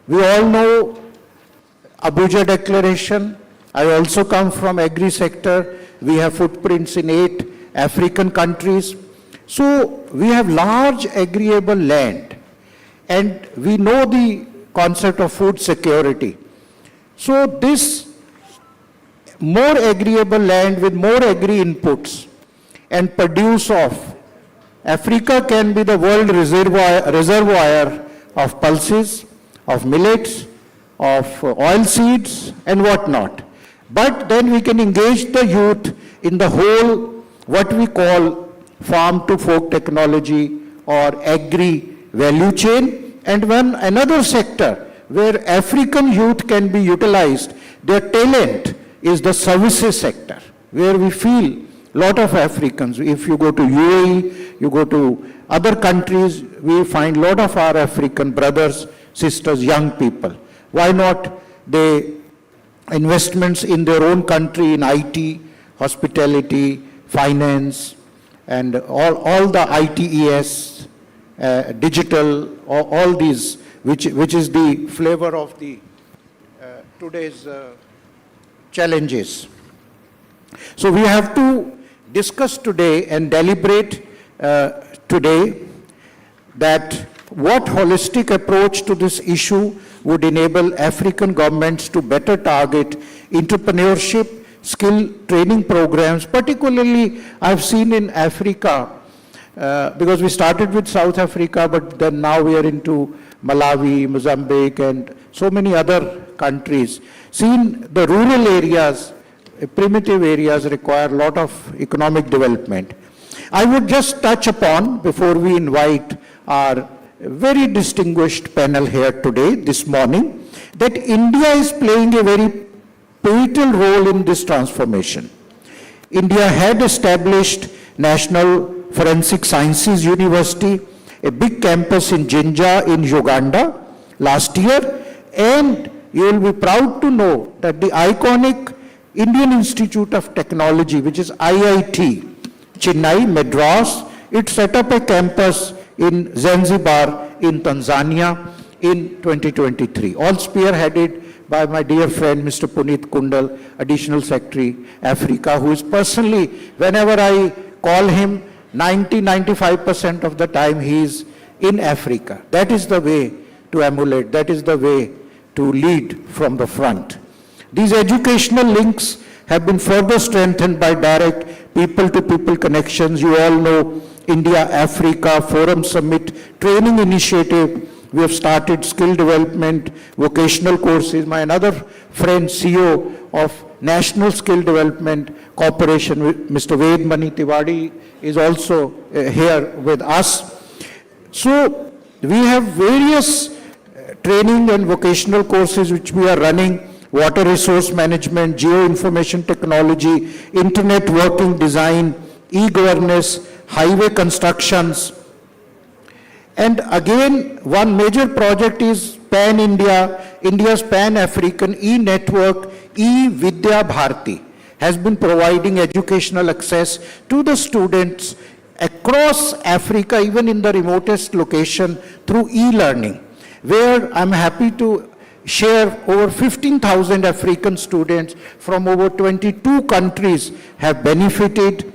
We all know Abuja Declaration. I also come from agri sector. We have footprints in 8 African countries. So we have large agriable land, and we know the concept of food security. So this more agriable land with more agri inputs and produce of Africa can be the world reservoir of pulses, of millets, of oil seeds and whatnot. But then we can engage the youth in the whole, what we call farm to fork technology or agri value chain. And one another sector where African youth can be utilized, their talent, is the services sector, where we feel a lot of Africans, if you go to UAE, you go to other countries, we find a lot of our African brothers, sisters, young people. Why not they investments in their own country in IT, hospitality, finance, and all the ITES, digital, all these, which is the flavor of the today's challenges. So we have to discuss today and deliberate today that what holistic approach to this issue would enable African governments to better target entrepreneurship, skill training programs. Particularly, I've seen in Africa, because we started with South Africa, but then now we are into Malawi, Mozambique, and so many other countries. Seen the rural areas, primitive areas require a lot of economic development. I would just touch upon, before we invite our very distinguished panel here today, this morning, that India is playing a very pivotal role in this transformation. India had established National Forensic Sciences University, a big campus in Jinja in Uganda last year, and you will be proud to know that the iconic Indian Institute of Technology, which is IIT, Chennai, Madras, it set up a campus in Zanzibar in Tanzania in 2023, all spearheaded by my dear friend Mr. Puneet Kundal, Additional Secretary, Africa, who is personally, whenever I call him, 90-95% of the time he is in Africa. That is the way to emulate, that is the way to lead from the front. These educational links have been further strengthened by direct people-to-people connections. You all know India-Africa Forum Summit Training Initiative. We have started skill development, vocational courses. My another friend, CEO of National Skill Development Corporation, Mr. Ved Mani Tiwari, is also here with us. So we have various training and vocational courses which we are running: water resource management, geo-information technology, internet working design, e-governance, highway constructions. And again, one major project is Pan-India, India's Pan-African e-network, e-Vidya Bharati, has been providing educational access to the students across Africa, even in the remotest location, through e-learning, where I'm happy to share over 15,000 African students from over 22 countries have benefited.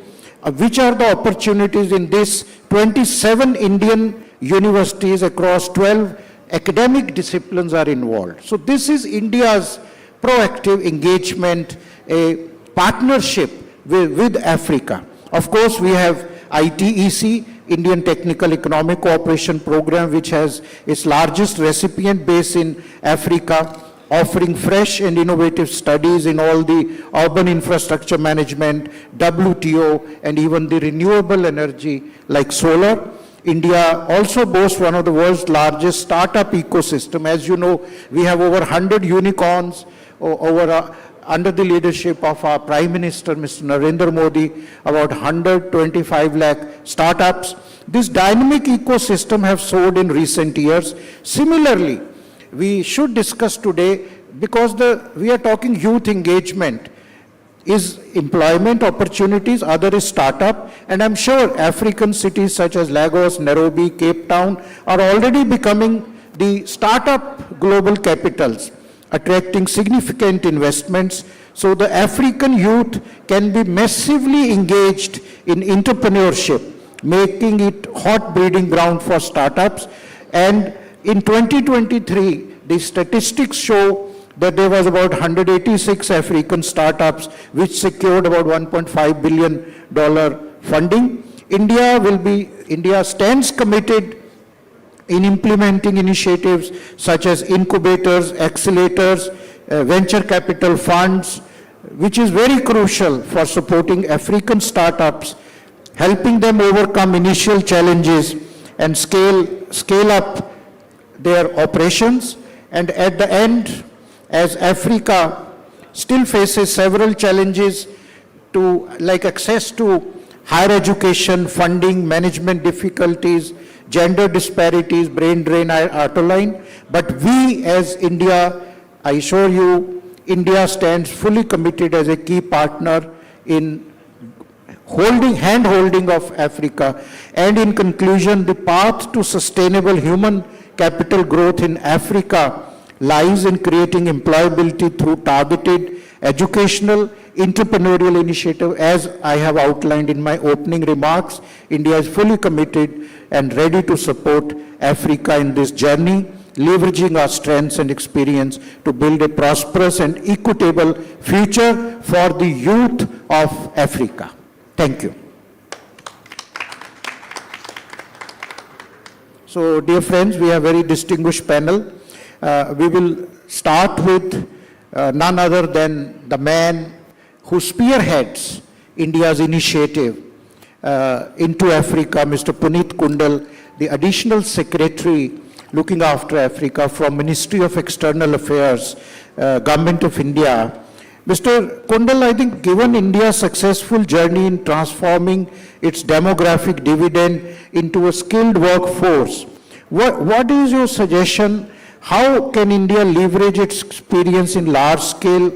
Which are the opportunities in this? 27 Indian universities across 12 academic disciplines are involved. So this is India's proactive engagement, a partnership with Africa. Of course, we have ITEC, Indian Technical Economic Cooperation Program, which has its largest recipient base in Africa, offering fresh and innovative studies in all the urban infrastructure management, WTO, and even the renewable energy like solar. India also boasts one of the world's largest startup ecosystem. As you know, we have over 100 unicorns, under the leadership of our Prime Minister, Mr. Narendra Modi, about 125 lakh startups. This dynamic ecosystem have soared in recent years. Similarly, we should discuss today, because we are talking youth engagement, is employment opportunities, other is startup, and I'm sure African cities such as Lagos, Nairobi, Cape Town are already becoming the startup global capitals, attracting significant investments. So the African youth can be massively engaged in entrepreneurship, making it hot breeding ground for startups. And in 2023, the statistics show that there was about 186 African startups which secured about $1.5 billion funding. India stands committed in implementing initiatives such as incubators, accelerators, venture capital funds, which is very crucial for supporting African startups, helping them overcome initial challenges and scale up their operations. And at the end, as Africa still faces several challenges like access to higher education, funding, management difficulties, gender disparities, brain drain, I outlined. But we as India, I assure you, India stands fully committed as a key partner in hand-holding of Africa. And in conclusion, the path to sustainable human capital growth in Africa lies in creating employability through targeted educational entrepreneurial initiative. As I have outlined in my opening remarks, India is fully committed and ready to support Africa in this journey, leveraging our strengths and experience to build a prosperous and equitable future for the youth of Africa. Thank you. So, dear friends, we have a very distinguished panel. We will start with none other than the man who spearheads India's initiative into Africa, Mr. Puneet Kundal, the Additional Secretary looking after Africa from Ministry of External Affairs, Government of India. Mr. Kundal, I think given India's successful journey in transforming its demographic dividend into a skilled workforce, what is your suggestion? How can India leverage its experience in large-scale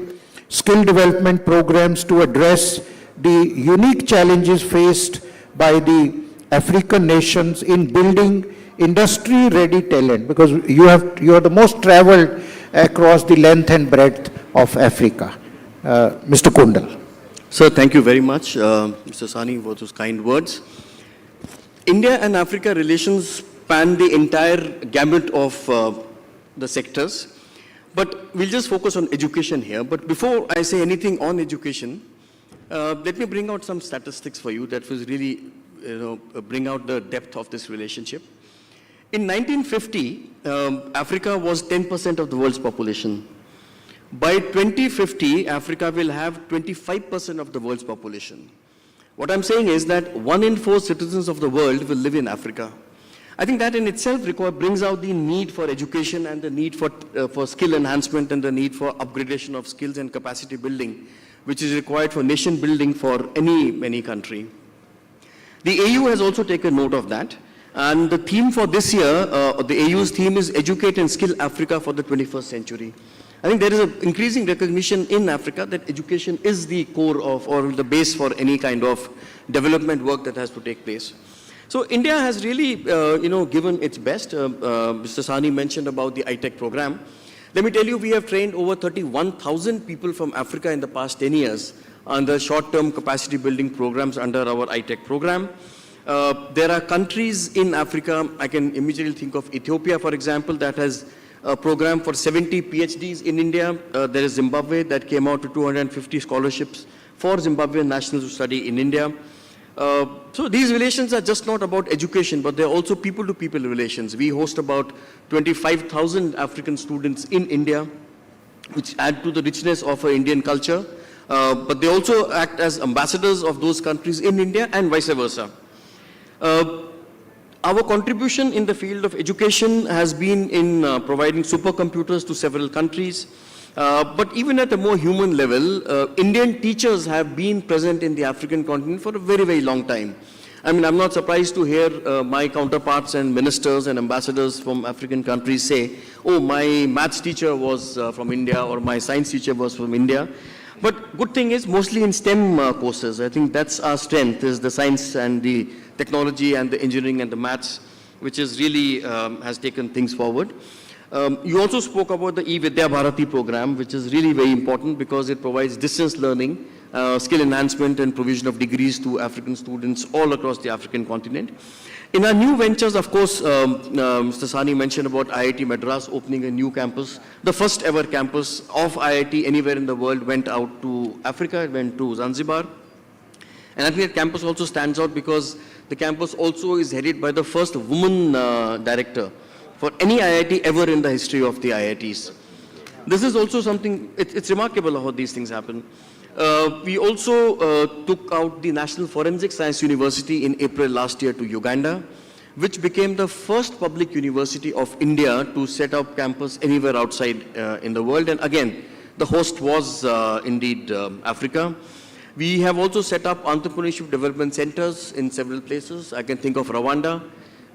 skill development programs to address the unique challenges faced by the African nations in building industry-ready talent? Because you are the most traveled across the length and breadth of Africa. Mr. Kundal. Sir, thank you very much, Mr. Sani, for those kind words. India and Africa relations span the entire gamut of the sectors, but we'll just focus on education here. But before I say anything on education, let me bring out some statistics for you that will really bring out the depth of this relationship. In 1950, Africa was 10% of the world's population. By 2050, Africa will have 25% of the world's population. What I'm saying is that 1 in 4 citizens of the world will live in Africa. I think that in itself brings out the need for education and the need for skill enhancement and the need for upgradation of skills and capacity building, which is required for nation building for any country. The AU has also taken note of that. And the theme for this year, the AU's theme is Educate and Skill Africa for the 21st Century. I think there is an increasing recognition in Africa that education is the core of or the base for any kind of development work that has to take place. So India has really, given its best. Mr. Sani mentioned about the iTech program. Let me tell you, we have trained over 31,000 people from Africa in the past 10 years under short-term capacity building programs under our iTech program. There are countries in Africa, I can immediately think of Ethiopia, for example, that has a program for 70 PhDs in India. There is Zimbabwe that came out to 250 scholarships for Zimbabwean nationals to study in India. So these relations are just not about education, but they're also people-to-people relations. We host about 25,000 African students in India, which add to the richness of our Indian culture. But they also act as ambassadors of those countries in India and vice versa. Our contribution in the field of education has been in providing supercomputers to several countries. But even at a more human level, Indian teachers have been present in the African continent for a very, very long time. I mean, I'm not surprised to hear my counterparts and ministers and ambassadors from African countries say, oh, my maths teacher was from India, or my science teacher was from India. But good thing is, mostly in STEM courses. I think that's our strength, is the science and the technology and the engineering and the maths, which is really has taken things forward. You also spoke about the E-Vidya Bharati program, which is really very important because it provides distance learning, skill enhancement and provision of degrees to African students all across the African continent. In our new ventures, of course, Mr. Sani mentioned about IIT Madras opening a new campus. The first ever campus of IIT anywhere in the world went out to Africa, it went to Zanzibar. And I think that campus also stands out because the campus also is headed by the first woman director for any IIT ever in the history of the IITs. This is also something, it's remarkable how these things happen. We also took out the National Forensic Science University in April last year to Uganda, which became the first public university of India to set up campus anywhere outside in the world. And again, the host was indeed Africa. We have also set up entrepreneurship development centers in several places. I can think of Rwanda.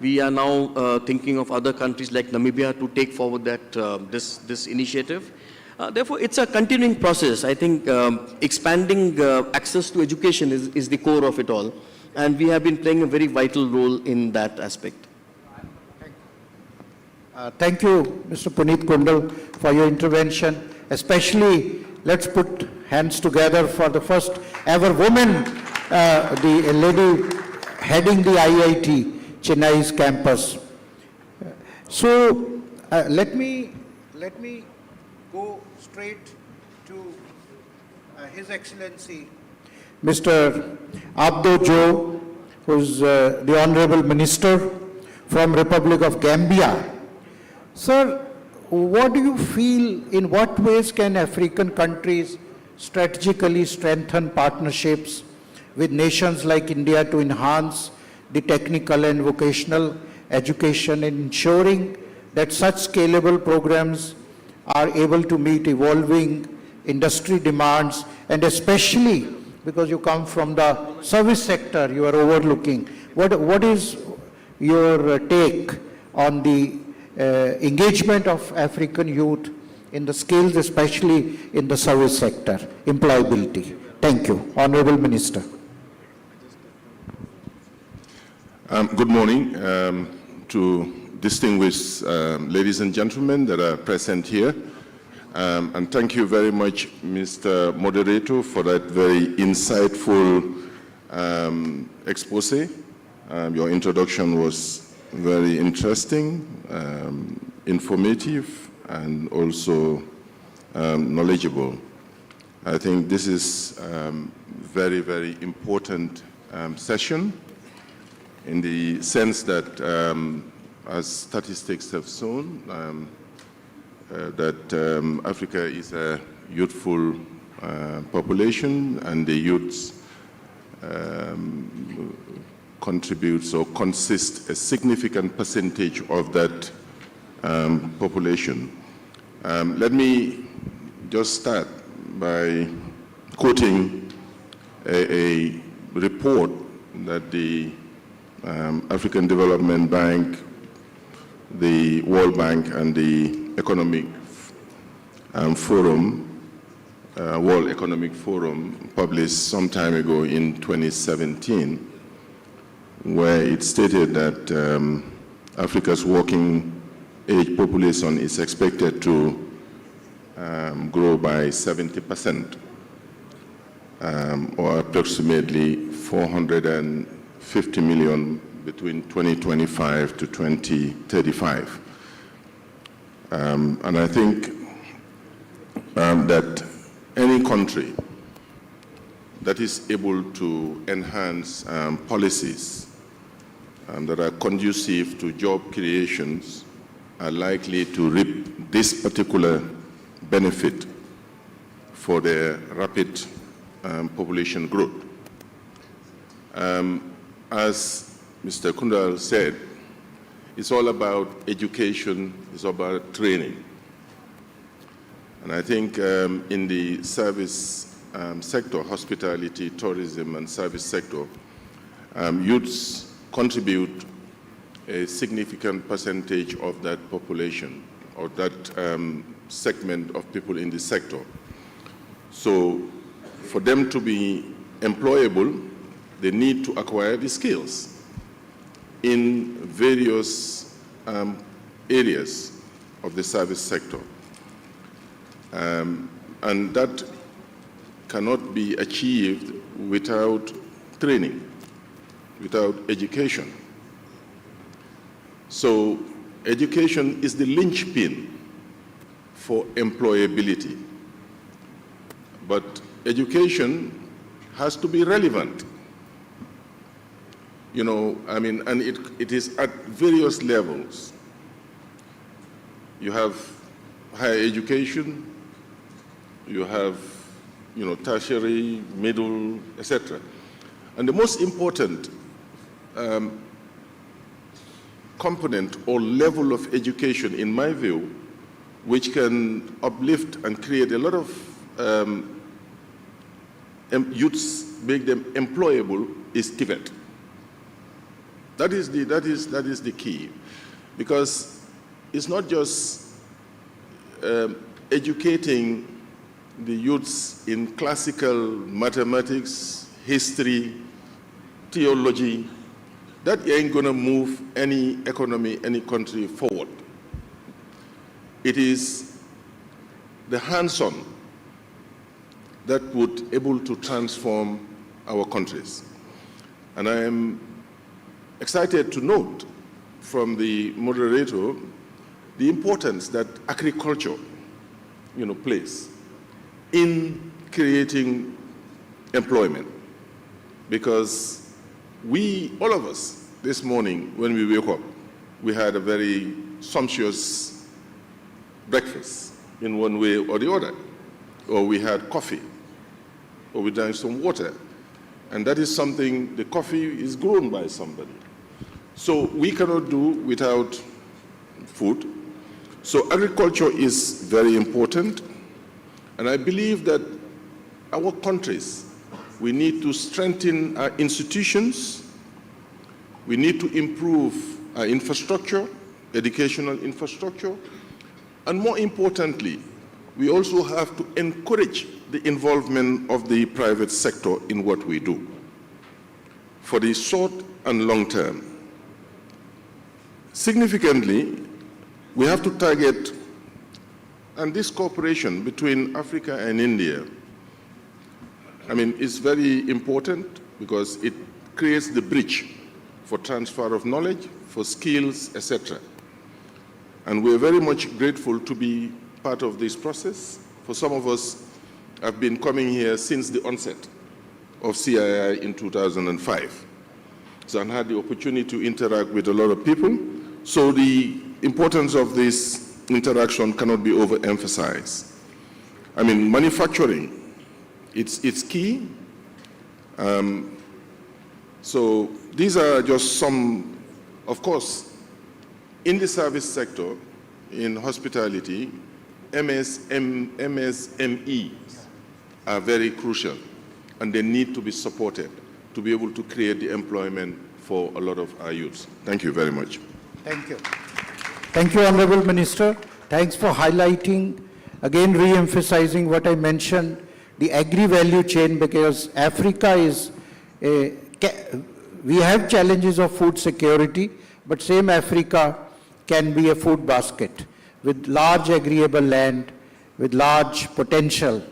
We are now thinking of other countries like Namibia to take forward that this initiative. Therefore, it's a continuing process. I think expanding access to education is the core of it all. And we have been playing a very vital role in that aspect. Thank you, Mr. Puneet Kundal, for your intervention. Especially, let's put hands together for the first ever woman, the lady heading the IIT Chennai's campus. So let me go straight to His Excellency, Mr. Abdo Jo, who's the Honorable Minister from Republic of Gambia. Sir, what do you feel, in what ways can African countries strategically strengthen partnerships with nations like India to enhance the technical and vocational education, and ensuring that such scalable programs are able to meet evolving industry demands, and especially because you come from the service sector, you are overlooking. What is your take on the engagement of African youth in the skills, especially in the service sector, employability? Thank you. Honorable Minister. Good morning to distinguished ladies and gentlemen that are present here. And thank you very much, Mr. Moderator, for that very insightful expose. Your introduction was very interesting, informative, and also knowledgeable. I think this is very, very important session in the sense that, as statistics have shown, that Africa is a youthful population, and the youths contributes or consist a significant percentage of that population. Let me just start by quoting a report that the African Development Bank, the World Bank, and the Economic Forum, World Economic Forum, published some time ago in 2017, where it stated that Africa's working age population is expected to grow by 70%, or approximately 450 million between 2025 to 2035. And I think that any country that is able to enhance policies that are conducive to job creations are likely to reap this particular benefit for their rapid population growth. As Mr. Kundal said, it's all about education, it's about training. And I think in the service sector, hospitality, tourism, and service sector, youths contribute a significant percentage of that population, or that segment of people in the sector. So for them to be employable, they need to acquire the skills in various areas of the service sector. And that cannot be achieved without training, without education. So education is the linchpin for employability. But education has to be relevant. You know, I mean, and it is at various levels. You have higher education, you have, you know, tertiary, middle, etc. And the most important component or level of education, in my view, which can uplift and create a lot of youths, make them employable, is TVET. That is the key, because it's not just educating the youths in classical mathematics, history, theology. That ain't going to move any economy, any country forward. It is the hands-on that would be able to transform our countries. And I am excited to note from the moderator the importance that agriculture, you know, plays in creating employment. Because we, all of us, this morning when we wake up, we had a very sumptuous breakfast in one way or the other. Or we had coffee, or we drank some water. And that is something, the coffee is grown by somebody. So we cannot do without food. So agriculture is very important. And I believe that our countries, we need to strengthen our institutions. We need to improve our infrastructure, educational infrastructure. And more importantly, we also have to encourage the involvement of the private sector in what we do for the short and long term. Significantly, we have to target, and this cooperation between Africa and India, I mean, is very important because it creates the bridge for transfer of knowledge, for skills, etc. And we're very much grateful to be part of this process. For some of us, I've been coming here since the onset of CII in 2005. So I've had the opportunity to interact with a lot of people. So the importance of this interaction cannot be overemphasized. I mean, manufacturing, it's key. So these are just some, of course, in the service sector, in hospitality, MSMEs are very crucial, and they need to be supported to be able to create the employment for a lot of our youths. Thank you very much. Thank you. Thank you, Honorable Minister. Thanks for highlighting, again re-emphasizing what I mentioned, the agri-value chain, because Africa is, we have challenges of food security, but same Africa can be a food basket with large agriable land, with large potential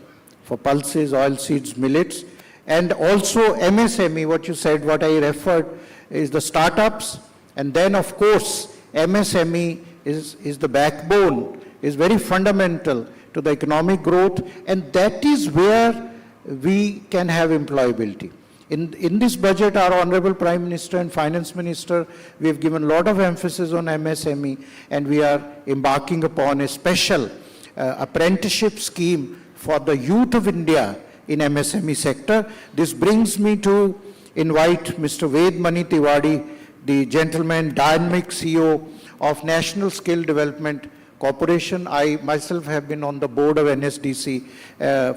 for pulses, oilseeds, millets, and also MSME, what you said, what I referred, is the startups, and then of course, MSME is the backbone, is very fundamental to the economic growth, and that is where we can have employability. In this budget, our Honorable Prime Minister and Finance Minister, we have given a lot of emphasis on MSME, and we are embarking upon a special apprenticeship scheme for the youth of India in MSME sector. This brings me to invite Mr. Ved Mani Tiwari, the gentleman, dynamic CEO of National Skill Development cooperation. I myself have been on the board of NSDC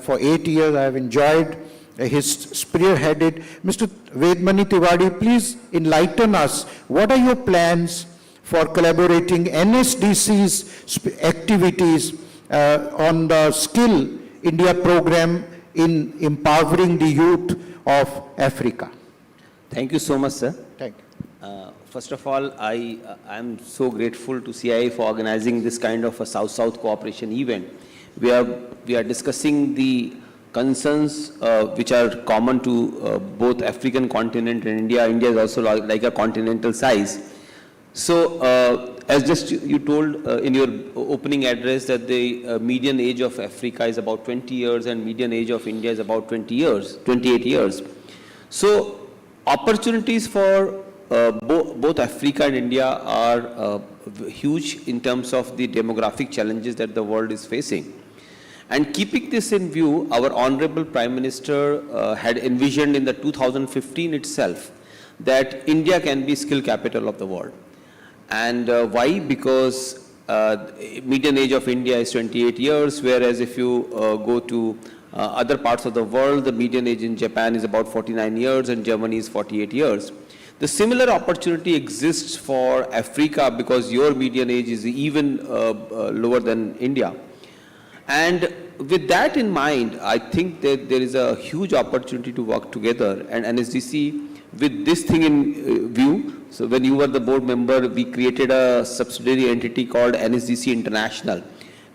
for 8 years. I have enjoyed his spearheaded. Mr. Vedmani Tiwari, please enlighten us. What are your plans for collaborating NSDC's activities on the Skill India program in empowering the youth of Africa? Thank you so much, sir. Thank you. First of all, I am so grateful to CII for organizing this kind of a South-South cooperation event. We are discussing the concerns which are common to both African continent and India. India is also like a continental size. So, as just you told in your opening address that the median age of Africa is about 20 years and median age of India is about 28 years. So, opportunities for both Africa and India are huge in terms of the demographic challenges that the world is facing. And keeping this in view, our Honorable Prime Minister had envisioned in the 2015 itself that India can be skill capital of the world. And why? Because median age of India is 28 years, whereas if you go to other parts of the world, the median age in Japan is about 49 years and Germany is 48 years. The similar opportunity exists for Africa because your median age is even lower than India. And with that in mind, I think that there is a huge opportunity to work together, and NSDC with this thing in view. So when you were the board member, we created a subsidiary entity called NSDC International.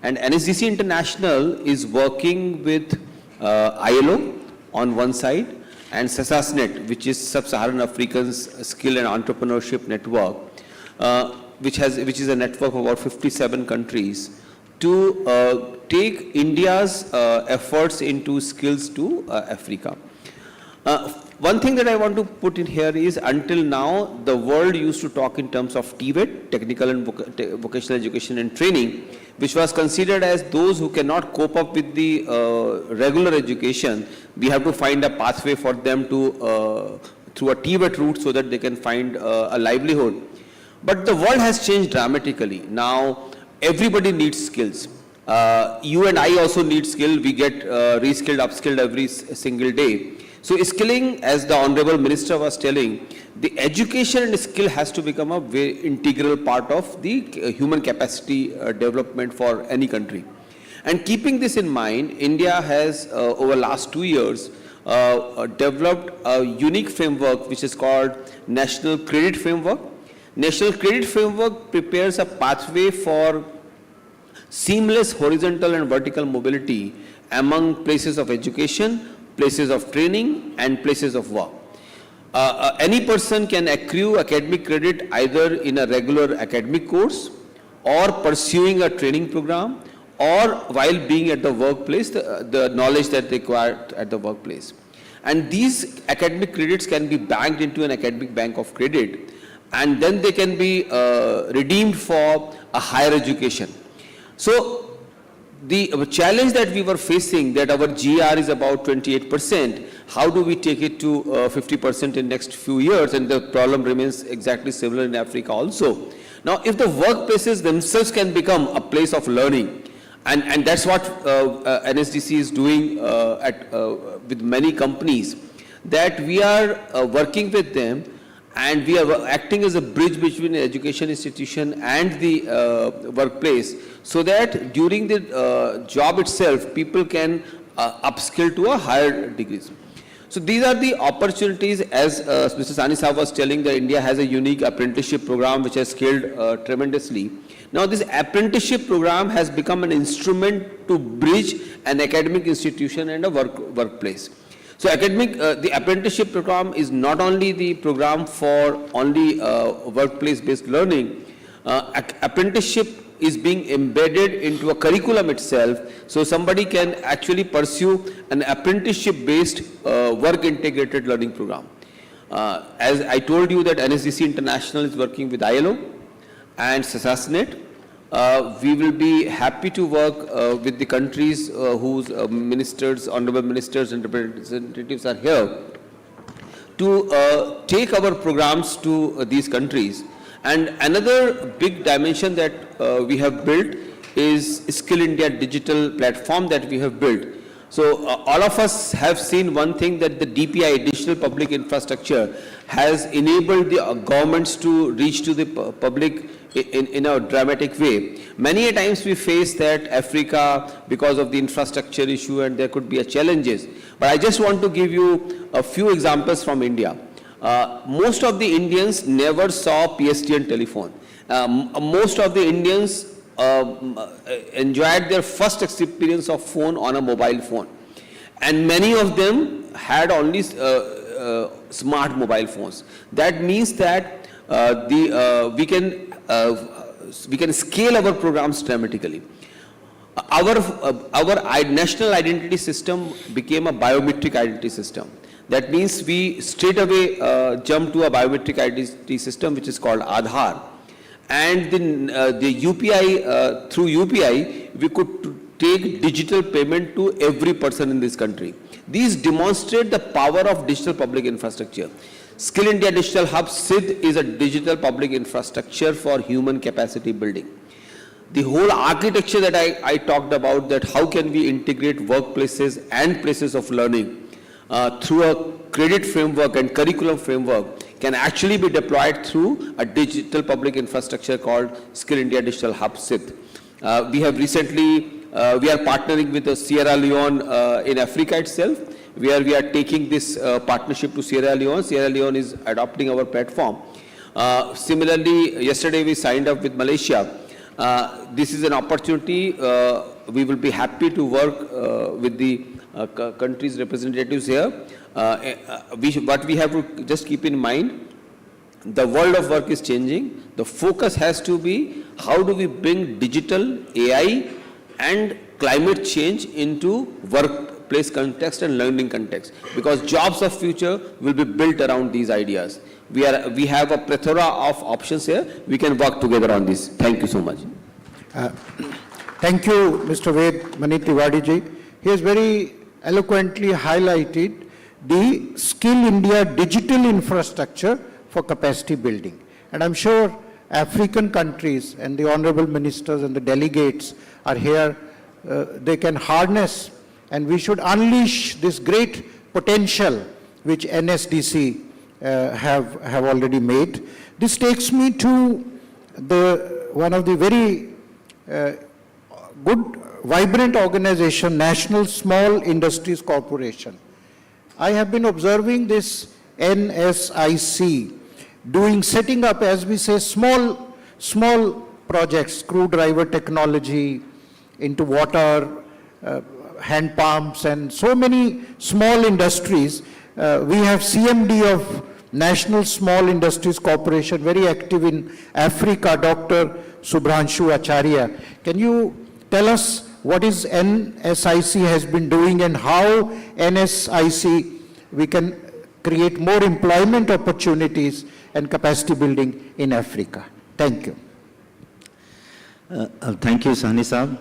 And NSDC International is working with ILO on one side, and SASASNet, which is Sub-Saharan African's Skill and Entrepreneurship Network, which is a network of about 57 countries, to take India's efforts into skills to Africa. One thing that I want to put in here is, until now, the world used to talk in terms of TVET, Technical and Vocational Education and Training, which was considered as those who cannot cope up with the regular education. We have to find a pathway for them to, through a TVET route, so that they can find a livelihood. But the world has changed dramatically. Now, everybody needs skills. You and I also need skill. We get reskilled, upskilled every single day. So skilling, as the Honorable Minister was telling, the education and skill has to become a very integral part of the human capacity development for any country. And keeping this in mind, India has over last 2 years developed a unique framework which is called National Credit Framework. National Credit Framework prepares a pathway for seamless horizontal and vertical mobility among places of education, places of training and places of work. Any person can accrue academic credit either in a regular academic course or pursuing a training program, or while being at the workplace, the knowledge that they acquire at the workplace. And these academic credits can be banked into an academic bank of credit, and then they can be redeemed for a higher education. So the challenge that we were facing, that our GR is about 28%, how do we take it to 50% in next few years? And the problem remains exactly similar in Africa also. Now, if the workplaces themselves can become a place of learning, and that's what NSDC is doing with many companies, that we are working with them, and we are acting as a bridge between the education institution and the workplace, so that during the job itself, people can upskill to a higher degrees. So these are the opportunities. As Mr. Sani Saab was telling, that India has a unique apprenticeship program which has scaled tremendously. Now this apprenticeship program has become an instrument to bridge an academic institution and a workplace. So the apprenticeship program is not only the program for only workplace-based learning. Apprenticeship is being embedded into a curriculum itself, so somebody can actually pursue an apprenticeship-based work-integrated learning program. As I told you that NSDC International is working with ILO and SASASNet. We will be happy to work with the countries whose ministers, honorable ministers and representatives are here, to take our programs to these countries. And another big dimension that we have built is Skill India digital platform that we have built. So all of us have seen one thing, that the DPI, digital public infrastructure, has enabled the governments to reach to the public in a dramatic way. Many a times we face that Africa because of the infrastructure issue, and there could be challenges. But I just want to give you a few examples from India. Most of the Indians never saw PSTN telephone. Most of the Indians enjoyed their first experience of phone on a mobile phone, and many of them had only smart mobile phones. That means that we can scale our programs dramatically. Our national identity system became a biometric identity system. That means we straight away jumped to a biometric identity system which is called Aadhaar. And the UPI, through UPI, we could take digital payment to every person in this country. These demonstrate the power of digital public infrastructure. Skill India Digital Hub SID is a digital public infrastructure for human capacity building. The whole architecture that I talked about, that how can we integrate workplaces and places of learning through a credit framework and curriculum framework, can actually be deployed through a digital public infrastructure called Skill India Digital Hub SID. We have recently, we are partnering with Sierra Leone in Africa itself, where we are taking this partnership to Sierra Leone. Sierra Leone is adopting our platform. Similarly, yesterday we signed up with Malaysia. This is an opportunity. We will be happy to work with the country's representatives here. What we have to just keep in mind, the world of work is changing. The focus has to be how do we bring digital, AI and climate change into workplace context and learning context, because jobs of future will be built around these ideas. We have a plethora of options here. We can work together on this. Thank you so much. Thank you, Mr. Ved Manish Tiwari ji. He has very eloquently highlighted the Skill India digital infrastructure for capacity building. And I'm sure African countries and the honorable ministers and the delegates are here, they can harness, and we should unleash this great potential which NSDC have already made. This takes me to one of the very good, vibrant organization, National Small Industries Corporation. I have been observing this NSIC setting up, as we say, small projects, screwdriver technology into water, hand pumps, and so many small industries. We have CMD of National Small Industries Corporation, very active in Africa, Dr. Subhranshu Acharya. Can you tell us what is NSIC has been doing and how NSIC we can create more employment opportunities and capacity building in Africa? Thank you. Thank you, Sahni Saab.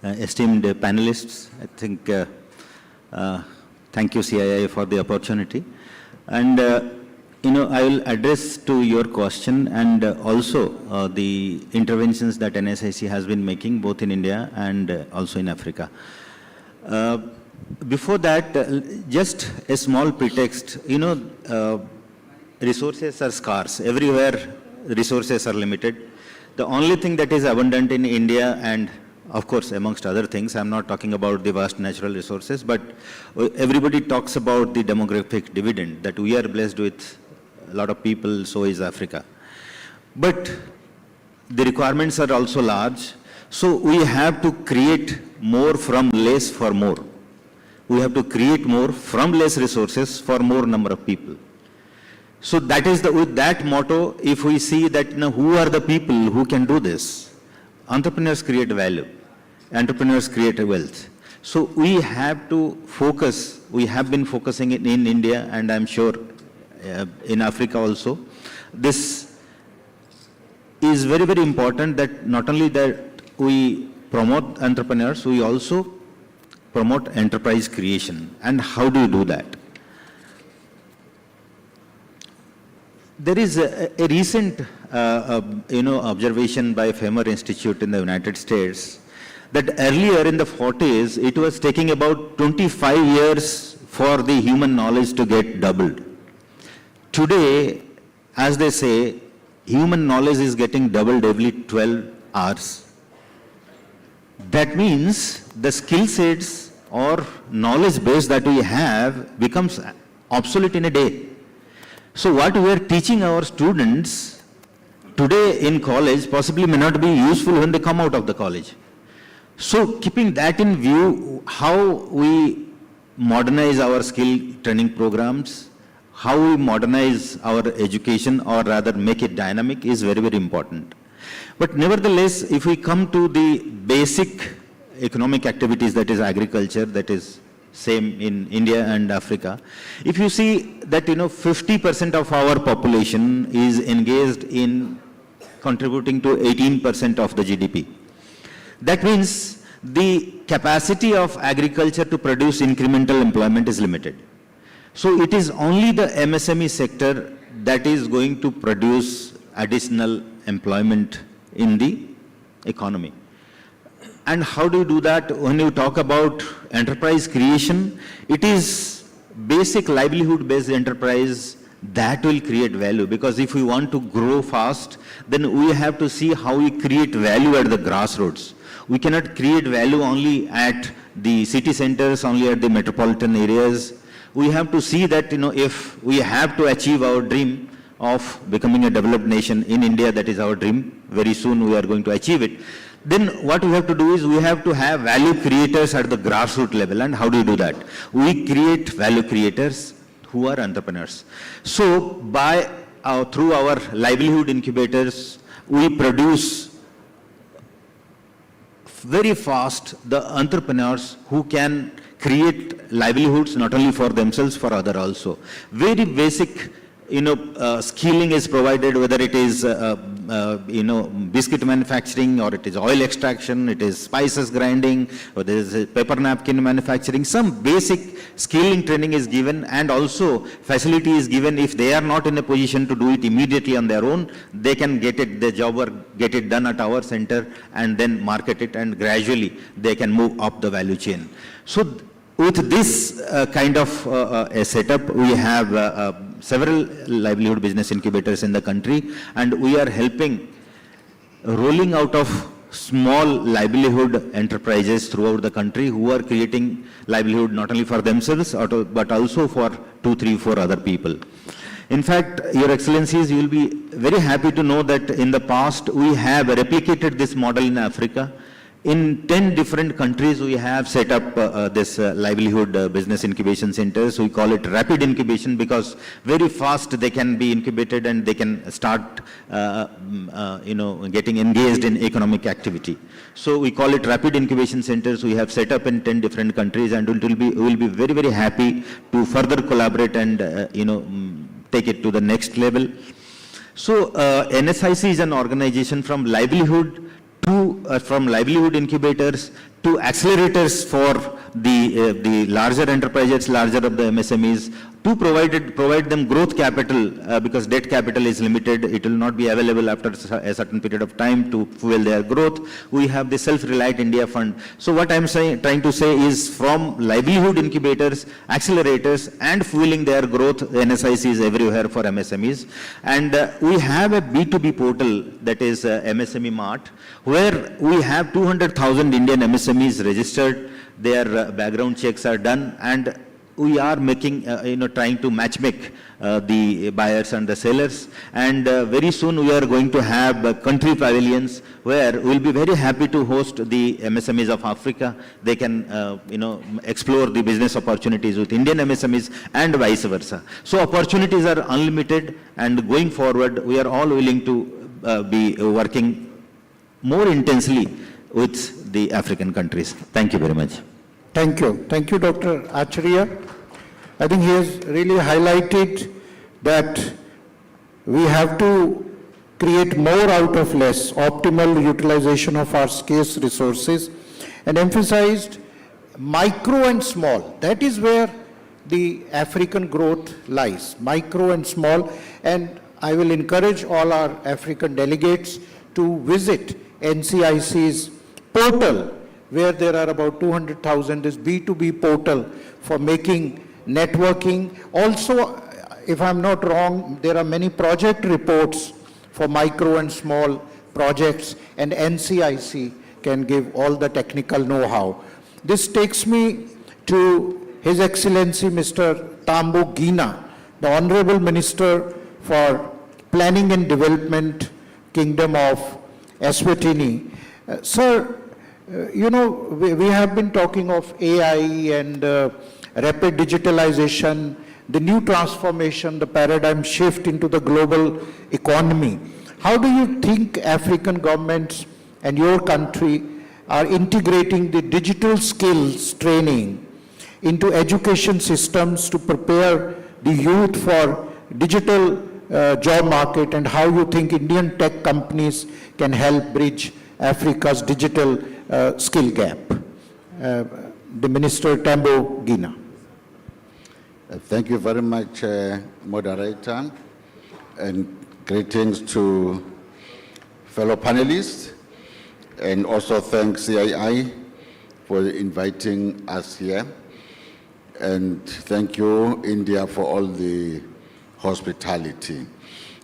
Esteemed panelists, I think, thank you CII for the opportunity. And, I will address to your question and also the interventions that NSIC has been making both in India and also in Africa. Before that, just a small pretext, resources are scarce. Everywhere resources are limited. The only thing that is abundant in India, and of course, amongst other things, I'm not talking about the vast natural resources, but everybody talks about the demographic dividend, that we are blessed with a lot of people, so is Africa. But the requirements are also large, so we have to create more from less for more. We have to create more from less resources for more number of people. So that is with that motto, if we see that who are the people who can do this, entrepreneurs create value, entrepreneurs create wealth. So we have to focus, we have been focusing in India, and I'm sure in Africa also. This is very, very important, that not only that we promote entrepreneurs, we also promote enterprise creation. And how do you do that? There is a recent observation by a Femer Institute in the United States that earlier in the 40s, it was taking about 25 years for the human knowledge to get doubled. Today, as they say, human knowledge is getting doubled every 12 hours. That means the skill sets or knowledge base that we have becomes obsolete in a day. So what we are teaching our students today in college possibly may not be useful when they come out of the college. So keeping that in view, how we modernize our skill training programs, how we modernize our education or rather make it dynamic is very, very important. But nevertheless, if we come to the basic economic activities, that is agriculture, that is same in India and Africa, if you see that 50% of our population is engaged in contributing to 18% of the GDP. That means the capacity of agriculture to produce incremental employment is limited. So it is only the MSME sector that is going to produce additional employment in the economy. And how do you do that? When you talk about enterprise creation, it is basic livelihood-based enterprise that will create value, because if we want to grow fast, then we have to see how we create value at the grassroots. We cannot create value only at the city centers, only at the metropolitan areas. We have to see that, if we have to achieve our dream of becoming a developed nation in India, that is our dream, very soon we are going to achieve it, then what we have to do is we have to have value creators at the grassroots level. And how do you do that? We create value creators who are entrepreneurs. So through our livelihood incubators, we produce very fast the entrepreneurs who can create livelihoods not only for themselves, for others also. Very basic skilling is provided, whether it is biscuit manufacturing, or it is oil extraction, it is spices grinding, or there is paper napkin manufacturing. Some basic skilling training is given, and also facility is given. If they are not in a position to do it immediately on their own, they can get the job or get it done at our center and then market it, and gradually they can move up the value chain. So with this kind of a setup, we have several livelihood business incubators in the country, and we are helping rolling out of small livelihood enterprises throughout the country who are creating livelihood not only for themselves but also for 2, 3, 4 other people. In fact, Your Excellencies, you will be very happy to know that in the past we have replicated this model in Africa. In 10 different countries, we have set up this livelihood business incubation centers. We call it rapid incubation because very fast they can be incubated and they can start, getting engaged in economic activity. So we call it rapid incubation centers. We have set up in 10 different countries, and we will be very, very happy to further collaborate and, take it to the next level. So NSIC is an organization from livelihood incubators to accelerators for the larger enterprises, larger of the MSMEs, to provide them growth capital because debt capital is limited. It will not be available after a certain period of time to fuel their growth. We have the Self-Reliant India Fund. So what I'm trying to say is, from livelihood incubators, accelerators, and fueling their growth, NSIC is everywhere for MSMEs. And we have a B2B portal, that is MSME Mart, where we have 200,000 Indian MSMEs registered. Their background checks are done, and we are making, trying to matchmake the buyers and the sellers. And very soon we are going to have country pavilions where we'll be very happy to host the MSMEs of Africa. They can, explore the business opportunities with Indian MSMEs and vice versa. So opportunities are unlimited, and going forward, we are all willing to be working more intensely with the African countries. Thank you very much. Thank you. Thank you, Dr. Acharya. I think he has really highlighted that we have to create more out of less, optimal utilization of our scarce resources, and emphasized micro and small. That is where the African growth lies, micro and small. And I will encourage all our African delegates to visit NCIC's portal, where there are about 200,000, this B2B portal for making networking. Also, if I'm not wrong, there are many project reports for micro and small projects, and NCIC can give all the technical know-how. This takes me to His Excellency Mr. Tambo Gina, the Honorable Minister for Planning and Development, Kingdom of Eswatini. Sir, you know, we have been talking of AI and rapid digitalization, the new transformation, the paradigm shift into the global economy. How do you think African governments and your country are integrating the digital skills training into education systems to prepare the youth for digital job market, and how you think Indian tech companies can help bridge Africa's digital skill gap? The Minister Tambo Gina. Thank you very much, moderator, and greetings to fellow panelists, and also thank CII for inviting us here, and thank you, India, for all the hospitality.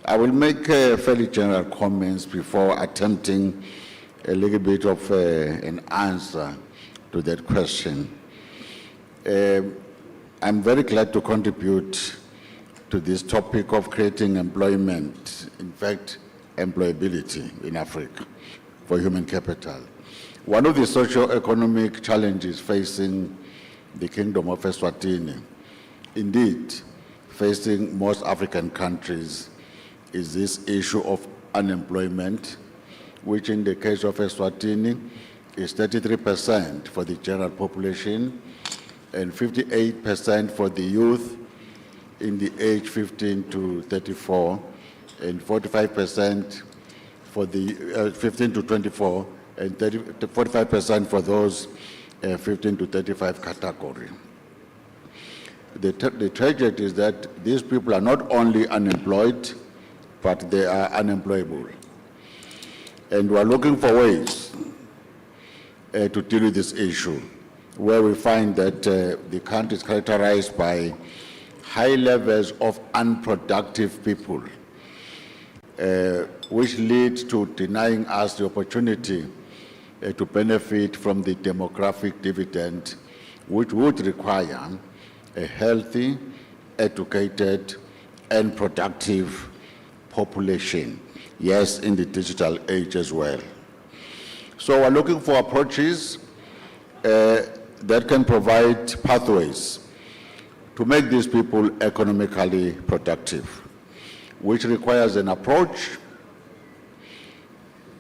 I will make fairly general comments before attempting a little bit of an answer to that question. I'm very glad to contribute to this topic of creating employment, in fact, employability in Africa for human capital. One of the socio-economic challenges facing the Kingdom of Eswatini, indeed facing most African countries, is this issue of unemployment, which in the case of Eswatini is 33% for the general population and 58% for the youth in the age 15 to 34, and 45% for the 15 to 24, and 45% for those 15 to 35 category. The tragedy is that these people are not only unemployed, but they are unemployable. And we are looking for ways to deal with this issue, where we find that the country is characterized by high levels of unproductive people, which lead to denying us the opportunity to benefit from the demographic dividend, which would require a healthy, educated, and productive population, yes, in the digital age as well. So we're looking for approaches that can provide pathways to make these people economically productive, which requires an approach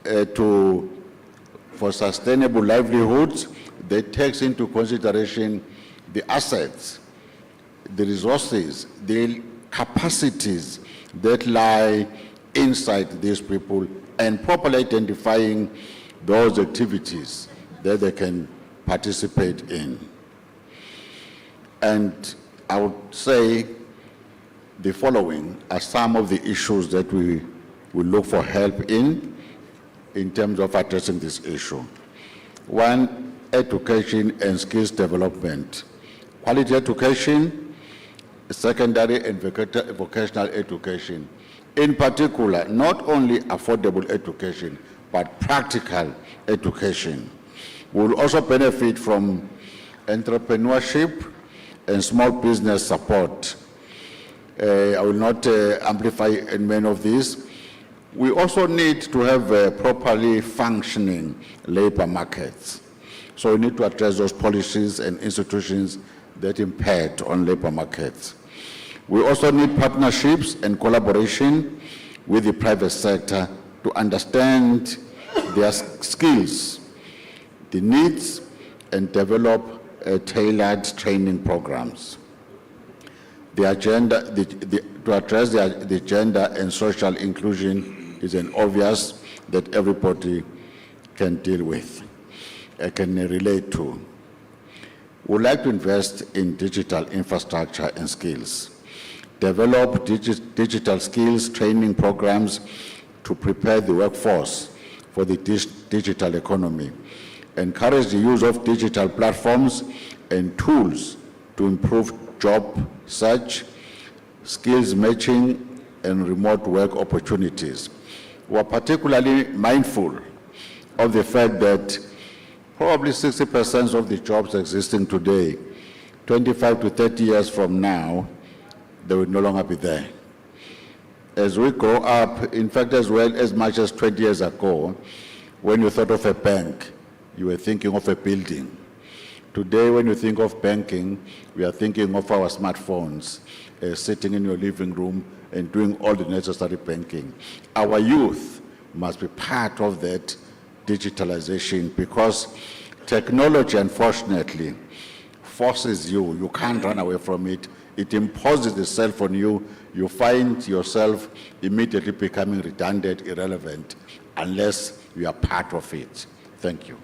for sustainable livelihoods that takes into consideration the assets, the resources, the capacities that lie inside these people, and properly identifying those activities that they can participate in. And I would say the following are some of the issues that we will look for help in terms of addressing this issue. One, education and skills development. Quality education, secondary and vocational education. In particular, not only affordable education, but practical education. We'll also benefit from entrepreneurship and small business support. I will not amplify in many of these. We also need to have properly functioning labor markets. So we need to address those policies and institutions that impact on labor markets. We also need partnerships and collaboration with the private sector to understand their skills, the needs, and develop tailored training programs. The agenda, to address the gender and social inclusion is an obvious that everybody can deal with, can relate to. We would like to invest in digital infrastructure and skills, develop digital skills training programs to prepare the workforce for the digital economy, encourage the use of digital platforms and tools to improve job search, skills matching, and remote work opportunities. We are particularly mindful of the fact that probably 60% of the jobs existing today, 25 to 30 years from now, they will no longer be there. As we grow up, in fact, as well as much as 20 years ago, when you thought of a bank, you were thinking of a building. Today, when you think of banking, we are thinking of our smartphones, sitting in your living room and doing all the necessary banking. Our youth must be part of that digitalization because technology, unfortunately, forces you. You can't run away from it. It imposes itself on you. You find yourself immediately becoming redundant, irrelevant, unless you are part of it. Thank you.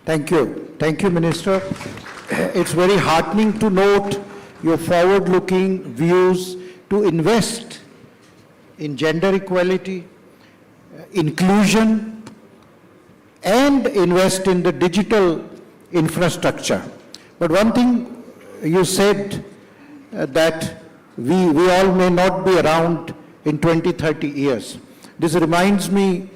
Thank you. Thank you, Minister. It's very heartening to note your forward-looking views to invest in gender equality, inclusion, and invest in the digital infrastructure. But one thing you said that we all may not be around in 20, 30 years. This reminds me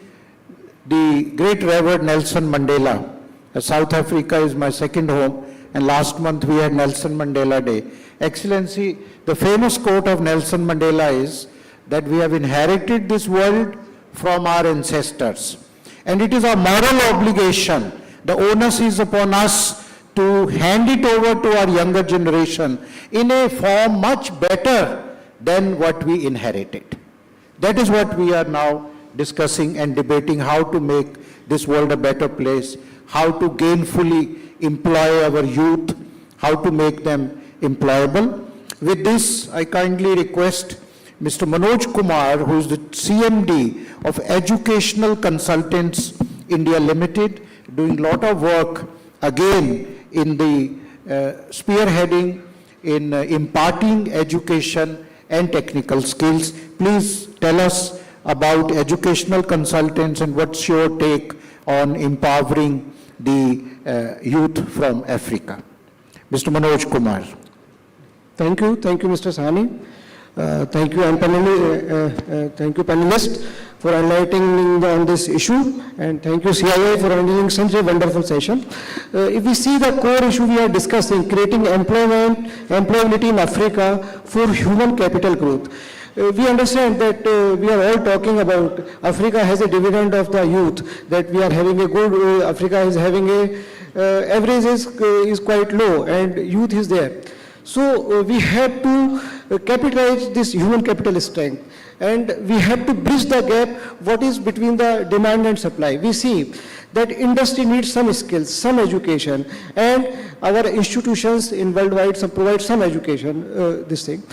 the great Reverend Nelson Mandela. South Africa is my second home, and last month we had Nelson Mandela Day. Excellency, the famous quote of Nelson Mandela is that we have inherited this world from our ancestors. And it is our moral obligation, the onus is upon us to hand it over to our younger generation in a form much better than what we inherited. That is what we are now discussing and debating, how to make this world a better place, how to gainfully employ our youth, how to make them employable. With this, I kindly request Mr. Manoj Kumar, who is the CMD of Educational Consultants India Limited, doing a lot of work again in the spearheading, in imparting education and technical skills. Please tell us about educational consultants and what's your take on empowering the youth from Africa. Mr. Manoj Kumar. Thank you, Mr. Sahni. Thank you, panelists, for enlightening on this issue, and thank you, CII, for running such a wonderful session. If we see the core issue we are discussing, creating employability in Africa for human capital growth. We understand that we are all talking about Africa has a dividend of the youth, that we are having a good, Africa is having a, average is quite low and youth is there. So we have to capitalize this human capital strength, and we have to bridge the gap what is between the demand and supply. We see that industry needs some skills, some education, and our institutions in worldwide provide some education, this thing.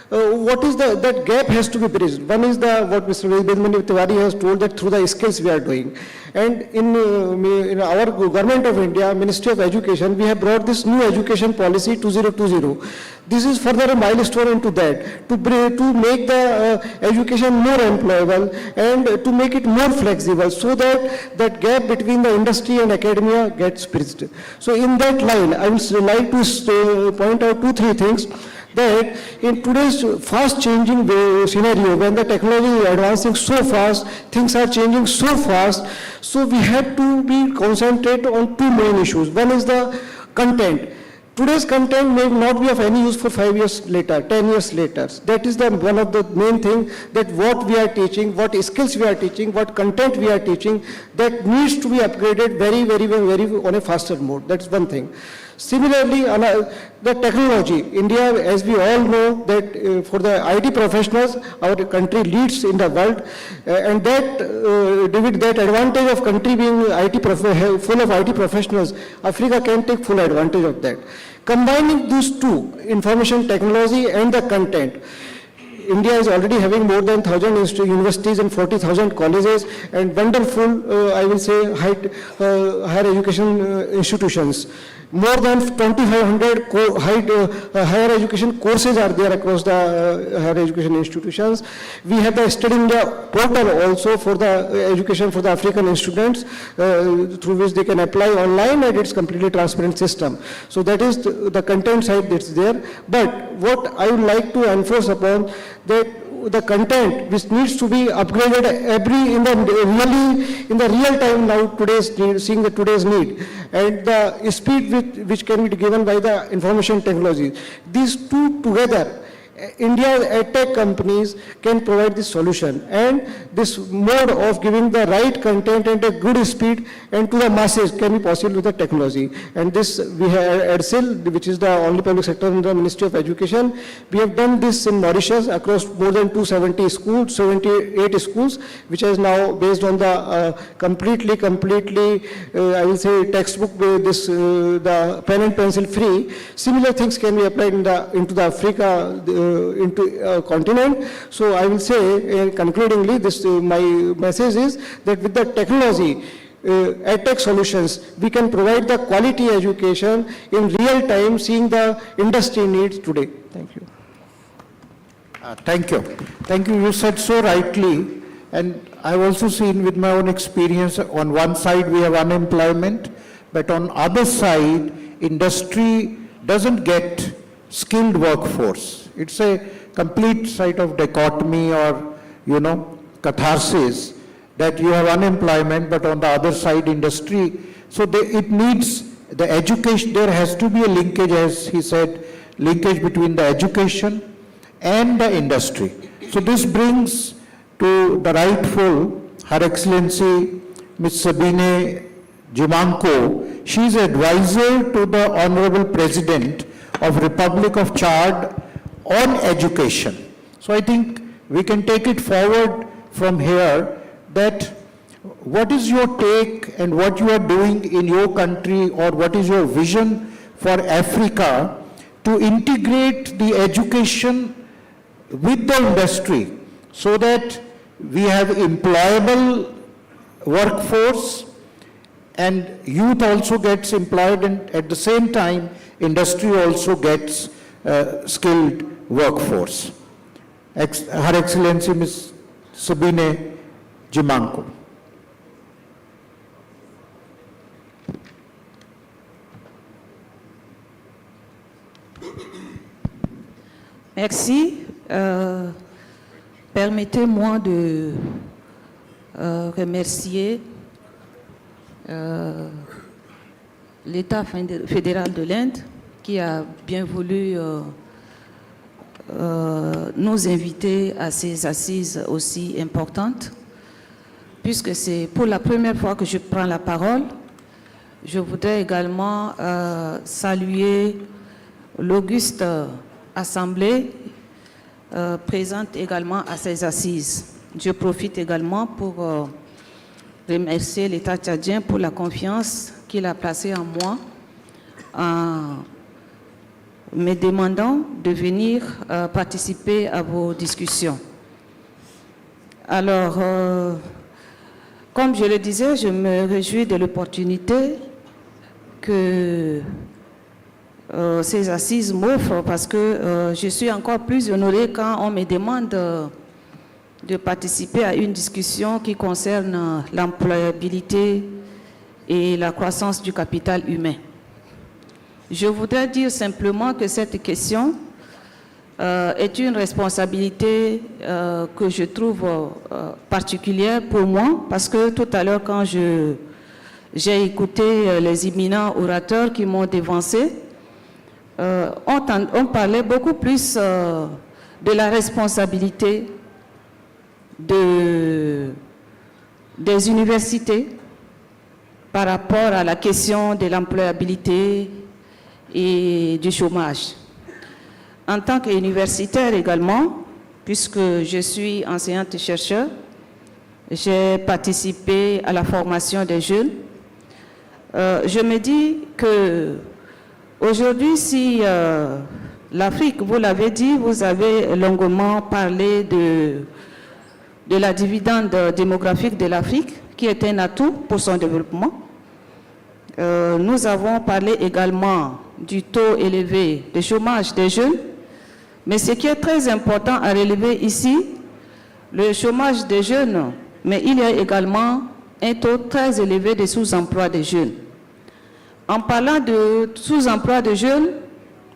What is that gap has to be bridged. One is what Mr. Vedmani Tiwari has told, that through the skills we are doing. And in our government of India, Ministry of Education, we have brought this new education policy 2020. This is further a milestone into that, to make the education more employable and to make it more flexible, so that that gap between the industry and academia gets bridged. So in that line, I would like to point out 2-3 things. That in today's fast changing scenario, when the technology is advancing so fast, things are changing so fast, so we have to be concentrate on 2 main issues. One is the content. Today's content may not be of any use for 5 years later, 10 years later. That is one of the main thing, that what we are teaching, what skills we are teaching, what content we are teaching, that needs to be upgraded very on a faster mode. That's one thing. Similarly, the technology, India, as we all know, that for the IT professionals, our country leads in the world, and that with that advantage of country being full of IT professionals, Africa can take full advantage of that. Combining these two, information technology and the content, India is already having more than 1,000 universities and 40,000 colleges and wonderful, I will say, higher education institutions. More than 2,500 higher education courses are there across the higher education institutions. We have the Study India portal also for the education for the African students, through which they can apply online, and it's completely transparent system. So that is the content side that's there. But what I would like to enforce upon that the content which needs to be upgraded in the real time now, today's need, seeing the today's need, and the speed which can be given by the information technology. These two together, India's edtech companies can provide this solution, and this mode of giving the right content and a good speed and to the masses can be possible with the technology. And this we have EdSil, which is the only public sector in the Ministry of Education. We have done this in Mauritius across more than 270 schools, 78 schools, which is now based on the completely, I will say textbook, the pen and pencil free. Similar things can be applied into the Africa, into continent. So I will say, concludingly, this my message is that with the technology, edtech solutions, we can provide the quality education in real time, seeing the industry needs today. Thank you. Thank you. Thank you. You said so rightly, and I've also seen with my own experience, on one side we have unemployment, but on other side, industry doesn't get skilled workforce. It's a complete side of dichotomy or, catharsis, that you have unemployment, but on the other side, industry. So it needs the education. There has to be a linkage, as he said, linkage between the education and the industry. So this brings to the rightful, Her Excellency Ms. Sabine Jimanko. She is advisor to the Honorable President of Republic of Chad on education. So I think we can take it forward from here, that what is your take and what you are doing in your country, or what is your vision for Africa to integrate the education with the industry so that we have employable workforce and youth also gets employed, and at the same time industry also gets skilled workforce. Her Excellency Ms. Sabine Jimanko. Merci. Permettez-moi de remercier l'État fédéral de l'Inde qui a bien voulu nous inviter à ces assises aussi importantes, puisque c'est pour la première fois que je prends la parole. Je voudrais également saluer l'auguste assemblée présente également à ces assises. Je profite également pour remercier l'État tchadien pour la confiance qu'il a placée en moi, en me demandant de venir participer à vos discussions. Alors, comme je le disais, je me réjouis de l'opportunité que ces assises m'offrent, parce que je suis encore plus honorée quand on me demande de participer à une discussion qui concerne l'employabilité et la croissance du capital humain. Je voudrais dire simplement que cette question est une responsabilité que je trouve particulière pour moi, parce que tout à l'heure, quand j'ai écouté les éminents orateurs qui m'ont devancé, on parlait beaucoup plus de la responsabilité des universités par rapport à la question de l'employabilité et du chômage. En tant qu'universitaire également, puisque je suis enseignante-chercheur, j'ai participé à la formation des jeunes. Je me dis que aujourd'hui, si l'Afrique, vous l'avez dit, vous avez longuement parlé de la dividende démographique de l'Afrique, qui est un atout pour son développement. nous avons parlé également du taux élevé de chômage des jeunes, mais ce qui est très important à relever ici, le chômage des jeunes, mais il y a également un taux très élevé de sous-emploi des jeunes. En parlant de sous-emploi des jeunes,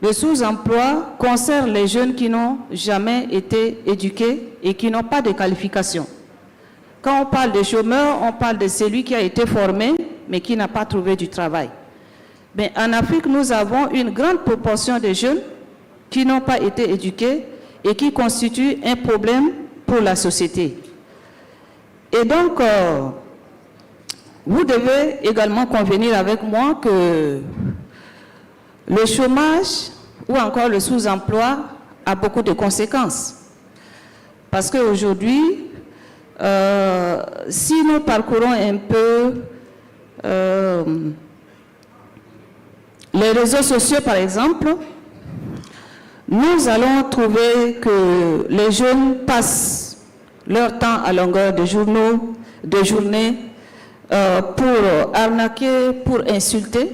le sous-emploi concerne les jeunes qui n'ont jamais été éduqués et qui n'ont pas de qualification. Quand on parle de chômeur, on parle de celui qui a été formé, mais qui n'a pas trouvé du travail. Mais en Afrique, nous avons une grande proportion de jeunes qui n'ont pas été éduqués et qui constituent un problème pour la société. Et donc, vous devez également convenir avec moi que le chômage ou encore le sous-emploi a beaucoup de conséquences. Parce qu'aujourd'hui, si nous parcourons un peu les réseaux sociaux, par exemple, nous allons trouver que les jeunes passent leur temps à longueur de journée pour arnaquer, pour insulter,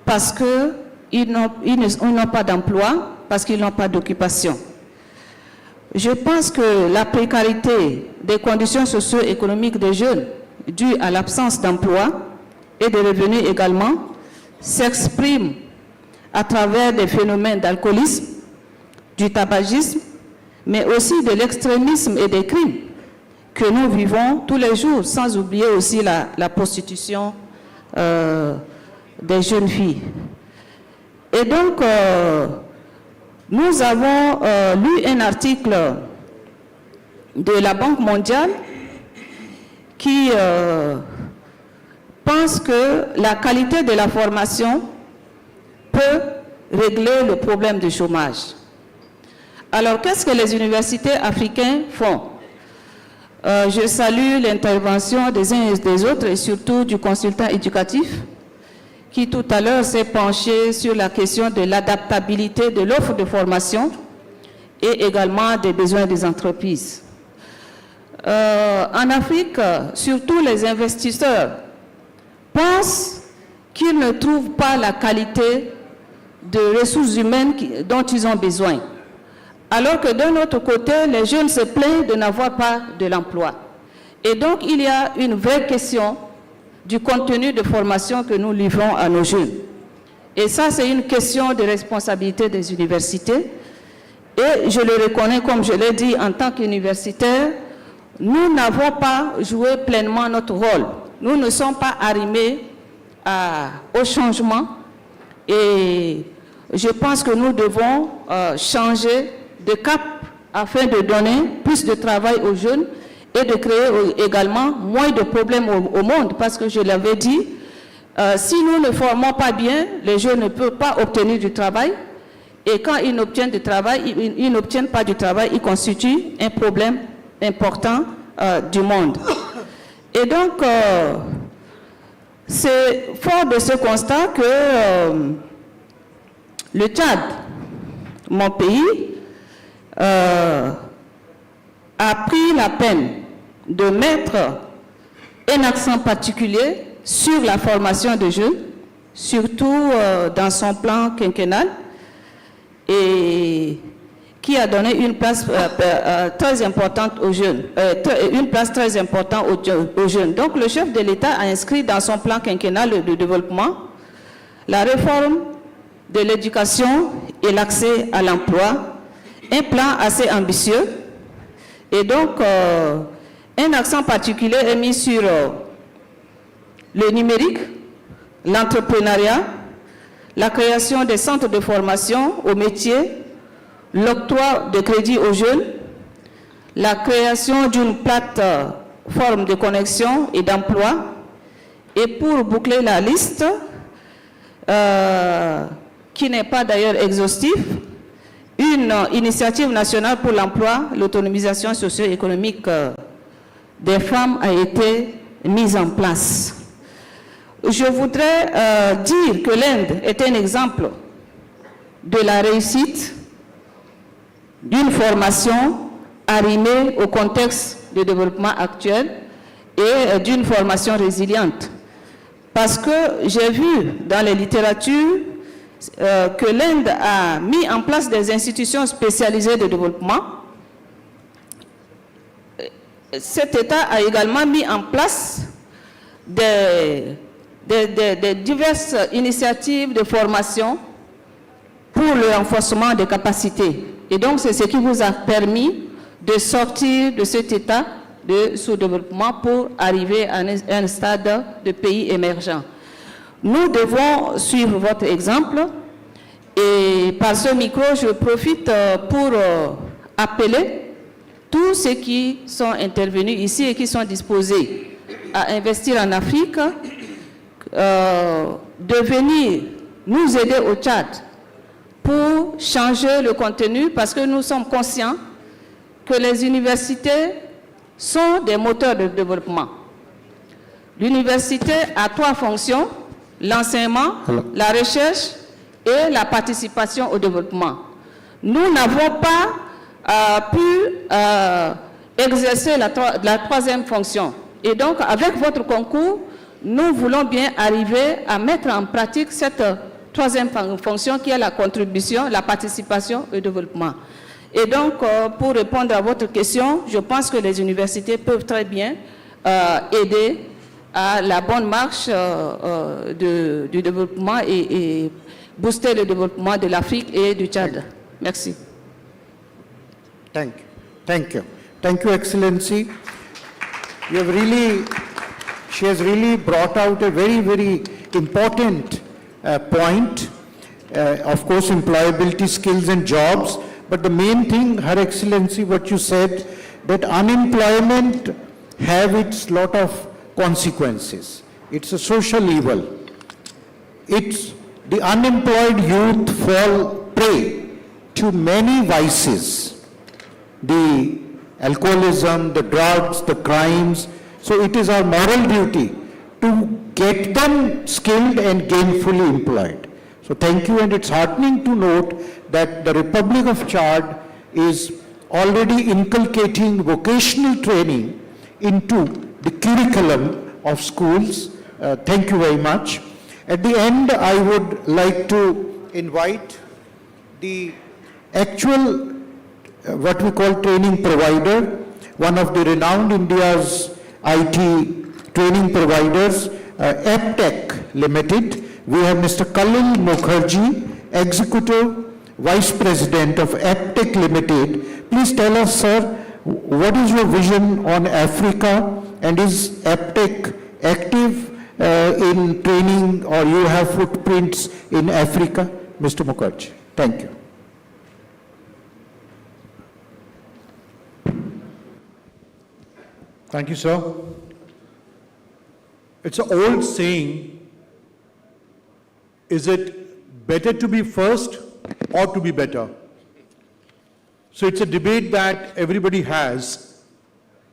parce qu'ils n'ont pas d'emploi, parce qu'ils n'ont pas d'occupation. Je pense que la précarité des conditions socio-économiques des jeunes, due à l'absence d'emploi et de revenus également, s'exprime à travers des phénomènes d'alcoolisme, du tabagisme, mais aussi de l'extrémisme et des crimes que nous vivons tous les jours, sans oublier aussi la prostitution des jeunes filles. Et donc, nous avons lu un article de la Banque mondiale qui pense que la qualité de la formation peut régler le problème du chômage. Alors, qu'est-ce que les universités africaines font? Je salue l'intervention des uns et des autres, et surtout du consultant éducatif, qui tout à l'heure s'est penché sur la question de l'adaptabilité de l'offre de formation et également des besoins des entreprises. En Afrique, surtout les investisseurs pensent qu'ils ne trouvent pas la qualité de ressources humaines dont ils ont besoin. Alors que d'un autre côté, les jeunes se plaignent de n'avoir pas de l'emploi. Et donc, il y a une vraie question du contenu de formation que nous livrons à nos jeunes. Et ça, c'est une question de responsabilité des universités. Et je le reconnais, comme je l'ai dit, en tant qu'universitaires, nous n'avons pas joué pleinement notre rôle. Nous ne sommes pas arrimés au changement. Et je pense que nous devons changer de cap afin de donner plus de travail aux jeunes et de créer également moins de problèmes au monde. Parce que je l'avais dit, si nous ne formons pas bien, les jeunes ne peuvent pas obtenir du travail. Et quand ils n'obtiennent du travail, ils n'obtiennent pas du travail, ils constituent un problème important du monde. Et donc, c'est fort de ce constat que le Tchad, mon pays, a pris la peine de mettre un accent particulier sur la formation des jeunes, surtout dans son plan quinquennal, et qui a donné une place très importante aux jeunes, aux jeunes. Donc le chef de l'État a inscrit dans son plan quinquennal de développement la réforme de l'éducation et l'accès à l'emploi, un plan assez ambitieux. Et donc, un accent particulier est mis sur le numérique, l'entrepreneuriat, la création des centres de formation aux métiers, l'octroi de crédits aux jeunes, la création d'une plateforme de connexion et d'emploi, et pour boucler la liste, qui n'est pas d'ailleurs exhaustive, une initiative nationale pour l'emploi, l'autonomisation socio-économique des femmes a été mise en place. Je voudrais dire que l'Inde est un exemple de la réussite d'une formation arrimée au contexte de développement actuel et d'une formation résiliente. Parce que j'ai vu dans les littératures que l'Inde a mis en place des institutions spécialisées de développement. Cet État a également mis en place des diverses initiatives de formation pour le renforcement des capacités. Et donc, c'est ce qui vous a permis de sortir de cet état de sous-développement pour arriver à un stade de pays émergent. Nous devons suivre votre exemple et par ce micro, je profite pour appeler tous ceux qui sont intervenus ici et qui sont disposés à investir en Afrique de venir nous aider au Tchad pour changer le contenu parce que nous sommes conscients que les universités sont des moteurs de développement. L'université a 3 fonctions, l'enseignement, la recherche et la participation au développement. Nous n'avons pas pu exercer la 3e fonction. Et donc, avec votre concours, nous voulons bien arriver à mettre en pratique cette 3e fonction qui est la contribution, la participation au développement. Et donc, pour répondre à votre question, je pense que les universités peuvent très bien aider à la bonne marche du développement et booster le développement de l'Afrique et du Tchad. Merci. Thank you. Thank you. Thank you, Excellency. You have really, she has really brought out a very, very important point. Of course, employability, skills and jobs. But the main thing, Her Excellency, what you said, that unemployment have its lot of consequences. It's a social evil. It's the unemployed youth fall prey to many vices. The alcoholism, the drugs, the crimes. So it is our moral duty to get them skilled and gainfully employed. So thank you, and it's heartening to note that the Republic of Chad is already inculcating vocational training into the curriculum of schools. Thank you very much. At the end, I would like to invite the actual what we call training provider, one of the renowned India's IT training providers, Aptech Limited. We have Mr. Khalil Mukherjee, Executive Vice President of Aptech Limited. Please tell us, sir, what is your vision on Africa, and is Aptech active in training, or you have footprints in Africa? Mr. Mukherjee, thank you. Thank you, sir. It's an old saying, is it better to be first or to be better? So it's a debate that everybody has,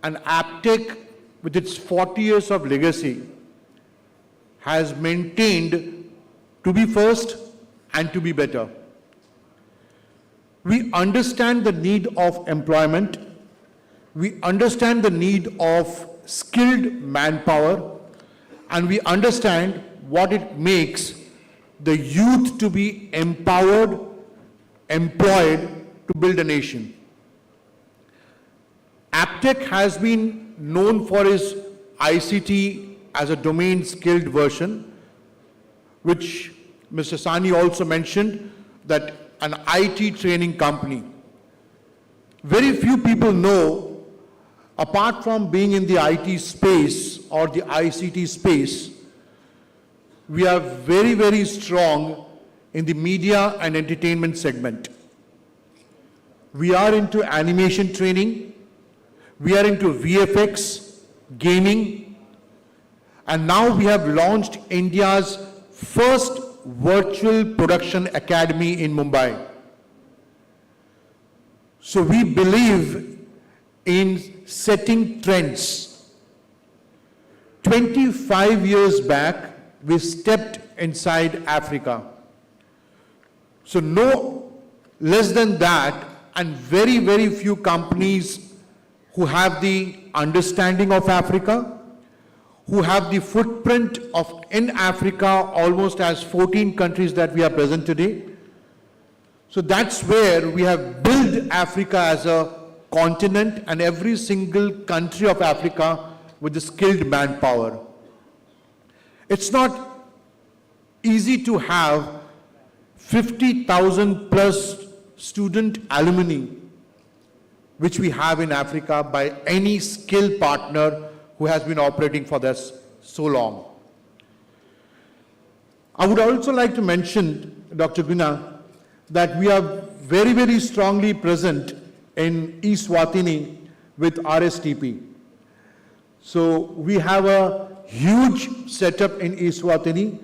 and Aptech, with its 40 years of legacy, has maintained to be first and to be better. We understand the need of employment. We understand the need of skilled manpower, and we understand what it makes the youth to be empowered, employed to build a nation. Aptech has been known for its ICT as a domain skilled version, which Mr. Sani also mentioned, that an IT training company. Very few people know, apart from being in the IT space or the ICT space, we are very, very strong in the media and entertainment segment. We are into animation training, we are into VFX, gaming, and now we have launched India's first virtual production academy in Mumbai. So we believe in setting trends. 25 years back, we stepped inside Africa. So no less than that, and very, very few companies who have the understanding of Africa, who have the footprint of in Africa almost as 14 countries that we are present today. So that's where we have built Africa as a continent and every single country of Africa with the skilled manpower. It's not easy to have 50,000 plus student alumni which we have in Africa by any skilled partner who has been operating for this so long. I would also like to mention, Dr. Guna, that we are very, very strongly present in Eswatini with RSTP. So we have a huge setup in Eswatini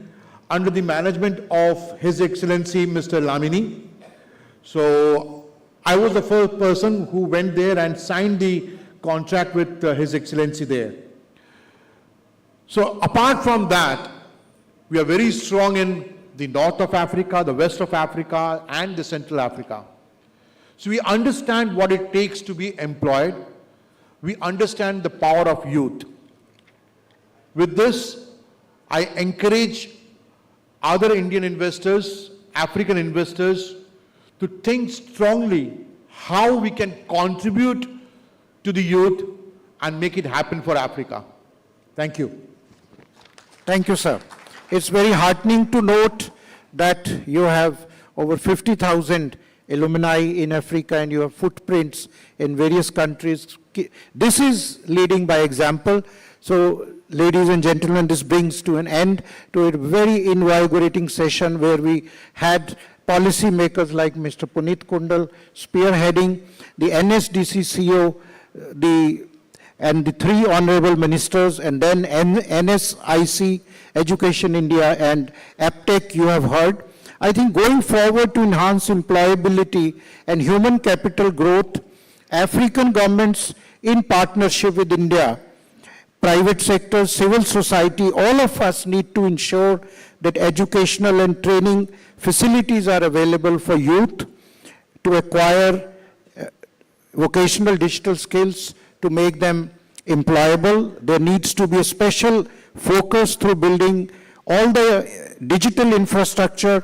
under the management of His Excellency Mr. Lamini. So I was the first person who went there and signed the contract with His Excellency there. So apart from that, we are very strong in the north of Africa, the west of Africa, and the Central Africa. So we understand what it takes to be employed. We understand the power of youth. With this, I encourage other Indian investors, African investors, to think strongly how we can contribute to the youth and make it happen for Africa. Thank you. Thank you, sir. It's very heartening to note that you have over 50,000 alumni in Africa and you have footprints in various countries. This is leading by example. So, ladies and gentlemen, this brings to an end to a very invigorating session where we had policy makers like Mr. Puneet Kundal spearheading the NSDC CEO, and the three honorable ministers, and then NSIC, Education India, and APTEC you have heard. I think going forward to enhance employability and human capital growth, African governments in partnership with India, private sector, civil society, all of us need to ensure that educational and training facilities are available for youth to acquire vocational digital skills, to make them employable. There needs to be a special focus through building all the digital infrastructure,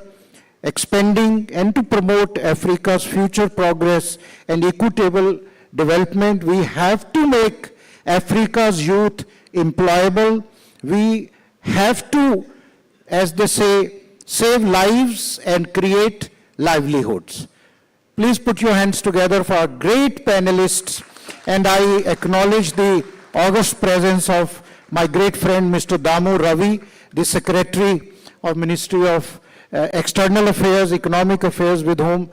expanding and to promote Africa's future progress and equitable development. We have to make Africa's youth employable. We have to, as they say, save lives and create livelihoods. Please put your hands together for our great panelists. And I acknowledge the august presence of my great friend, Mr. Damu Ravi, the Secretary of Ministry of External Affairs, Economic Affairs, with whom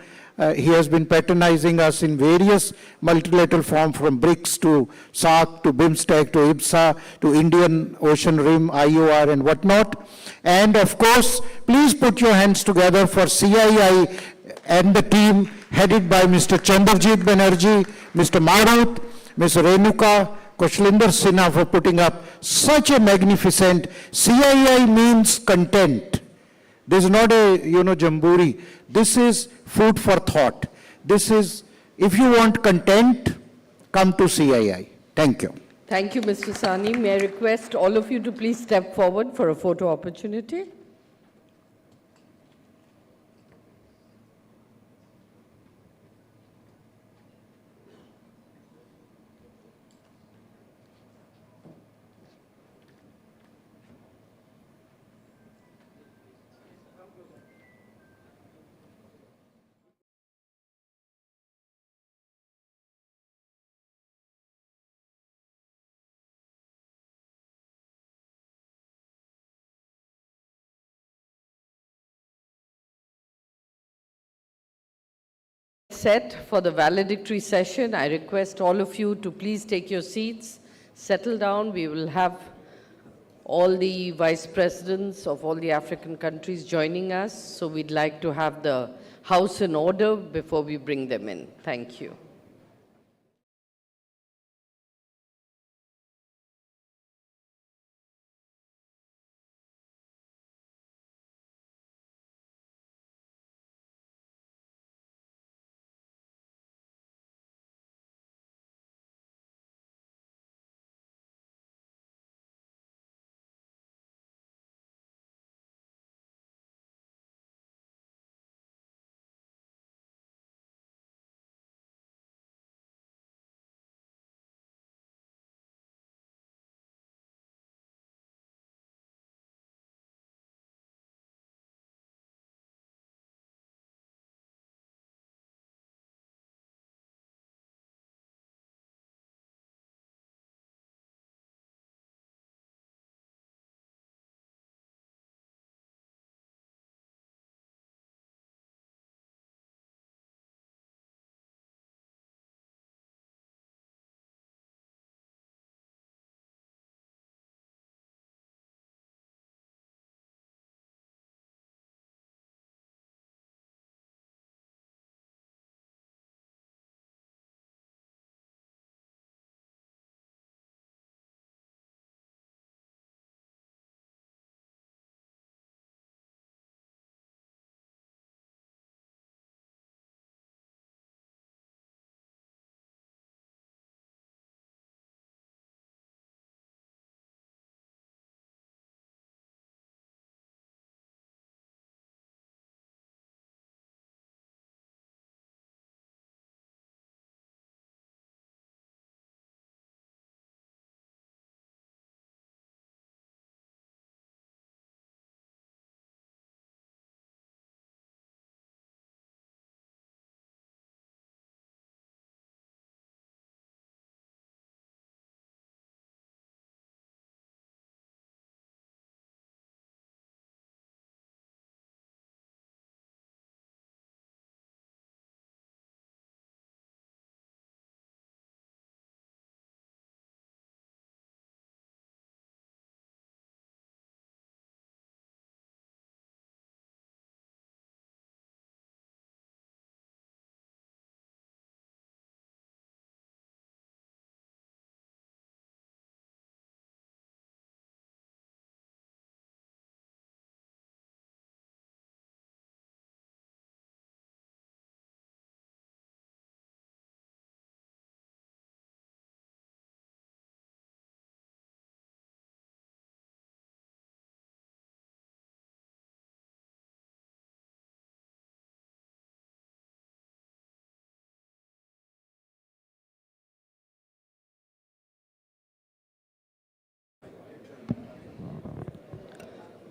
he has been patronizing us in various multilateral forums, from BRICS to SAARC to BIMSTEC to IBSA to Indian Ocean Rim, IOR and whatnot. And of course, please put your hands together for CII and the team headed by Mr. Chandrajit Banerjee, Mr. Marut, Ms. Renuka, Kushlinder Sinha for putting up such a magnificent. CII means content. This is not a, jamboree. This is food for thought. This is, if you want content, come to CII. Thank you. Thank you, Mr. Sani. May I request all of you to please step forward for a photo opportunity? Set for the valedictory session. I request all of you to please take your seats, settle down. We will have all the vice presidents of all the African countries joining us. So we'd like to have the house in order before we bring them in. Thank you.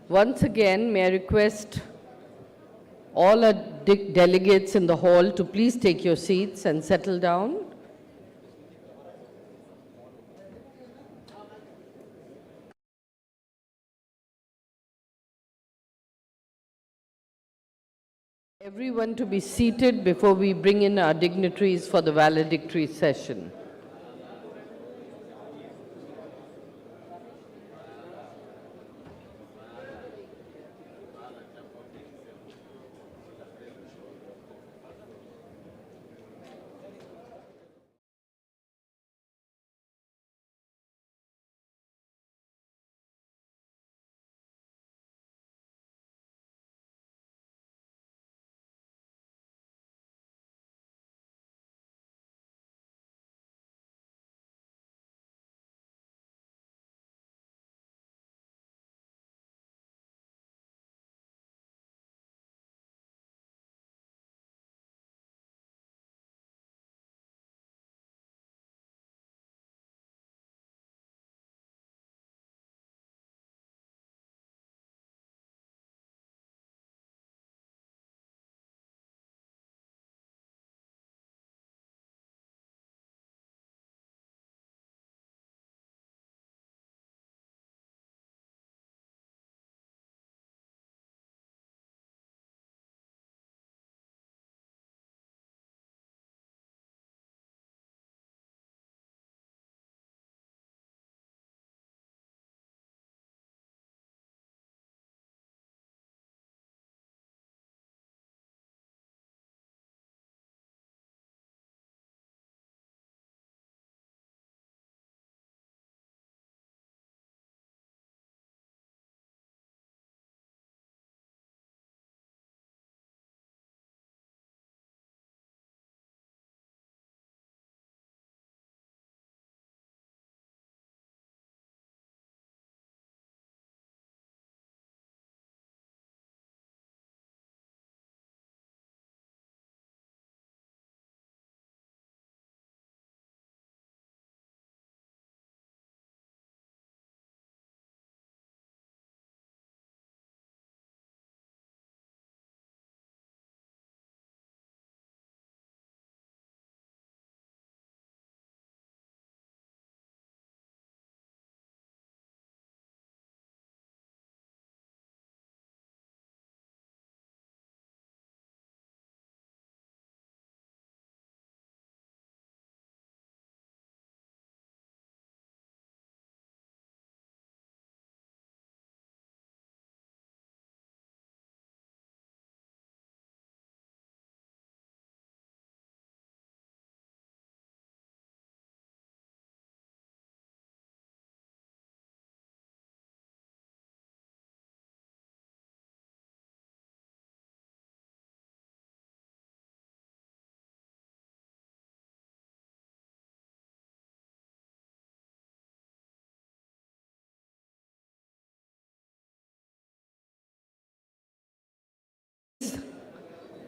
Once again, may I request all our delegates in the hall to please take your seats and settle down. Everyone to be seated before we bring in our dignitaries for the valedictory session.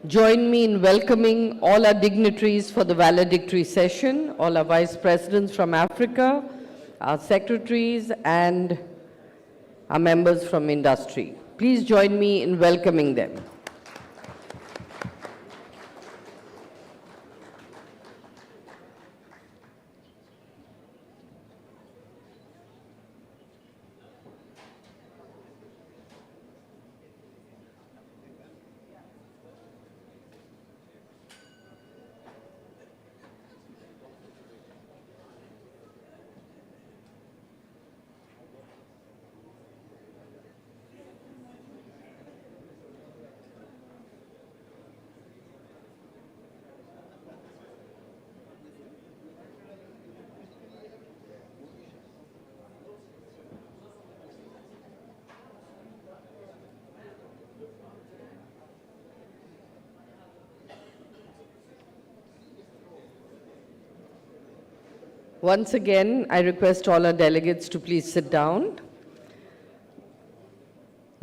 Join me in welcoming all our dignitaries for the valedictory session, all our vice presidents from Africa, our secretaries, and our members from industry. Please join me in welcoming them. Once again, I request all our delegates to please sit down.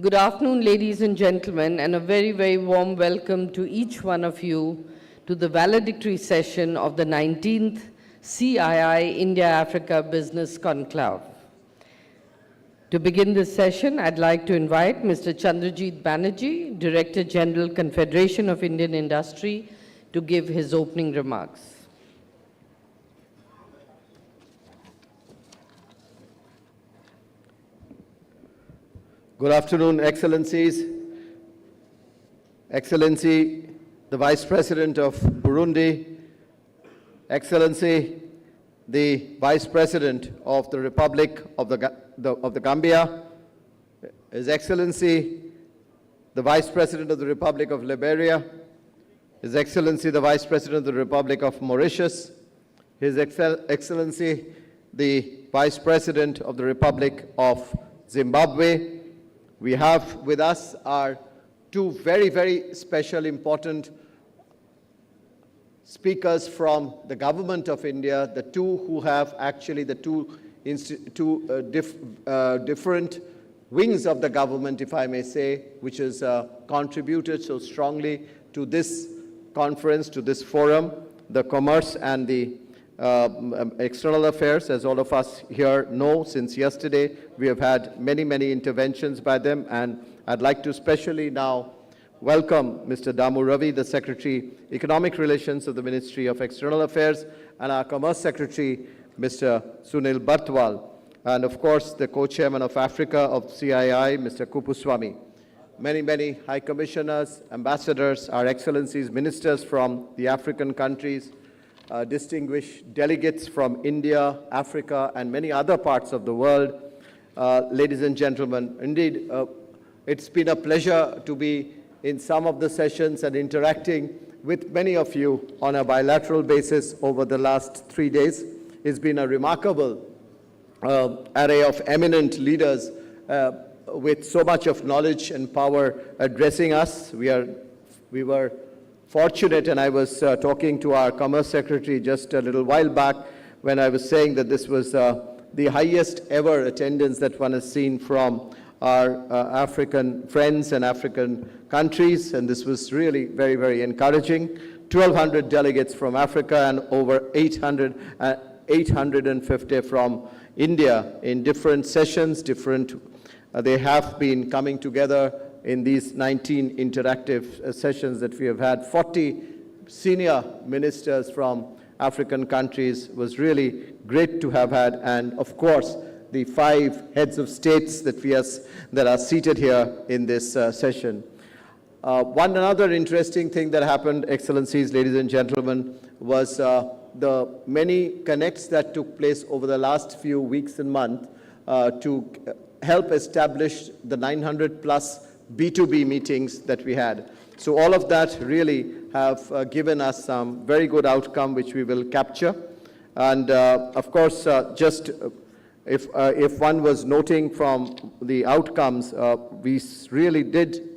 Good afternoon, ladies and gentlemen, and a very, very warm welcome to each one of you to the valedictory session of the 19th CII India-Africa Business Conclave. To begin this session, I'd like to invite Mr. Chandrajit Banerjee, Director General, Confederation of Indian Industry, to give his opening remarks. Good afternoon, Excellencies. Excellency, the Vice President of Burundi, Excellency, the Vice President of the Republic of the Gambia, His Excellency, the Vice President of the Republic of Liberia, His Excellency, the Vice President of the Republic of Mauritius, His Excellency, the Vice President of the Republic of Zimbabwe. We have with us our two very, very special, important speakers from the government of India, the two who have actually the two different wings of the government, if I may say, which has contributed so strongly to this conference, to this forum, the commerce and the external affairs. As all of us here know, since yesterday, we have had many, many interventions by them, and I'd like to especially now welcome Mr. Damu Ravi, the Secretary, Economic Relations of the Ministry of External Affairs, and our Commerce Secretary, Mr. Sunil Bartwal, and of course, the Co-Chairman of Africa of CII, Mr. Kupuswamy. Many, many High Commissioners, Ambassadors, Our Excellencies, Ministers from the African countries, distinguished delegates from India, Africa, and many other parts of the world. Ladies and gentlemen, indeed, it's been a pleasure to be in some of the sessions and interacting with many of you on a bilateral basis over the last 3 days. It's been a remarkable array of eminent leaders with so much of knowledge and power addressing us. We were fortunate, and I was talking to our Commerce Secretary just a little while back when I was saying that this was the highest ever attendance that one has seen from our African friends and African countries, and this was really very, very encouraging. 1,200 delegates from Africa and over 850 from India in different sessions, they have been coming together in these 19 interactive sessions that we have had. 40 senior ministers from African countries was really great to have had, and of course, the 5 heads of states that are seated here in this session. One another interesting thing that happened, Excellencies, ladies and gentlemen, was the many connects that took place over the last few weeks and months to help establish the 900 plus B2B meetings that we had. So all of that really have given us some very good outcome, which we will capture. And of course, just if one was noting from the outcomes, we really did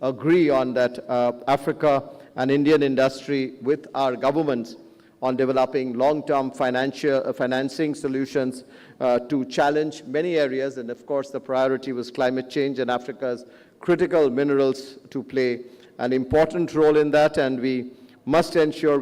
agree on that Africa and Indian industry with our governments on developing long-term financing solutions to challenge many areas. And of course, the priority was climate change and Africa's critical minerals to play an important role in that. And we must ensure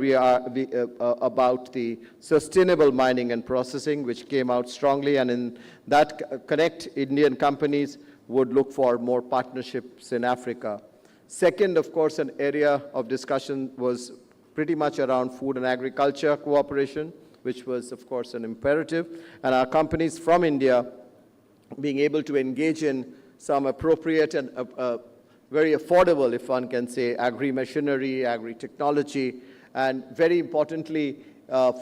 about the sustainable mining and processing, which came out strongly. And in that connect, Indian companies would look for more partnerships in Africa. Second, of course, an area of discussion was pretty much around food and agriculture cooperation, which was, of course, an imperative. And our companies from India being able to engage in some appropriate and very affordable, if one can say, agri-machinery, agri-technology, and very importantly,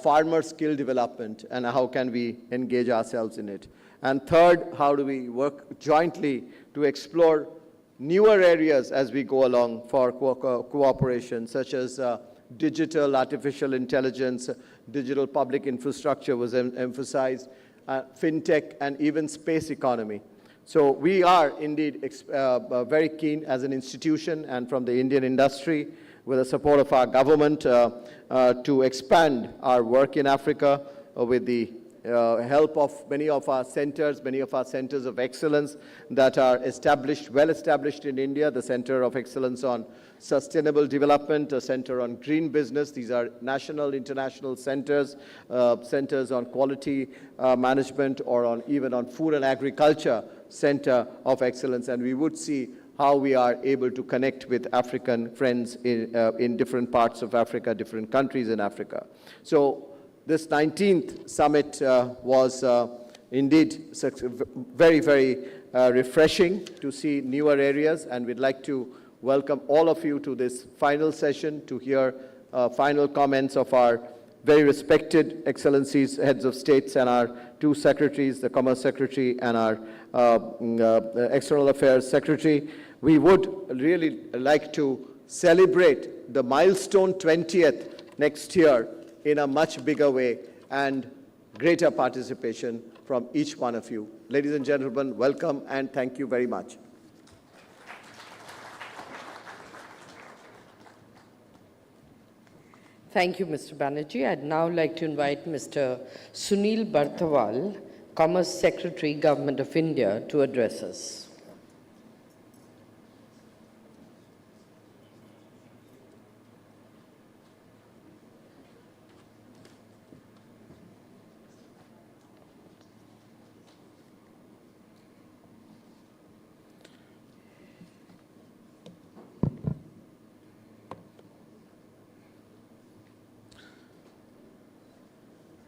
farmer skill development, and how can we engage ourselves in it. And third, how do we work jointly to explore newer areas as we go along for cooperation, such as digital, artificial intelligence, digital public infrastructure was emphasized, fintech, and even space economy. So we are indeed very keen as an institution and from the Indian industry, with the support of our government, to expand our work in Africa with the help of many of our centers of excellence that are well established in India, the Center of Excellence on Sustainable Development, a Center on Green Business. These are national, international centers, centers on quality management, or even on food and agriculture center of excellence. And we would see how we are able to connect with African friends in different parts of Africa, different countries in Africa. So this 19th summit was indeed very, very refreshing to see newer areas, and we'd like to welcome all of you to this final session to hear final comments of our very respected excellencies, heads of states, and our two secretaries, the Commerce Secretary and our External Affairs Secretary. We would really like to celebrate the milestone 20th next year in a much bigger way and greater participation from each one of you. Ladies and gentlemen, welcome and thank you very much. Thank you, Mr. Banerjee. I'd now like to invite Mr. Sunil Barthawal, Commerce Secretary, Government of India, to address us.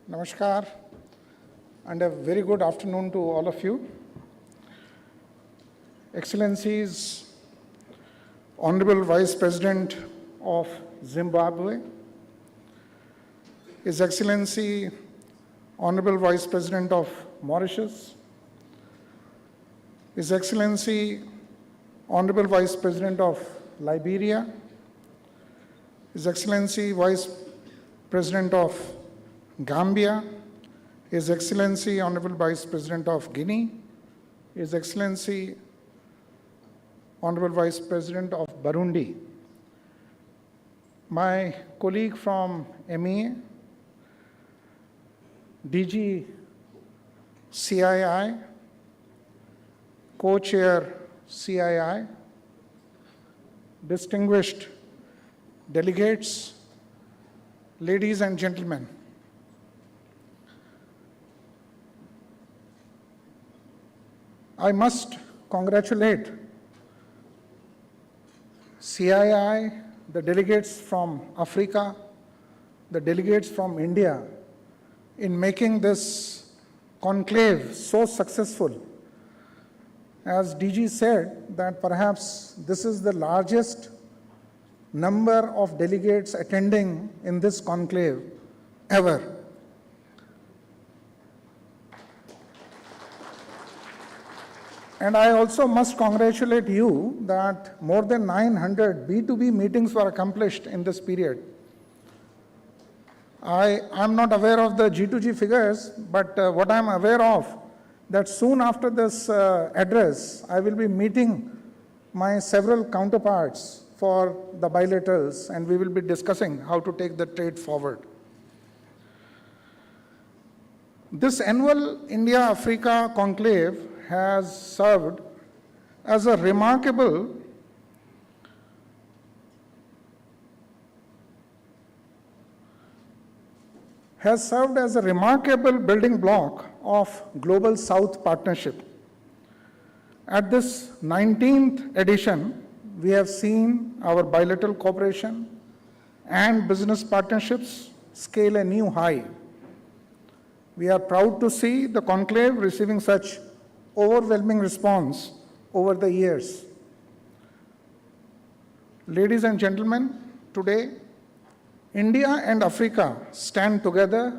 Namaskar, and a very good afternoon to all of you. Excellencies, Honorable Vice President of Zimbabwe, His Excellency, Honorable Vice President of Mauritius, His Excellency, Honorable Vice President of Liberia, His Excellency, Vice President of Gambia, His Excellency, Honorable Vice President of Guinea, His Excellency, Honorable Vice President of Burundi, my colleague from MEA, DG CII, co-chair CII, distinguished delegates, ladies and gentlemen. I must congratulate CII, the delegates from Africa, the delegates from India, in making this conclave so successful. As DG said, that perhaps this is the largest number of delegates attending in this conclave ever. And I also must congratulate you that more than 900 B2B meetings were accomplished in this period. I'm not aware of the G2G figures, but what I'm aware of, that soon after this address, I will be meeting my several counterparts for the bilaterals, and we will be discussing how to take the trade forward. This annual India-Africa Conclave has served as a remarkable building block of Global South Partnership. At this 19th edition, we have seen our bilateral cooperation and business partnerships scale a new high. We are proud to see the conclave receiving such overwhelming response over the years. Ladies and gentlemen, today, India and Africa stand together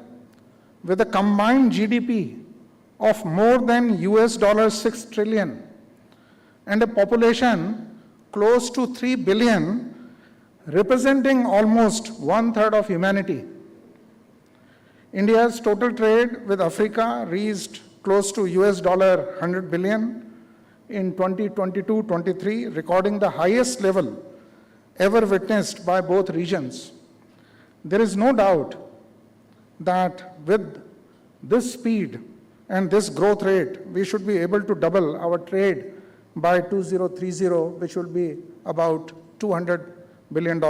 with a combined GDP of more than $6 trillion and a population close to 3 billion, representing almost 1/3 of humanity. India's total trade with Africa reached close to $100 billion in 2022-23, recording the highest level ever witnessed by both regions. There is no doubt that with this speed and this growth rate, we should be able to double our trade by 2030, which will be about $200 billion.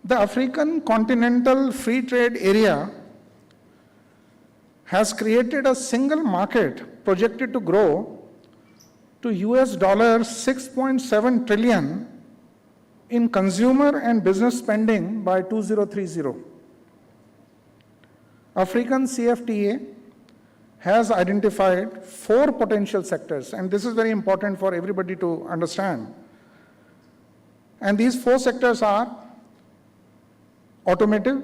The African Continental Free Trade Area has created a single market projected to grow to US $6.7 trillion in consumer and business spending by 2030. African CFTA has identified 4 potential sectors, and this is very important for everybody to understand. And these 4 sectors are automotive,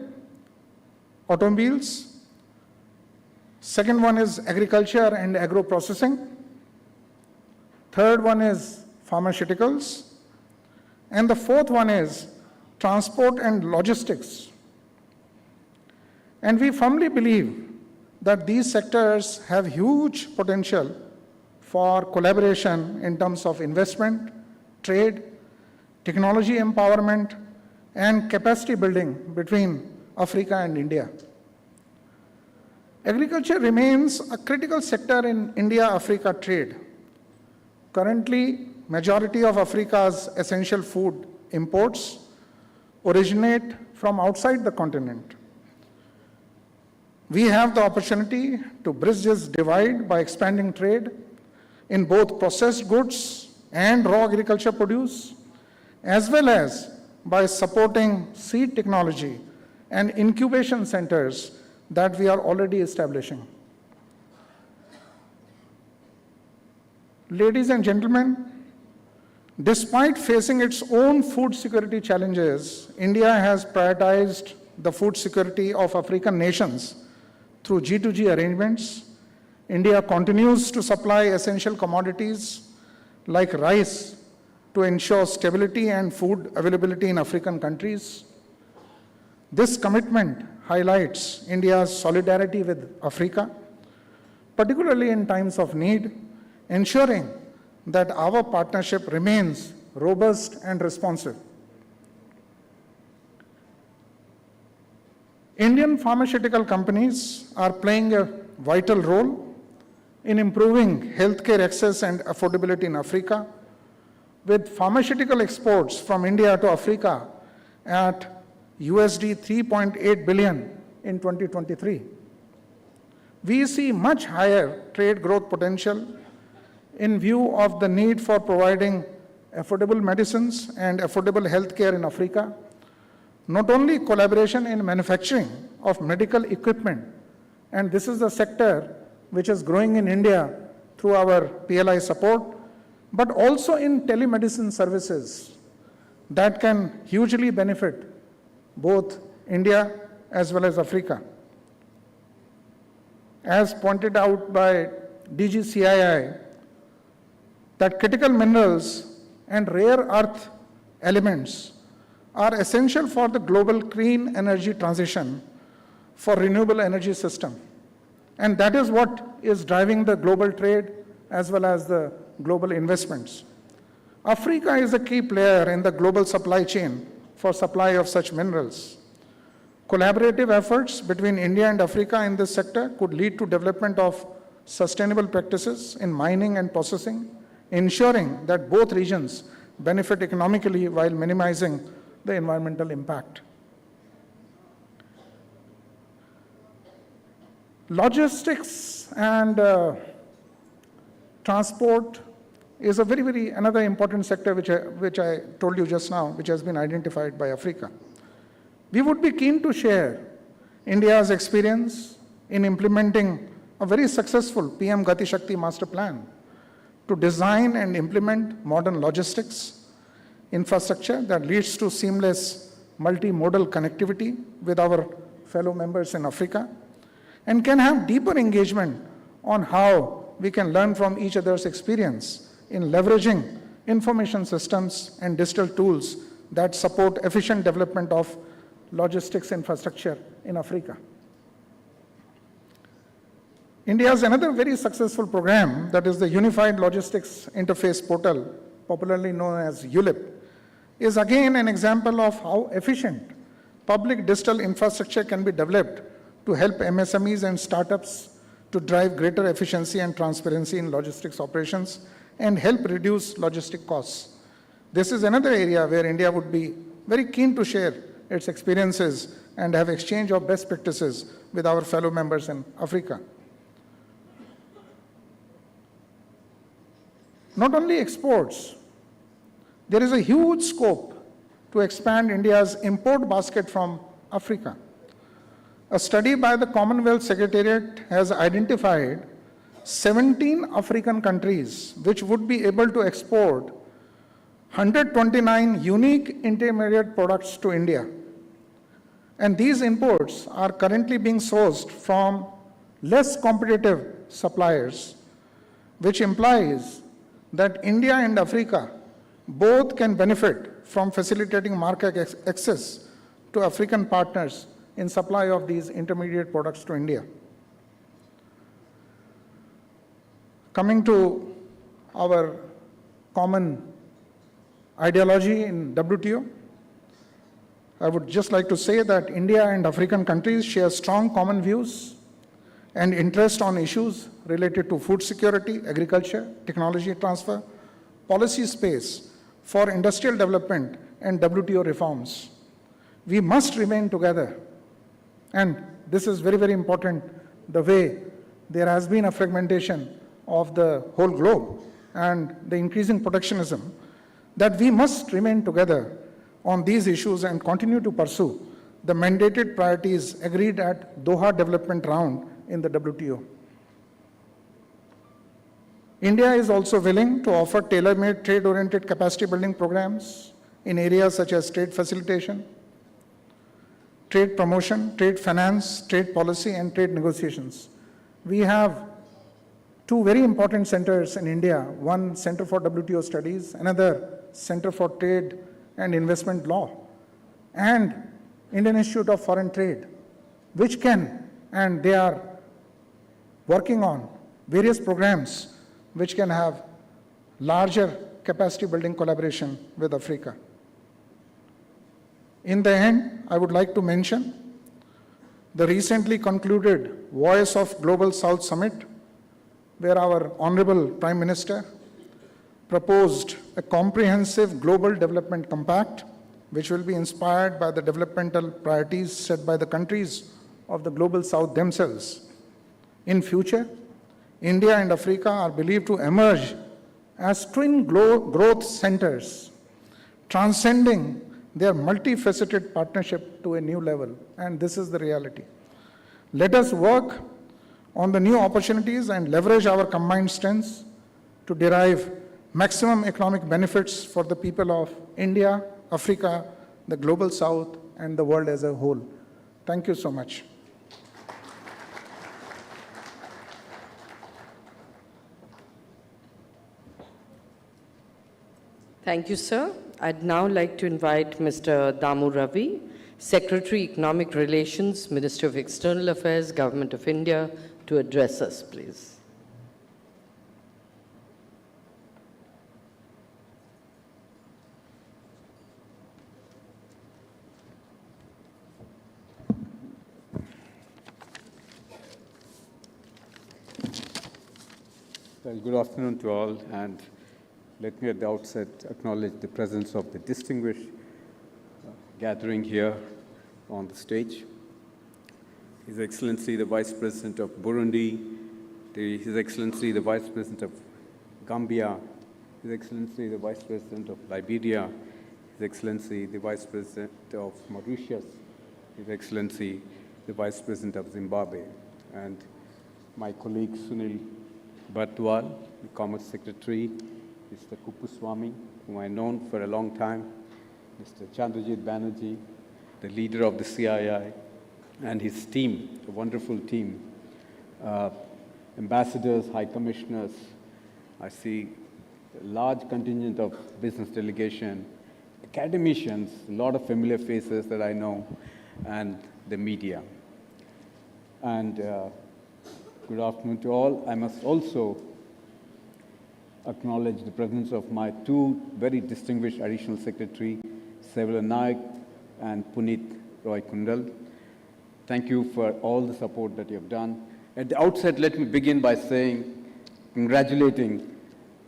automobiles. Second one is agriculture and agro-processing. Third one is pharmaceuticals. And the fourth one is transport and logistics. And we firmly believe that these sectors have huge potential for collaboration in terms of investment, trade, technology empowerment, and capacity building between Africa and India. Agriculture remains a critical sector in India-Africa trade. Currently, majority of Africa's essential food imports originate from outside the continent. We have the opportunity to bridge this divide by expanding trade in both processed goods and raw agriculture produce, as well as by supporting seed technology and incubation centers that we are already establishing. Ladies and gentlemen, despite facing its own food security challenges, India has prioritized the food security of African nations through G2G arrangements. India continues to supply essential commodities like rice to ensure stability and food availability in African countries. This commitment highlights India's solidarity with Africa, particularly in times of need, ensuring that our partnership remains robust and responsive. Indian pharmaceutical companies are playing a vital role in improving healthcare access and affordability in Africa, with pharmaceutical exports from India to Africa at USD 3.8 billion in 2023. We see much higher trade growth potential in view of the need for providing affordable medicines and affordable healthcare in Africa. Not only collaboration in manufacturing of medical equipment, and this is the sector which is growing in India through our PLI support, but also in telemedicine services that can hugely benefit both India as well as Africa. As pointed out by DG CII, that critical minerals and rare earth elements are essential for the global clean energy transition for renewable energy system. And that is what is driving the global trade as well as the global investments. Africa is a key player in the global supply chain for supply of such minerals. Collaborative efforts between India and Africa in this sector could lead to development of sustainable practices in mining and processing, ensuring that both regions benefit economically while minimizing the environmental impact. Logistics and transport is a another important sector which I told you just now, which has been identified by Africa. We would be keen to share India's experience in implementing a very successful PM Gati Shakti master plan to design and implement modern logistics infrastructure that leads to seamless multimodal connectivity with our fellow members in Africa, and can have deeper engagement on how we can learn from each other's experience in leveraging information systems and digital tools that support efficient development of logistics infrastructure in Africa. India has another very successful program, that is the Unified Logistics Interface Portal, popularly known as ULIP, is again an example of how efficient public digital infrastructure can be developed to help MSMEs and startups to drive greater efficiency and transparency in logistics operations and help reduce logistic costs. This is another area where India would be very keen to share its experiences and have exchange of best practices with our fellow members in Africa. Not only exports, there is a huge scope to expand India's import basket from Africa. A study by the Commonwealth Secretariat has identified 17 African countries which would be able to export 129 unique intermediate products to India. And these imports are currently being sourced from less competitive suppliers, which implies that India and Africa both can benefit from facilitating market access to African partners in supply of these intermediate products to India. Coming to our common ideology in WTO, I would just like to say that India and African countries share strong common views and interest on issues related to food security, agriculture, technology transfer, policy space for industrial development and WTO reforms. We must remain together. And this is very, very important, the way there has been a fragmentation of the whole globe and the increasing protectionism, that we must remain together on these issues and continue to pursue the mandated priorities agreed at Doha Development Round in the WTO. India is also willing to offer tailor-made trade-oriented capacity building programs in areas such as trade facilitation, trade promotion, trade finance, trade policy, and trade negotiations. We have two very important centers in India, one Center for WTO Studies, another Center for Trade and Investment Law, and Indian Institute of Foreign Trade, which can, and they are working on various programs which can have larger capacity building collaboration with Africa. In the end, I would like to mention the recently concluded Voice of Global South Summit, where our Honorable Prime Minister proposed a comprehensive global development compact, which will be inspired by the developmental priorities set by the countries of the Global South themselves. In future, India and Africa are believed to emerge as twin growth centers, transcending their multifaceted partnership to a new level, and this is the reality. Let us work on the new opportunities and leverage our combined strengths to derive maximum economic benefits for the people of India, Africa, the Global South, and the world as a whole. Thank you so much. Thank you, sir. I'd now like to invite Mr. Damu Ravi, Secretary, Economic Relations, Minister of External Affairs, Government of India, to address us, please. Well, good afternoon to all, and let me at the outset acknowledge the presence of the distinguished gathering here on the stage. His Excellency, the Vice President of Burundi, His Excellency, the Vice President of Gambia, His Excellency, the Vice President of Liberia, His Excellency, the Vice President of Mauritius, His Excellency, the Vice President of Zimbabwe, and my colleague Sunil Bartwal, the Commerce Secretary, Mr. Kuppuswamy, whom I've known for a long time, Mr. Chandrajit Banerjee, the leader of the CII, and his team, a wonderful team, ambassadors, high commissioners. I see a large contingent of business delegation, academicians, a lot of familiar faces that I know, and the media. And good afternoon to all. I must also acknowledge the presence of my two very distinguished Additional Secretary, Sevila Naik and Puneet Roy Kundal. Thank you for all the support that you have done. At the outset, let me begin by saying, congratulating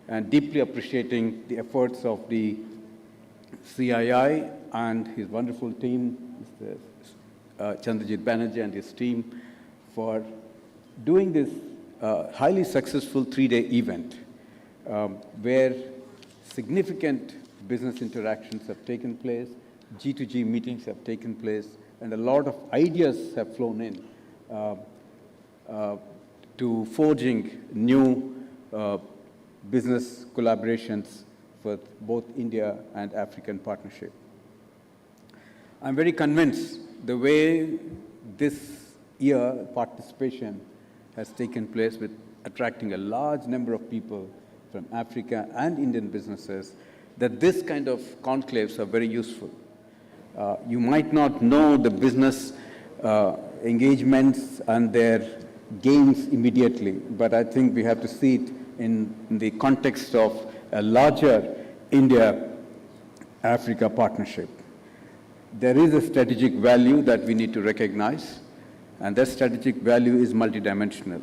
and deeply appreciating the efforts of the CII and his wonderful team, Mr. Chandrajit Banerjee and his team, for doing this highly successful 3-day event where significant business interactions have taken place, G2G meetings have taken place, and a lot of ideas have flown in to forging new business collaborations with both India and African partnership. I'm very convinced the way this year participation has taken place with attracting a large number of people from Africa and Indian businesses, that this kind of conclaves are very useful. You might not know the business engagements and their gains immediately, but I think we have to see it in the context of a larger India-Africa partnership. There is a strategic value that we need to recognize, and that strategic value is multidimensional.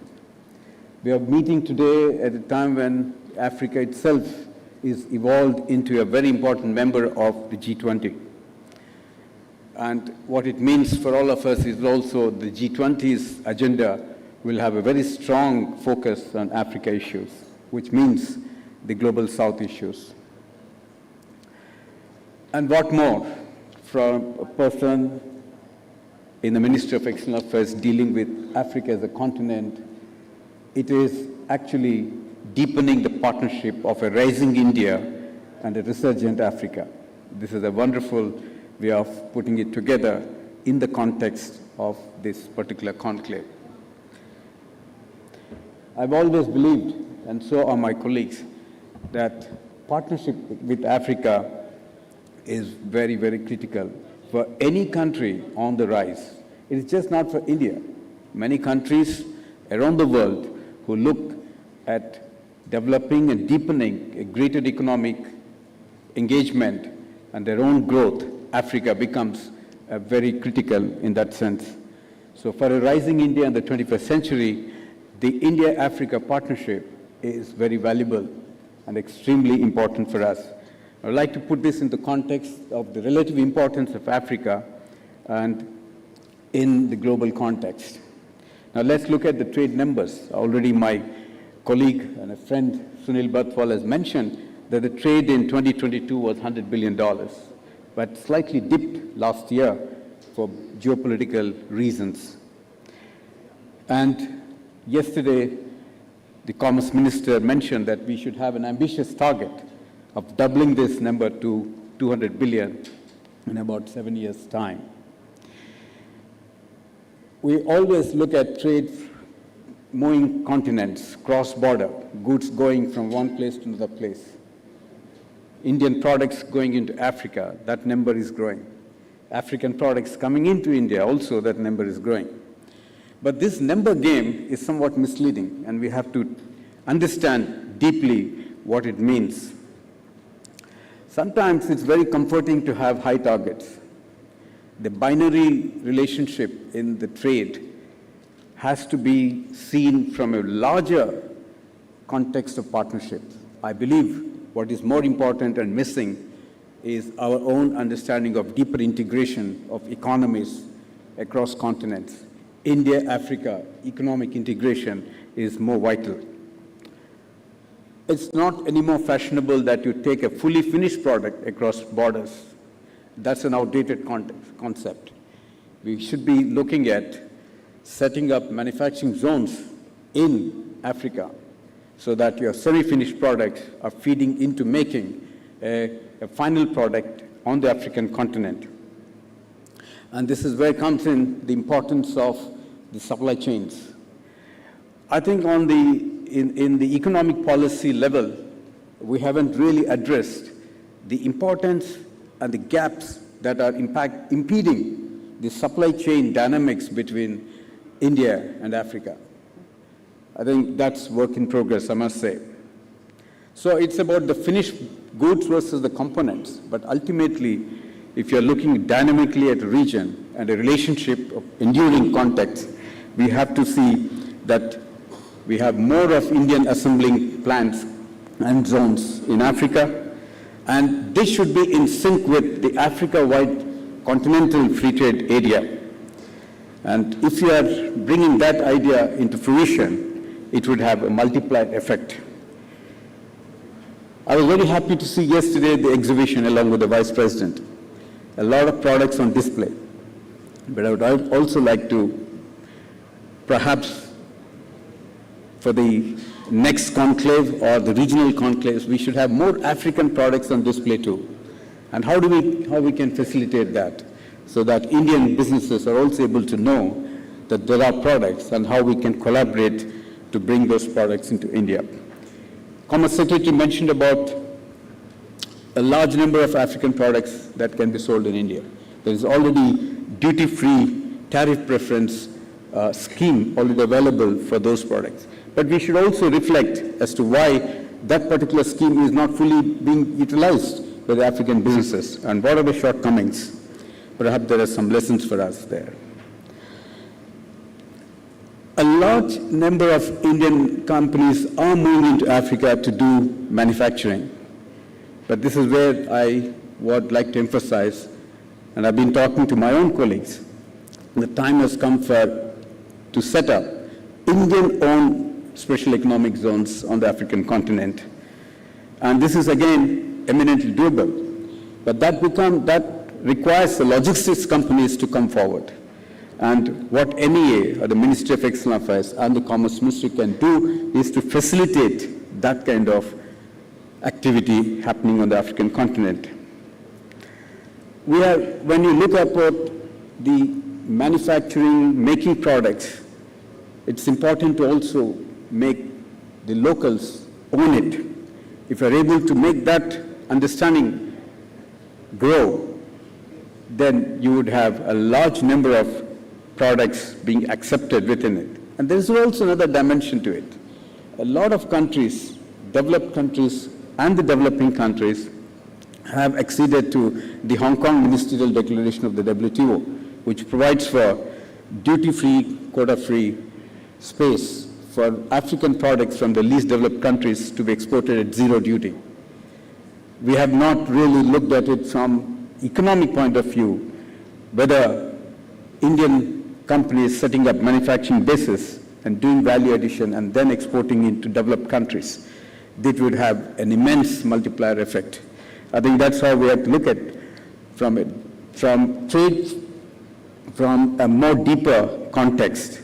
We are meeting today at a time when Africa itself is evolved into a very important member of the G20. And what it means for all of us is also the G20's agenda will have a very strong focus on Africa issues, which means the Global South issues. And what more, from a person in the Ministry of External Affairs dealing with Africa as a continent, it is actually deepening the partnership of a rising India and a resurgent Africa. This is a wonderful way of putting it together in the context of this particular conclave. I've always believed, and so are my colleagues, that partnership with Africa is very, very critical for any country on the rise. It is just not for India. Many countries around the world who look at developing and deepening a greater economic engagement and their own growth, Africa becomes very critical in that sense. So for a rising India in the 21st century, the India-Africa partnership is very valuable and extremely important for us. I would like to put this in the context of the relative importance of Africa and in the global context. Now let's look at the trade numbers. Already my colleague and a friend, Sunil Bathwal, has mentioned that the trade in 2022 was $100 billion, but slightly dipped last year for geopolitical reasons. And yesterday, the Commerce Minister mentioned that we should have an ambitious target of doubling this number to 200 billion in about 7 years' time. We always look at trade moving continents, cross-border, goods going from one place to another place. Indian products going into Africa, that number is growing. African products coming into India, also that number is growing. But this number game is somewhat misleading, and we have to understand deeply what it means. Sometimes it's very comforting to have high targets. The binary relationship in the trade has to be seen from a larger context of partnership. I believe what is more important and missing is our own understanding of deeper integration of economies across continents. India-Africa economic integration is more vital. It's not anymore fashionable that you take a fully finished product across borders. That's an outdated concept. We should be looking at setting up manufacturing zones in Africa so that your semi-finished products are feeding into making a final product on the African continent. And this is where comes in the importance of the supply chains. I think on in the economic policy level, we haven't really addressed the importance and the gaps that are impeding the supply chain dynamics between India and Africa. I think that's work in progress, I must say. So it's about the finished goods versus the components, but ultimately if you're looking dynamically at a region and a relationship of enduring context, we have to see that we have more of Indian assembling plants and zones in Africa, and this should be in sync with the Africa-wide continental free trade area. And if you are bringing that idea into fruition, it would have a multiplied effect. I was very happy to see yesterday the exhibition along with the Vice President. A lot of products on display. But I would also like to, perhaps for the next conclave or the regional conclaves, we should have more African products on display too. And how we can facilitate that so that Indian businesses are also able to know that there are products and how we can collaborate to bring those products into India. Commerce Secretary mentioned about a large number of African products that can be sold in India. There is already duty-free tariff preference scheme already available for those products. But we should also reflect as to why that particular scheme is not fully being utilized by the African businesses and what are the shortcomings. Perhaps there are some lessons for us there. A large number of Indian companies are moving into Africa to do manufacturing. But this is where I would like to emphasize, and I've been talking to my own colleagues, the time has come to set up Indian-owned special economic zones on the African continent. And this is again eminently doable. But that requires the logistics companies to come forward. And what MEA, or the Ministry of External Affairs, and the Commerce Ministry can do is to facilitate that kind of activity happening on the African continent. When you look at the manufacturing, making products, it's important to also make the locals own it. If you're able to make that understanding grow, then you would have a large number of products being accepted within it. And there's also another dimension to it. A lot of countries, developed countries and the developing countries, have acceded to the Hong Kong Ministerial Declaration of the WTO, which provides for duty-free, quota-free space for African products from the least developed countries to be exported at zero duty. We have not really looked at it from economic point of view, whether Indian companies setting up manufacturing bases and doing value addition and then exporting into developed countries, that would have an immense multiplier effect. I think that's how we have to look at from trade, from a more deeper context.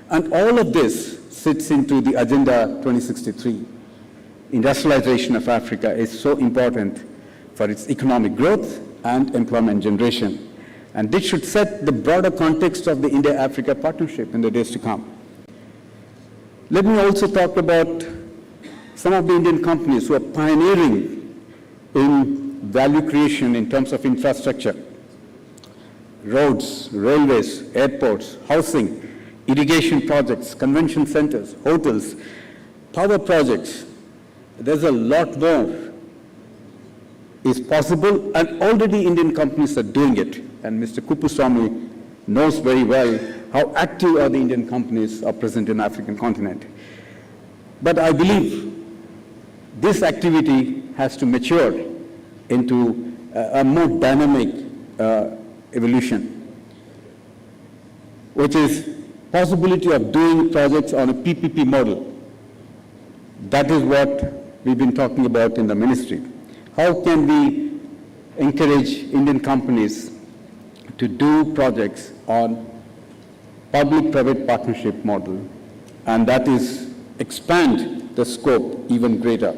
And all of this sits into the Agenda 2063. Industrialization of Africa is so important for its economic growth and employment generation. And this should set the broader context of the India-Africa partnership in the days to come. Let me also talk about some of the Indian companies who are pioneering in value creation in terms of infrastructure. Roads, railways, airports, housing, irrigation projects, convention centers, hotels, power projects. There's a lot more is possible, and already Indian companies are doing it. And Mr. Kuppuswamy knows very well how active the Indian companies are present in the African continent. But I believe this activity has to mature into a more dynamic evolution, which is possibility of doing projects on a PPP model. That is what we've been talking about in the ministry. How can we encourage Indian companies to do projects on public-private partnership model, and that is expand the scope even greater.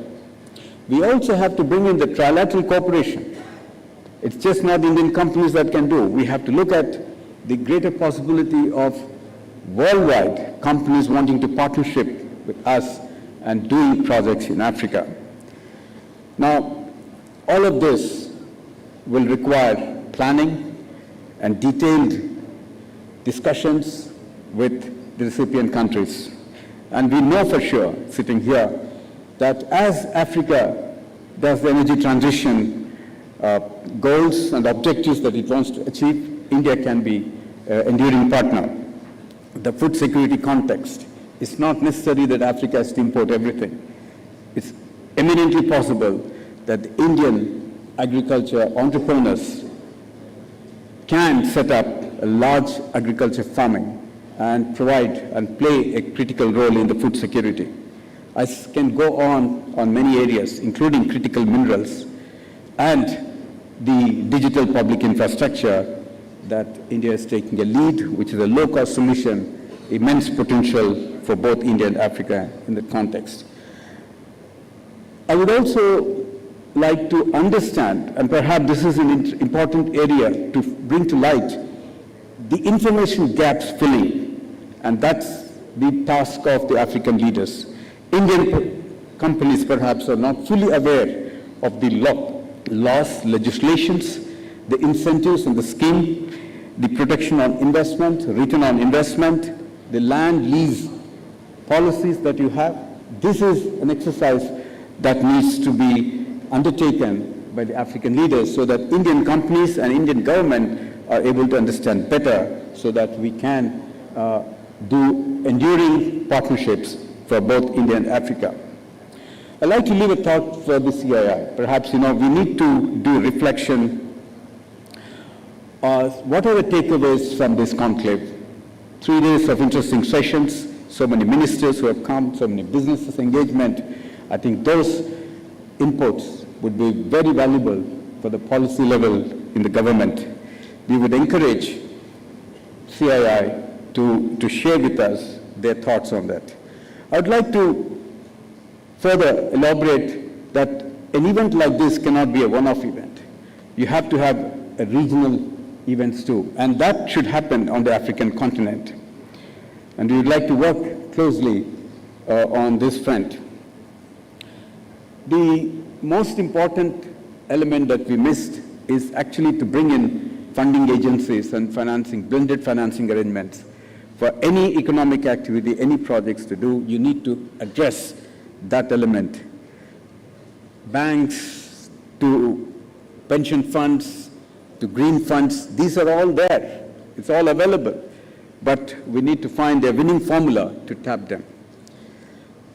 We also have to bring in the trilateral cooperation. It's just not Indian companies that can do. We have to look at the greater possibility of worldwide companies wanting to partnership with us and doing projects in Africa. Now, all of this will require planning and detailed discussions with the recipient countries. And we know for sure, sitting here, that as Africa does the energy transition goals and objectives that it wants to achieve, India can be an enduring partner. The food security context, it's not necessary that Africa has to import everything. It's eminently possible that Indian agriculture entrepreneurs can set up a large agriculture farming and provide and play a critical role in the food security. I can go on many areas, including critical minerals and the digital public infrastructure that India is taking a lead, which is a low-cost solution, immense potential for both India and Africa in that context. I would also like to understand, and perhaps this is an important area to bring to light, the information gaps filling, and that's the task of the African leaders. Indian companies perhaps are not fully aware of the laws, legislations, the incentives and the scheme, the protection on investment, return on investment, the land lease policies that you have. This is an exercise that needs to be undertaken by the African leaders so that Indian companies and Indian government are able to understand better so that we can do enduring partnerships for both India and Africa. I'd like to leave a thought for the CII. Perhaps, we need to do reflection. What are the takeaways from this conclave? 3 days of interesting sessions, so many ministers who have come, so many businesses engagement. I think those inputs would be very valuable for the policy level in the government. We would encourage CII to share with us their thoughts on that. I would like to further elaborate that an event like this cannot be a one-off event. You have to have a regional events too, and that should happen on the African continent. And we would like to work closely on this front. The most important element that we missed is actually to bring in funding agencies and financing, blended financing arrangements. For any economic activity, any projects to do, you need to address that element. Banks to pension funds to green funds, these are all there. It's all available. But we need to find a winning formula to tap them.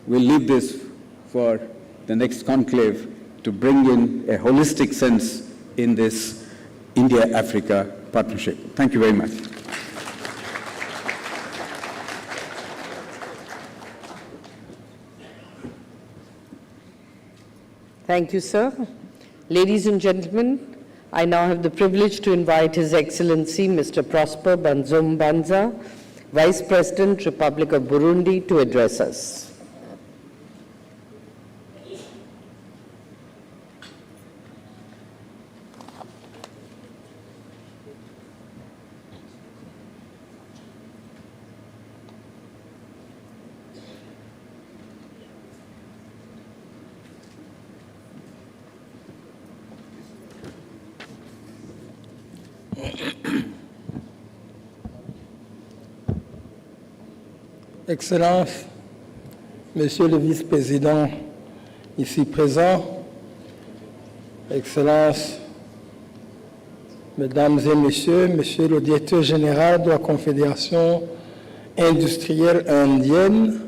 We'll leave this for the next conclave to bring in a holistic sense in this India-Africa partnership. Thank you very much. Thank you, sir. Ladies and gentlemen, I now have the privilege to invite His Excellency Mr. Prosper Banzombanza, Vice President, Republic of Burundi, to address us. Excellences, Monsieur le Vice-président ici présent, Excellences, Mesdames et Messieurs, Monsieur le Directeur général de la Confédération industrielle indienne,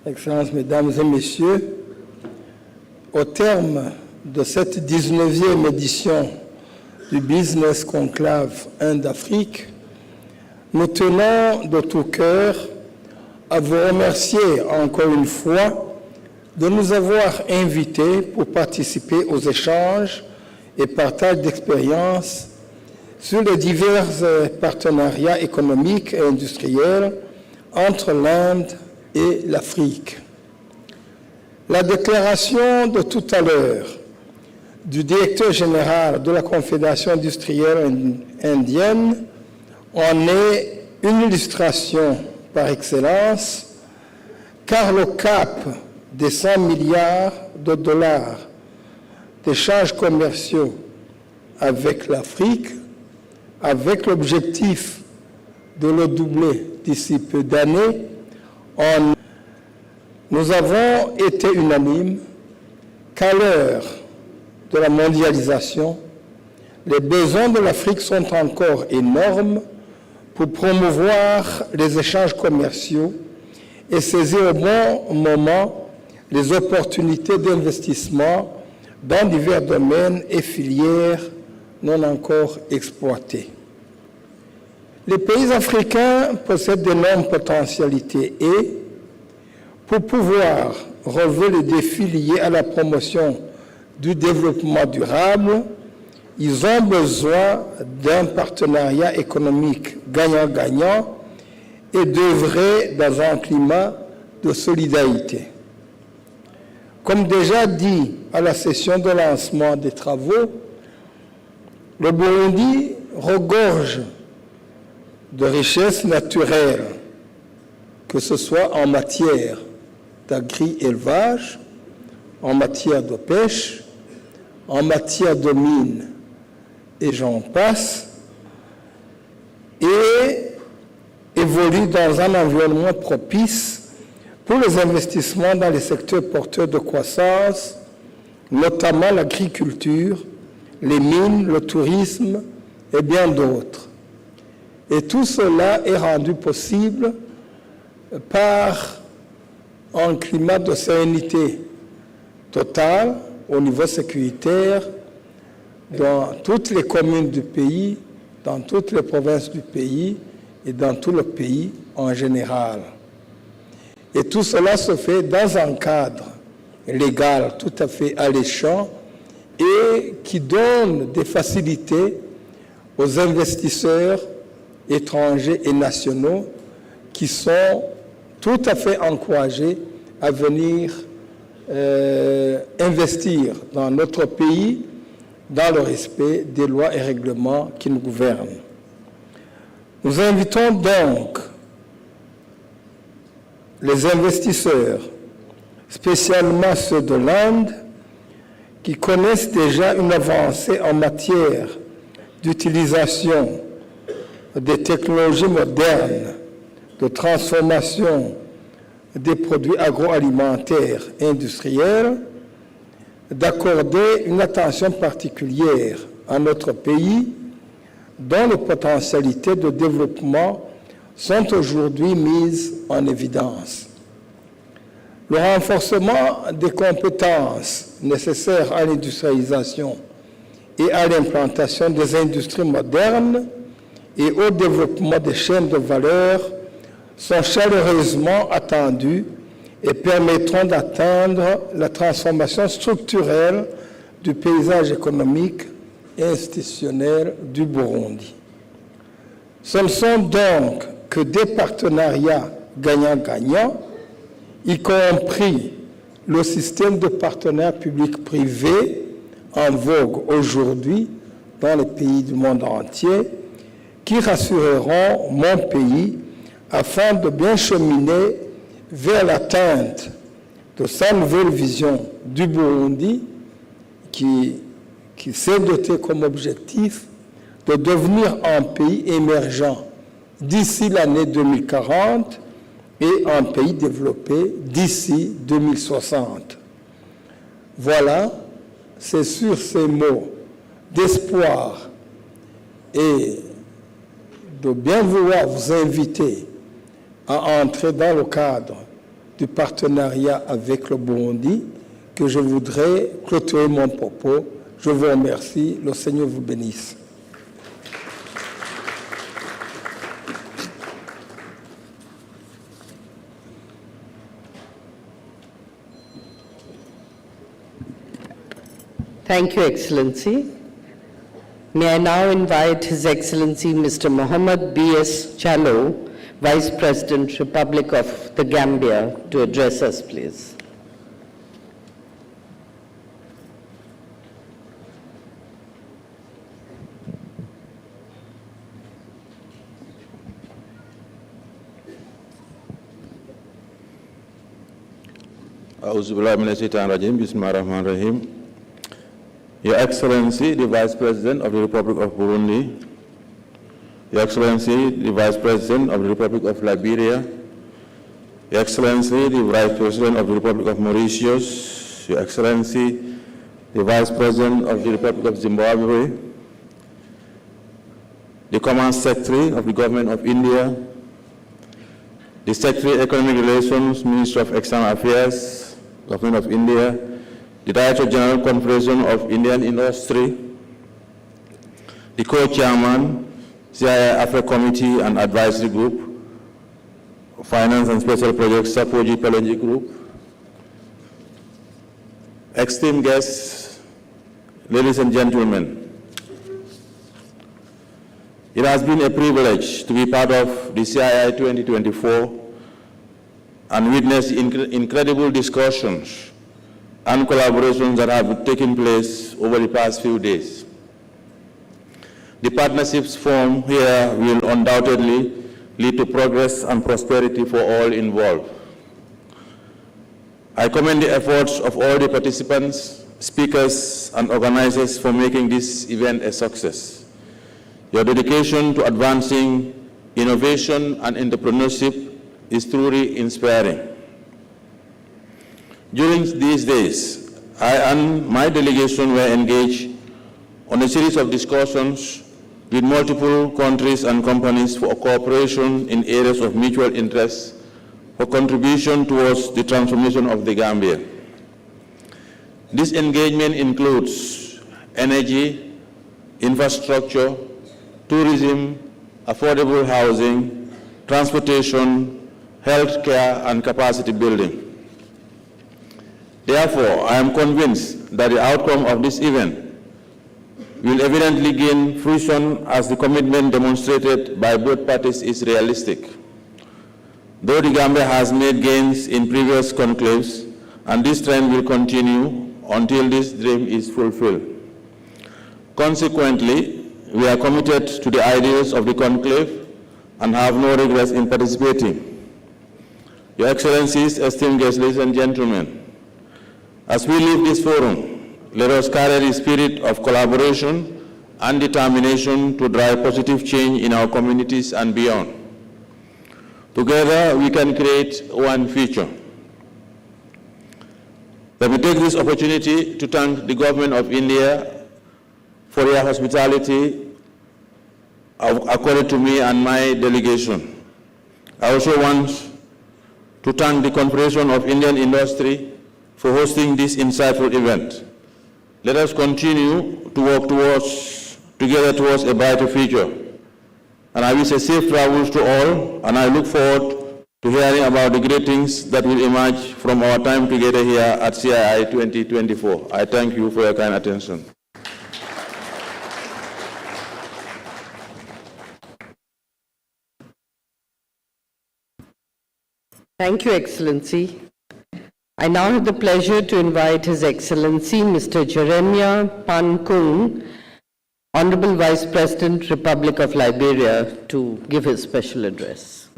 Excellences, Mesdames et Messieurs, au terme de cette 19e édition du Business Conclave Inde-Afrique, nous tenons de tout cœur à vous remercier encore une fois de nous avoir invités pour participer aux échanges et partage d'expériences sur les divers partenariats économiques et industriels entre l'Inde et l'Afrique. La déclaration de tout à l'heure du directeur général de la Confédération industrielle indienne en est une illustration par excellence, car le cap des 100 milliards de dollars d'échanges commerciaux avec l'Afrique, avec l'objectif de le doubler d'ici peu d'années, nous avons été unanimes qu'à l'heure de la mondialisation, les besoins de l'Afrique sont encore énormes pour promouvoir les échanges commerciaux et saisir au bon moment les opportunités d'investissement dans divers domaines et filières non encore exploités. Les pays africains possèdent d'énormes potentialités et, pour pouvoir relever les défis liés à la promotion du développement durable, ils ont besoin d'un partenariat économique gagnant-gagnant et d'œuvrer dans un climat de solidarité. Comme déjà dit à la session de lancement des travaux, le Burundi regorge de richesses naturelles, que ce soit en matière d'agri-élevage, en matière de pêche, en matière de mines, et j'en passe, et évolue dans un environnement propice pour les investissements dans les secteurs porteurs de croissance, notamment l'agriculture, les mines, le tourisme et bien d'autres. Et tout cela est rendu possible par un climat de sérénité totale au niveau sécuritaire dans toutes les communes du pays, dans toutes les provinces du pays et dans tout le pays en général. Et tout cela se fait dans un cadre légal tout à fait alléchant et qui donne des facilités aux investisseurs étrangers et nationaux qui sont tout à fait encouragés à venir investir dans notre pays dans le respect des lois et règlements qui nous gouvernent. Nous invitons donc les investisseurs, spécialement ceux de l'Inde, qui connaissent déjà une avancée en matière d'utilisation des technologies modernes, de transformation des produits agroalimentaires et industriels, d'accorder une attention particulière à notre pays dont les potentialités de développement sont aujourd'hui mises en évidence. Le renforcement des compétences nécessaires à l'industrialisation et à l'implantation des industries modernes et au développement des chaînes de valeur sont chaleureusement attendus et permettront d'atteindre la transformation structurelle du paysage économique et institutionnel du Burundi. Ce ne sont donc que des partenariats gagnant-gagnant, y compris le système de partenariat public-privé en vogue aujourd'hui dans les pays du monde entier, qui rassureront mon pays afin de bien cheminer vers l'atteinte de sa nouvelle vision du Burundi qui s'est doté comme objectif de devenir un pays émergent d'ici l'année 2040 et un pays développé d'ici 2060. Voilà, c'est sur ces mots d'espoir et de bien vouloir vous inviter à entrer dans le cadre du partenariat avec le Burundi que je voudrais clôturer mon propos. Je vous remercie. Le Seigneur vous bénisse. Thank you, Excellency. May I now invite His Excellency Mr. Mohammed B.S. Jallow, Vice President, Republic of the Gambia, to address us, please. Your Excellency, the Vice President of the Republic of Burundi, Your Excellency, the Vice President of the Republic of Liberia, Your Excellency, the Vice President of the Republic of Mauritius, Your Excellency, the Vice President of the Republic of Zimbabwe, the Command Secretary of the Government of India, the Secretary of Economic Relations, Minister of External Affairs, Government of India, the Director General Confederation of Indian Industry, the Co-Chairman, CII Africa Committee and Advisory Group, Finance and Special Projects, Sapoji Pelonji Group, esteemed guests, ladies and gentlemen, it has been a privilege to be part of the CII 2024 and witness incredible discussions and collaborations that have taken place over the past few days. The partnerships formed here will undoubtedly lead to progress and prosperity for all involved. I commend the efforts of all the participants, speakers, and organizers for making this event a success. Your dedication to advancing innovation and entrepreneurship is truly inspiring. During these days, I and my delegation were engaged on a series of discussions with multiple countries and companies for cooperation in areas of mutual interest for contribution towards the transformation of the Gambia. This engagement includes energy, infrastructure, tourism, affordable housing, transportation, healthcare, and capacity building. Therefore, I am convinced that the outcome of this event will evidently gain fruition as the commitment demonstrated by both parties is realistic. Though the Gambia has made gains in previous conclaves, and this trend will continue until this dream is fulfilled. Consequently, we are committed to the ideals of the conclave and have no regrets in participating. Your Excellencies, esteemed guests, ladies and gentlemen, as we leave this forum, let us carry the spirit of collaboration and determination to drive positive change in our communities and beyond. Together, we can create one future. Let me take this opportunity to thank the Government of India for their hospitality accorded to me and my delegation. I also want to thank the Confederation of Indian Industry for hosting this insightful event. Let us continue to work together towards a brighter future. And I wish a safe travels to all, and I look forward to hearing about the great things that will emerge from our time together here at CII 2024. I thank you for your kind attention. Thank you, Excellency. I now have the pleasure to invite His Excellency Mr. Jeremiah Pankung, Honorable Vice President, Republic of Liberia, to give his special address.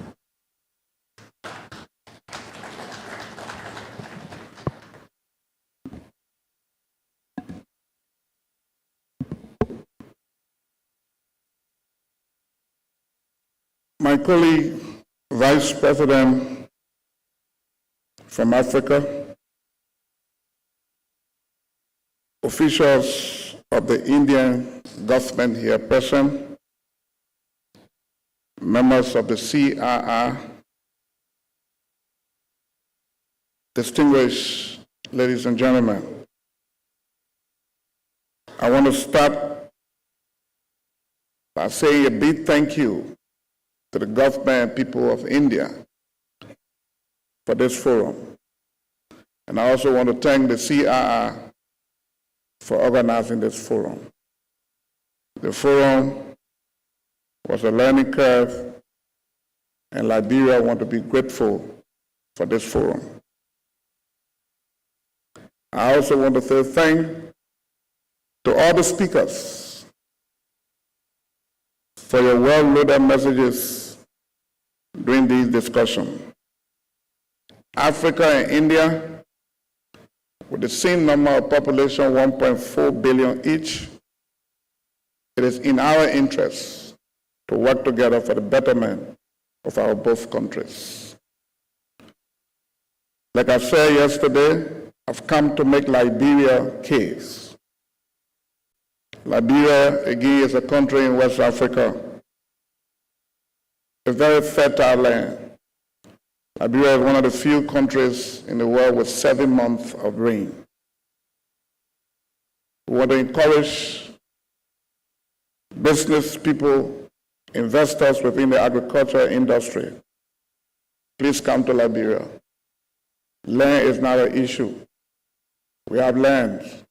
My colleague, Vice President from Africa, officials of the Indian government here present, members of the CII, distinguished ladies and gentlemen, I want to start by saying a big thank you to the government and people of India for this forum. And I also want to thank the CII for organizing this forum. The forum was a learning curve, and Liberia want to be grateful for this forum. I also want to say thank to all the speakers for your well-loaded messages during these discussions. Africa and India, with the same number of population, 1.4 billion each, it is in our interest to work together for the betterment of our both countries. Like I said yesterday, I've come to make Liberia case. Liberia, again, is a country in West Africa, a very fertile land. Liberia is one of the few countries in the world with 7 months of rain. We want to encourage business people, investors within the agriculture industry. Please come to Liberia. Land is not an issue. We have lands.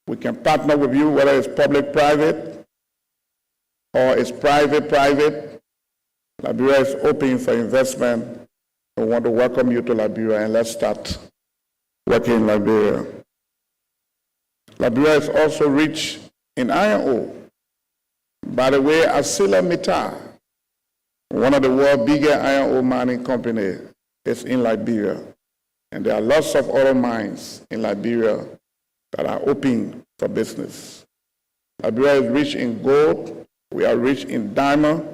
We can partner with you, whether it's public-private or it's private-private. Liberia is open for investment. We want to welcome you to Liberia, and let's start working in Liberia. Liberia is also rich in iron ore. By the way, ArcelorMittal, one of the world's biggest iron ore mining companies, is in Liberia. And there are lots of other mines in Liberia that are open for business. Liberia is rich in gold. We are rich in diamond.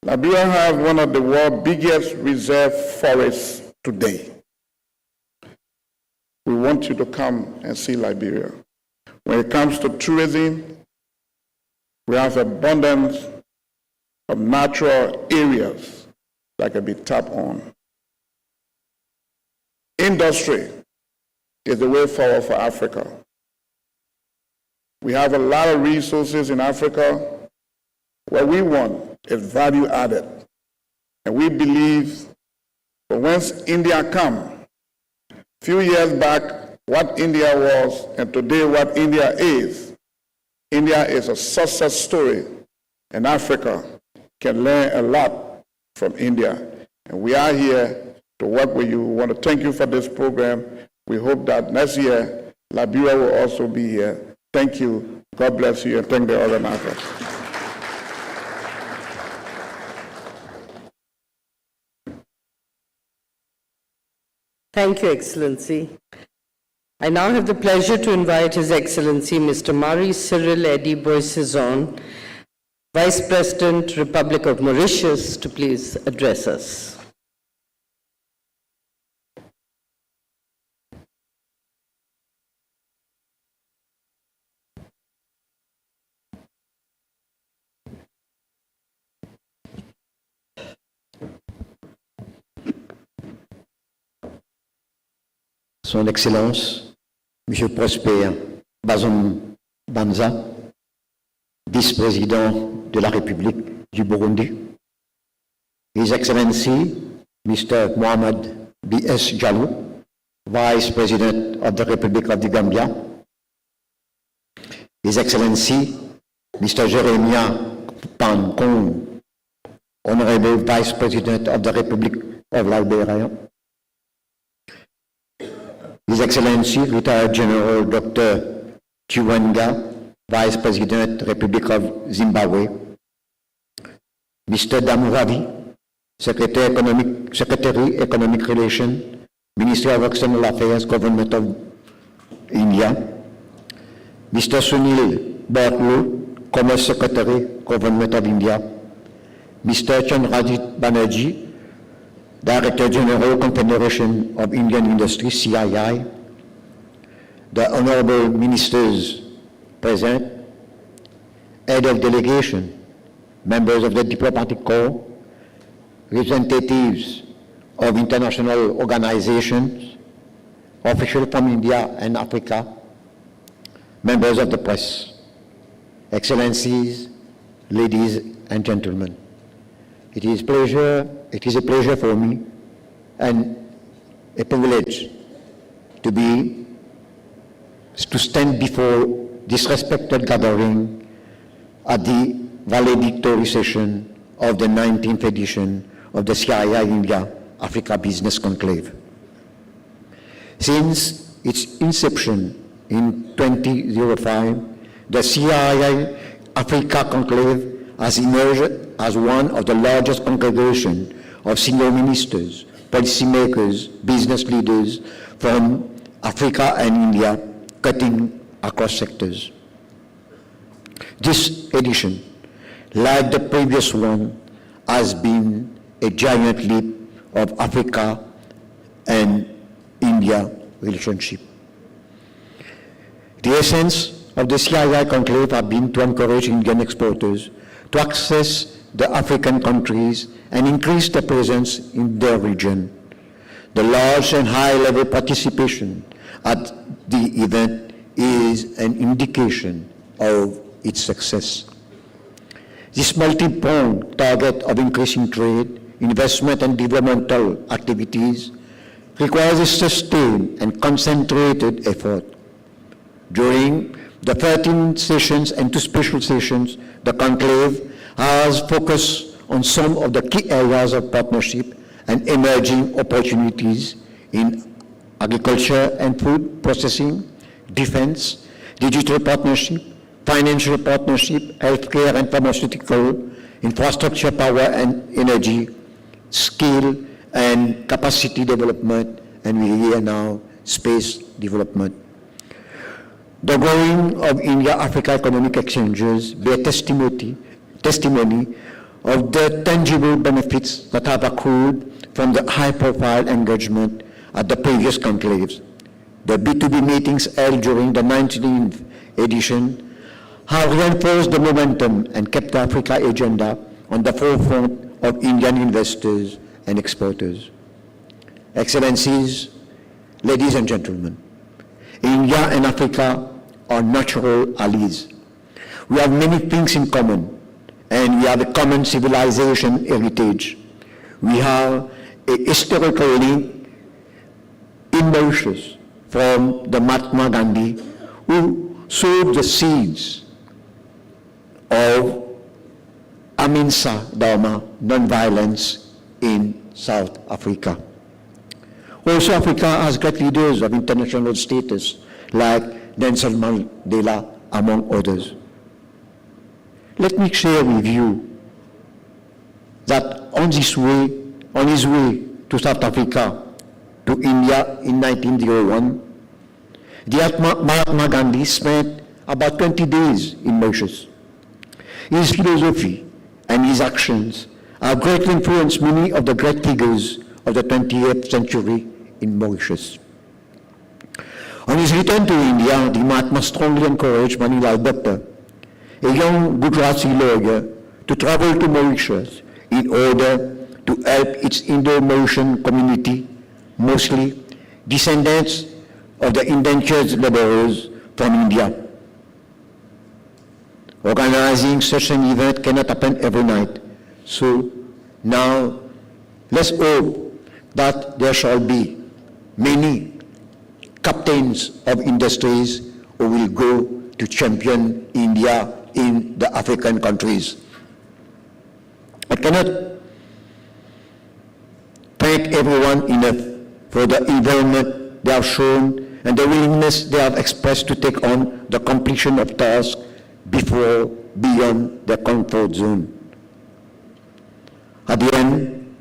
Liberia has one of the world's biggest reserve forests today. We want you to come and see Liberia. When it comes to tourism, we have abundance of natural areas that can be tapped on. Industry is the way forward for Africa. We have a lot of resources in Africa. What we want is value added. And we believe that once India comes, a few years back, what India was, and today what India is a success story, and Africa can learn a lot from India. And we are here to work with you. We want to thank you for this program. We hope that next year, Liberia will also be here. Thank you. God bless you, and thank the organizers. Thank you, Excellency. I now have the pleasure to invite His Excellency Mr. Marie Cyril Eddy Boissezon, Vice President, Republic of Mauritius, to please address us. Son Excellence, M. Prosper Bazoum Banza, vice-président de la République du Burundi, His Excellency, Mr. Mohamed B.S. Jalou, Vice President of the Republic of the Gambia, His Excellency, Mr. Jeremiah Pankong, Honorable Vice President of the Republic of Liberia, His Excellency, Retired General Dr. Chiwenga, Vice President, Republic of Zimbabwe, Mr. Damuravi, Secretary Economic Relations, Ministry of External Affairs, Government of India, Mr. Sunil Bartlu, Commerce Secretary, Government of India, Mr. Chandrajit Banerjee, Director General, Confederation of Indian Industry, CII, the Honorable Ministers present, Head of Delegation, members of the Diplomatic Corps, representatives of international organizations, officials from India and Africa, members of the press, Excellencies, ladies and gentlemen. It is a pleasure for me and a privilege to stand before this respected gathering at the Valedictory session of the 19th edition of the CII India-Africa Business Conclave. Since its inception in 2005, the CII Africa Conclave has emerged as one of the largest congregations of senior ministers, policymakers, business leaders from Africa and India, cutting across sectors. This edition, like the previous one, has been a giant leap of Africa and India relationship. The essence of the CII conclave have been to encourage Indian exporters to access the African countries and increase their presence in their region. The large and high-level participation at the event is an indication of its success. This multi-pronged target of increasing trade, investment, and developmental activities requires a sustained and concentrated effort. During the 13 sessions and 2 special sessions, the conclave has focused on some of the key areas of partnership and emerging opportunities in agriculture and food processing, defense, digital partnership, financial partnership, healthcare and pharmaceutical, infrastructure, power and energy, skill and capacity development, and we hear now space development. The growing of India-Africa economic exchanges bear testimony of the tangible benefits that have accrued from the high-profile engagement at the previous conclaves. The B2B meetings held during the 19th edition have reinforced the momentum and kept the Africa agenda on the forefront of Indian investors and exporters. Excellencies, ladies and gentlemen, India and Africa are natural allies. We have many things in common, and we have a common civilization heritage. We have a historical link in Mauritius from the Mahatma Gandhi, who sowed the seeds of Ahimsa Dharma, non-violence in South Africa. Also, Africa has great leaders of international status like Nelson Mandela, among others. Let me share with you that on his way to South Africa, to India in 1901, Mahatma Gandhi spent about 20 days in Mauritius. His philosophy and his actions have greatly influenced many of the great figures of the 20th century in Mauritius. On his return to India, the Mahatma strongly encouraged Manilal Bhatta, a young Gujarati lawyer, to travel to Mauritius in order to help its Indo-Mauritian community, mostly descendants of the indentured laborers from India. Organizing such an event cannot happen every night. So now, let's hope that there shall be many captains of industries who will go to champion India in the African countries. I cannot thank everyone enough for the involvement they have shown and the willingness they have expressed to take on the completion of tasks beyond their comfort zone. At the end,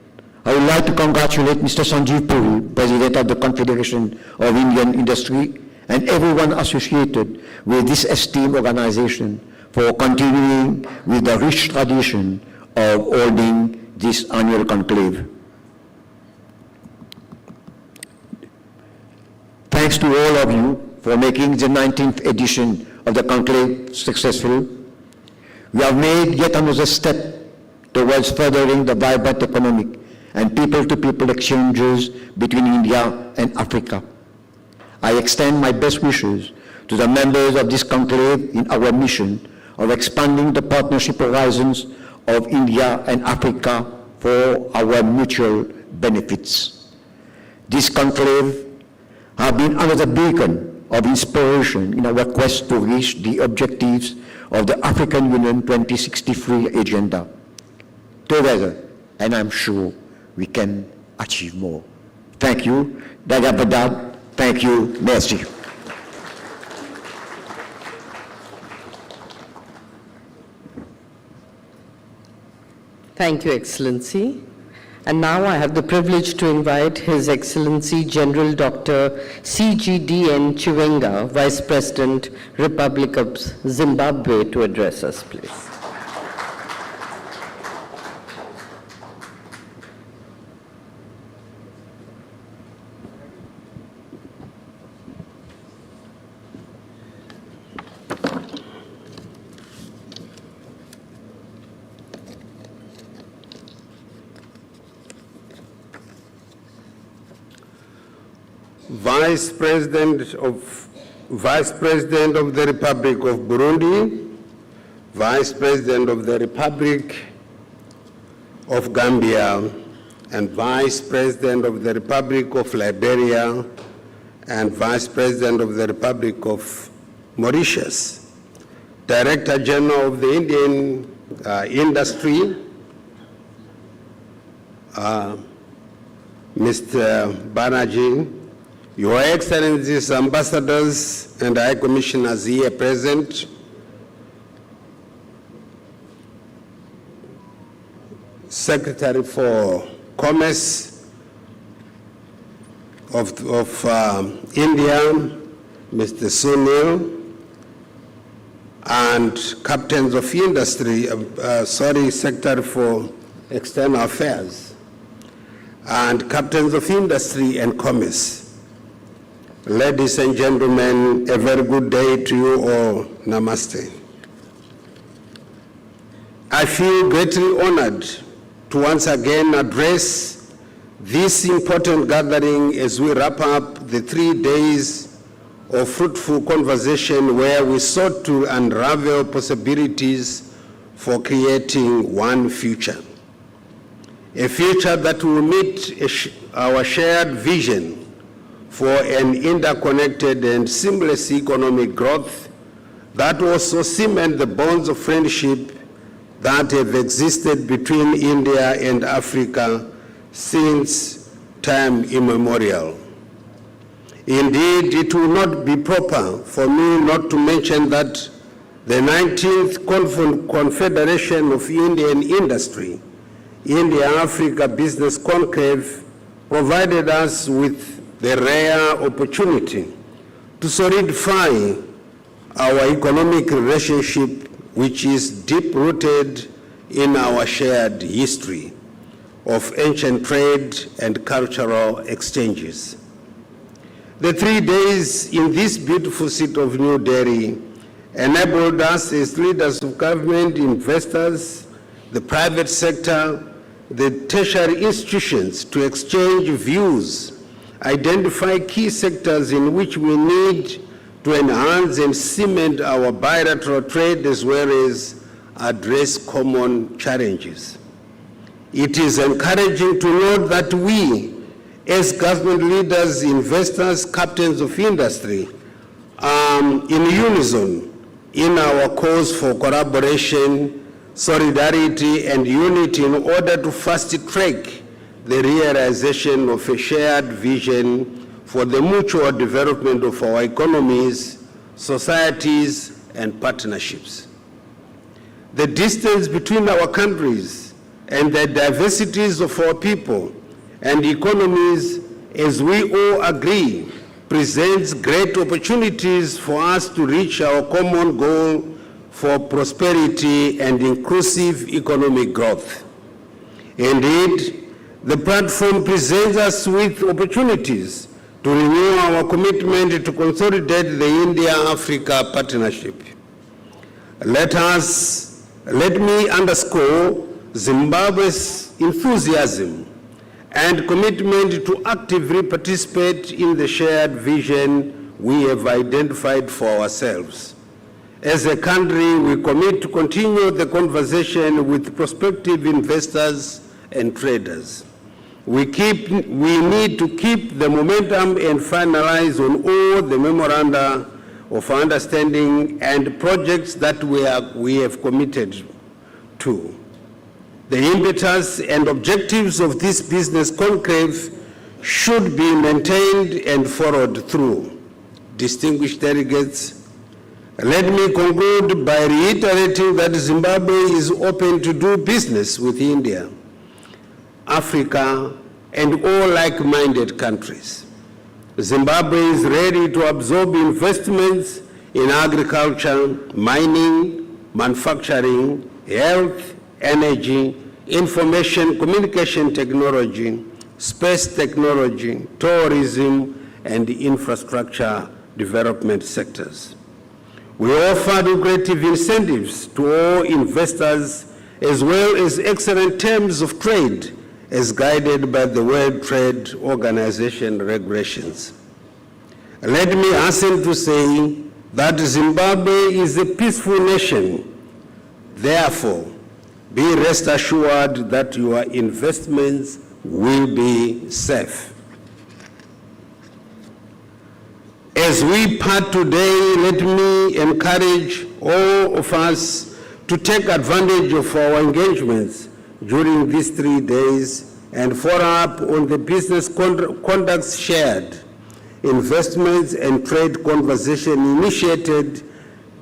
I would like to congratulate Mr. Sanjeev Puri, President of the Confederation of Indian Industry, and everyone associated with this esteemed organization for continuing with the rich tradition of holding this annual conclave. Thanks to all of you for making the 19th edition of the conclave successful. We have made yet another step towards furthering the vibrant economic and people-to-people exchanges between India and Africa. I extend my best wishes to the members of this conclave in our mission of expanding the partnership horizons of India and Africa for our mutual benefits. This conclave has been another beacon of inspiration in our quest to reach the objectives of the African Union 2063 agenda. Together, and I'm sure we can achieve more. Thank you. Adaptable. Thank you. Merci. Thank you, Excellency. And now I have the privilege to invite His Excellency General Dr. CGDN Chiwenga, Vice President, Republic of Zimbabwe, to address us, please. Vice President of the Republic of Burundi, Vice President of the Republic of Gambia, and Vice President of the Republic of Liberia, and Vice President of the Republic of Mauritius, Director General of the Indian Industry, Mr. Banerjee, Your Excellencies, Ambassadors and High Commissioners here present, Secretary for Commerce of India, Mr. Sunil, and Captains of Industry, Secretary for External Affairs, and Captains of Industry and Commerce. Ladies and gentlemen, a very good day to you all. Namaste. I feel greatly honored to once again address this important gathering as we wrap up the 3 days of fruitful conversation where we sought to unravel possibilities for creating one future. A future that will meet our shared vision for an interconnected and seamless economic growth that also cement the bonds of friendship that have existed between India and Africa since time immemorial. Indeed, it will not be proper for me not to mention that the 19th Confederation of Indian Industry, India-Africa Business Conclave, provided us with the rare opportunity to solidify our economic relationship, which is deep-rooted in our shared history of ancient trade and cultural exchanges. The 3 days in this beautiful city of New Delhi enabled us as leaders of government, investors, the private sector, the tertiary institutions to exchange views, identify key sectors in which we need to enhance and cement our bilateral trade as well as address common challenges. It is encouraging to note that we, as government leaders, investors, captains of industry, are in unison in our calls for collaboration, solidarity, and unity in order to fast-track the realization of a shared vision for the mutual development of our economies, societies, and partnerships. The distance between our countries and the diversities of our people and economies, as we all agree, presents great opportunities for us to reach our common goal for prosperity and inclusive economic growth. Indeed, the platform presents us with opportunities to renew our commitment to consolidate the India-Africa partnership. Let me underscore Zimbabwe's enthusiasm and commitment to actively participate in the shared vision we have identified for ourselves. As a country, we commit to continue the conversation with prospective investors and traders. We need to keep the momentum and finalize on all the memoranda of understanding and projects that we have committed to. The impetus and objectives of this business conclave should be maintained and followed through. Distinguished delegates, let me conclude by reiterating that Zimbabwe is open to do business with India, Africa, and all like-minded countries. Zimbabwe is ready to absorb investments in agriculture, mining, manufacturing, health, energy, information communication technology, space technology, tourism, and infrastructure development sectors. We offer lucrative incentives to all investors as well as excellent terms of trade as guided by the World Trade Organization regulations. Let me hasten to say that Zimbabwe is a peaceful nation. Therefore, be rest assured that your investments will be safe. As we part today, let me encourage all of us to take advantage of our engagements during these 3 days and follow up on the business conducts shared, investments and trade conversation initiated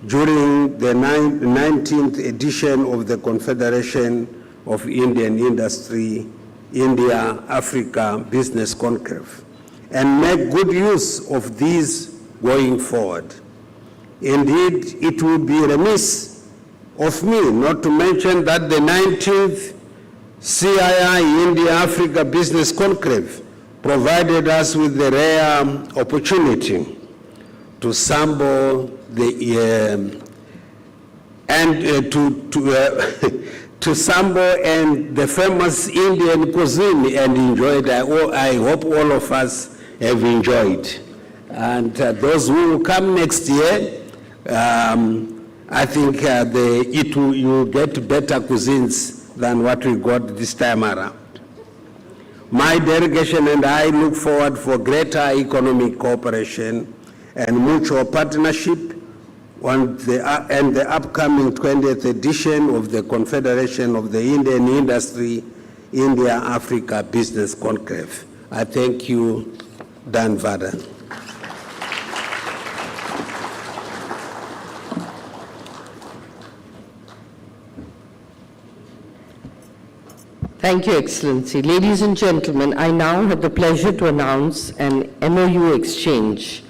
during the 19th edition of the Confederation of Indian Industry, India-Africa Business Conclave, and make good use of these going forward. Indeed, it would be remiss of me not to mention that the 19th CII India-Africa Business Conclave provided us with the rare opportunity to sample the to sample and the famous Indian cuisine and enjoyed. I hope all of us have enjoyed. And those who will come next year, I think you will get better cuisines than what we got this time around. My delegation and I look forward for greater economic cooperation and mutual partnership and the upcoming 20th edition of the Confederation of the Indian Industry, India-Africa Business Conclave. I thank you, Dan Vada. Thank you, Excellency. Ladies and gentlemen, I now have the pleasure to announce an MOU exchange.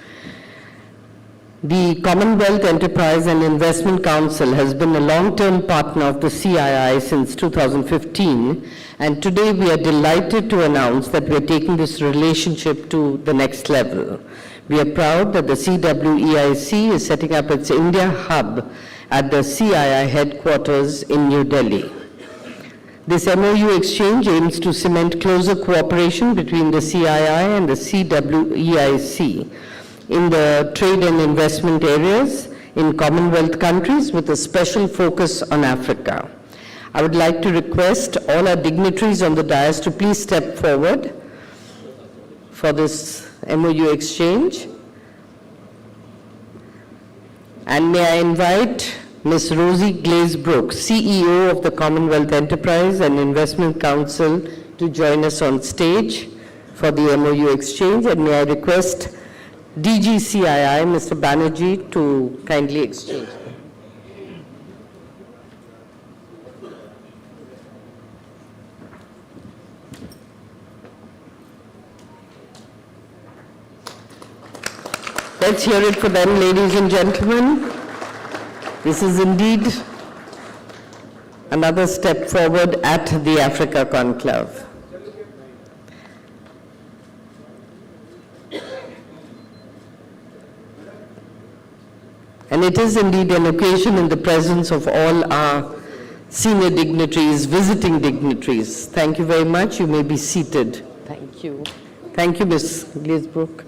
The Commonwealth Enterprise and Investment Council has been a long-term partner of the CII since 2015, and today we are delighted to announce that we are taking this relationship to the next level. We are proud that the CWEIC is setting up its India hub at the CII headquarters in New Delhi. This MOU exchange aims to cement closer cooperation between the CII and the CWEIC in the trade and investment areas in Commonwealth countries with a special focus on Africa. I would like to request all our dignitaries on the dais to please step forward for this MOU exchange. And may I invite Ms. Rosie Glazebrook, CEO of the Commonwealth Enterprise and Investment Council, to join us on stage for the MOU exchange. And may I request DG CII, Mr. Banerjee, to kindly exchange. Let's hear it for them, ladies and gentlemen. This is indeed another step forward at the Africa Conclave. And it is indeed an occasion in the presence of all our senior dignitaries, visiting dignitaries. Thank you very much. You may be seated. Thank you. Thank you, Ms. Glazebrook.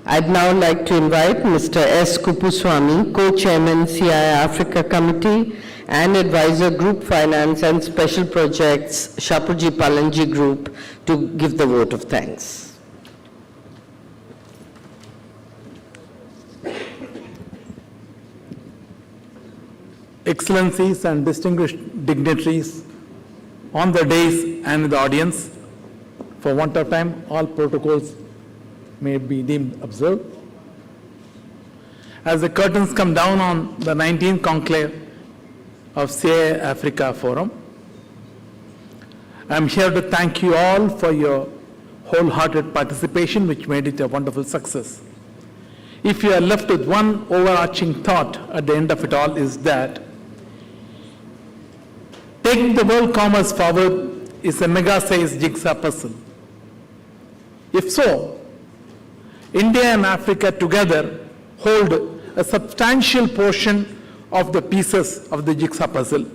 I'd now like to invite Mr. S. Kupuswamy, Co-Chairman, CII Africa Committee and Advisor Group Finance and Special Projects, Shapoorji Pallonji Group, to give the vote of thanks. Excellencies and distinguished dignitaries on the dais and in the audience, for want of time, all protocols may be deemed observed. As the curtains come down on the 19th conclave of CII Africa Forum, I'm here to thank you all for your wholehearted participation, which made it a wonderful success. If you are left with one overarching thought at the end of it all, is that taking the world commerce forward is a mega-sized jigsaw puzzle. If so, India and Africa together hold a substantial portion of the pieces of the jigsaw puzzle,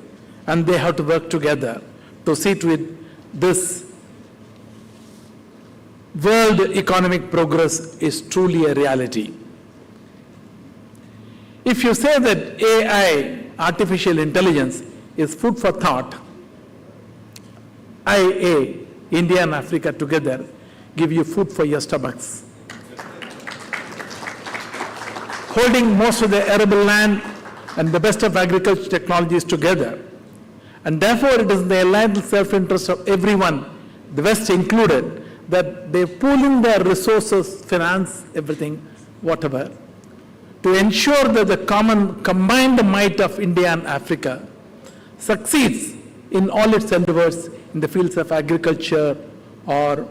and they have to work together to see to it this world economic progress is truly a reality. If you say that AI, artificial intelligence, is food for thought, IA, India and Africa together, give you food for your stomachs. Holding most of the arable land and the best of agriculture technologies together. And therefore, it is in the allied self-interest of everyone, the West included, that they pool in their resources, finance, everything, whatever, to ensure that the combined might of India and Africa succeeds in all its endeavors in the fields of agriculture or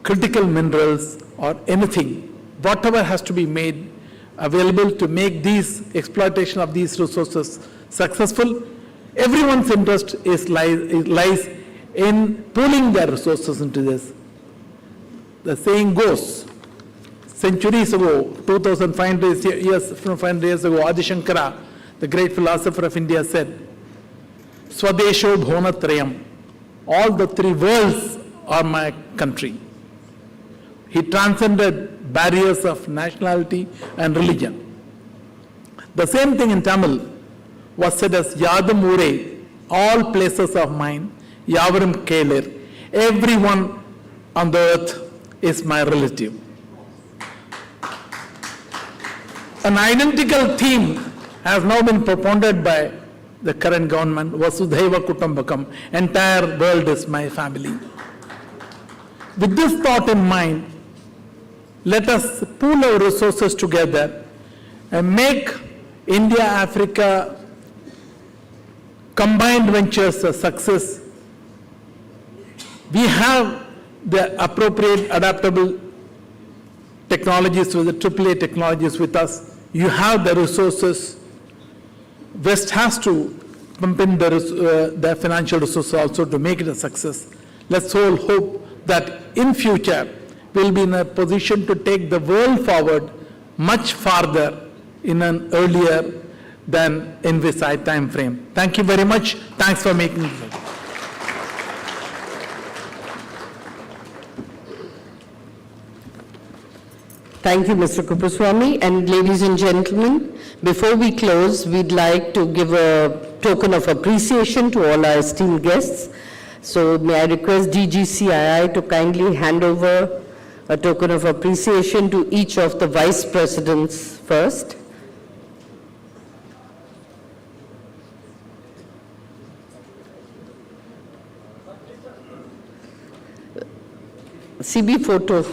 critical minerals or anything, whatever has to be made available to make these exploitation of these resources successful. Everyone's interest lies in pooling their resources into this. The saying goes, centuries ago, 2,500 years ago, Adi Shankara, the great philosopher of India, said, Swadesho Bhonatrayam, all the three worlds are my country. He transcended barriers of nationality and religion. The same thing in Tamil was said as Yadamure, all places of mine, Yavarum Kelir, everyone on the earth is my relative. An identical theme has now been propounded by the current government, Vasudhaiva Kutumbakam, entire world is my family. With this thought in mind, let us pool our resources together and make India-Africa combined ventures a success. We have the appropriate adaptable technologies with the AAA technologies with us. You have the resources. West has to pump in the financial resources also to make it a success. Let's all hope that in future we'll be in a position to take the world forward much farther in an earlier than envisaged time frame. Thank you very much. Thanks for making it. Thank you, Mr. Kuppaswamy. And ladies and gentlemen, before we close, we'd like to give a token of appreciation to all our esteemed guests. So may I request DG CII to kindly hand over a token of appreciation to each of the vice presidents first. CB photo.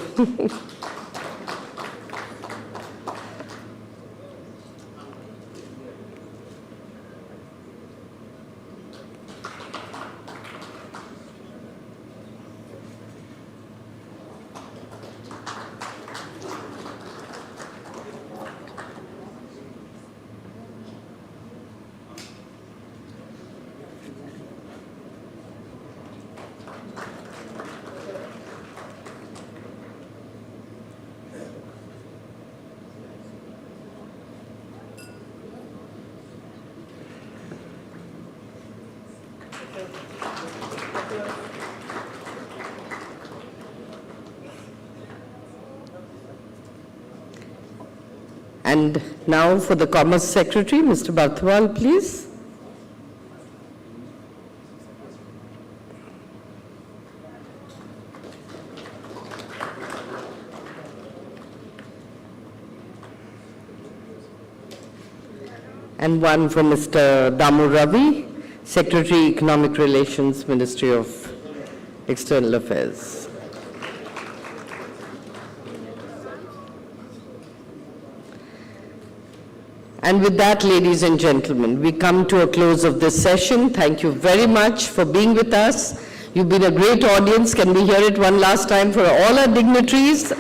And now for the Commerce Secretary, Mr. Barthwal, please. And one for Mr. Damu Ravi, Secretary, Economic Relations, Ministry of External Affairs. And with that, ladies and gentlemen, we come to a close of this session. Thank you very much for being with us. You've been a great audience. Can we hear it one last time for all our dignitaries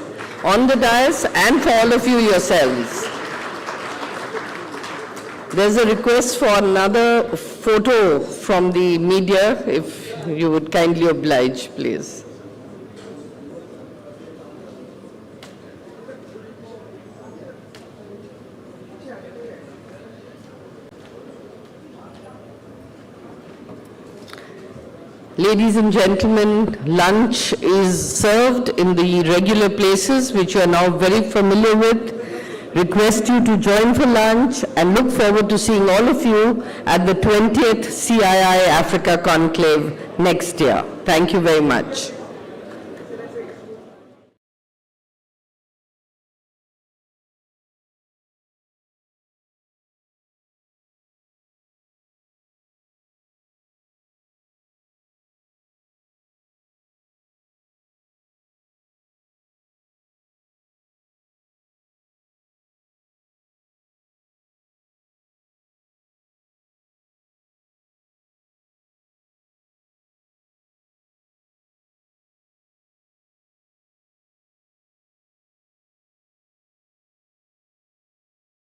on the dais and for all of you yourselves? There's a request for another photo from the media, if you would kindly oblige, please. Ladies and gentlemen, lunch is served in the regular places which you are now very familiar with. Request you to join for lunch and look forward to seeing all of you at the 20th CII Africa Conclave next year. Thank you very much.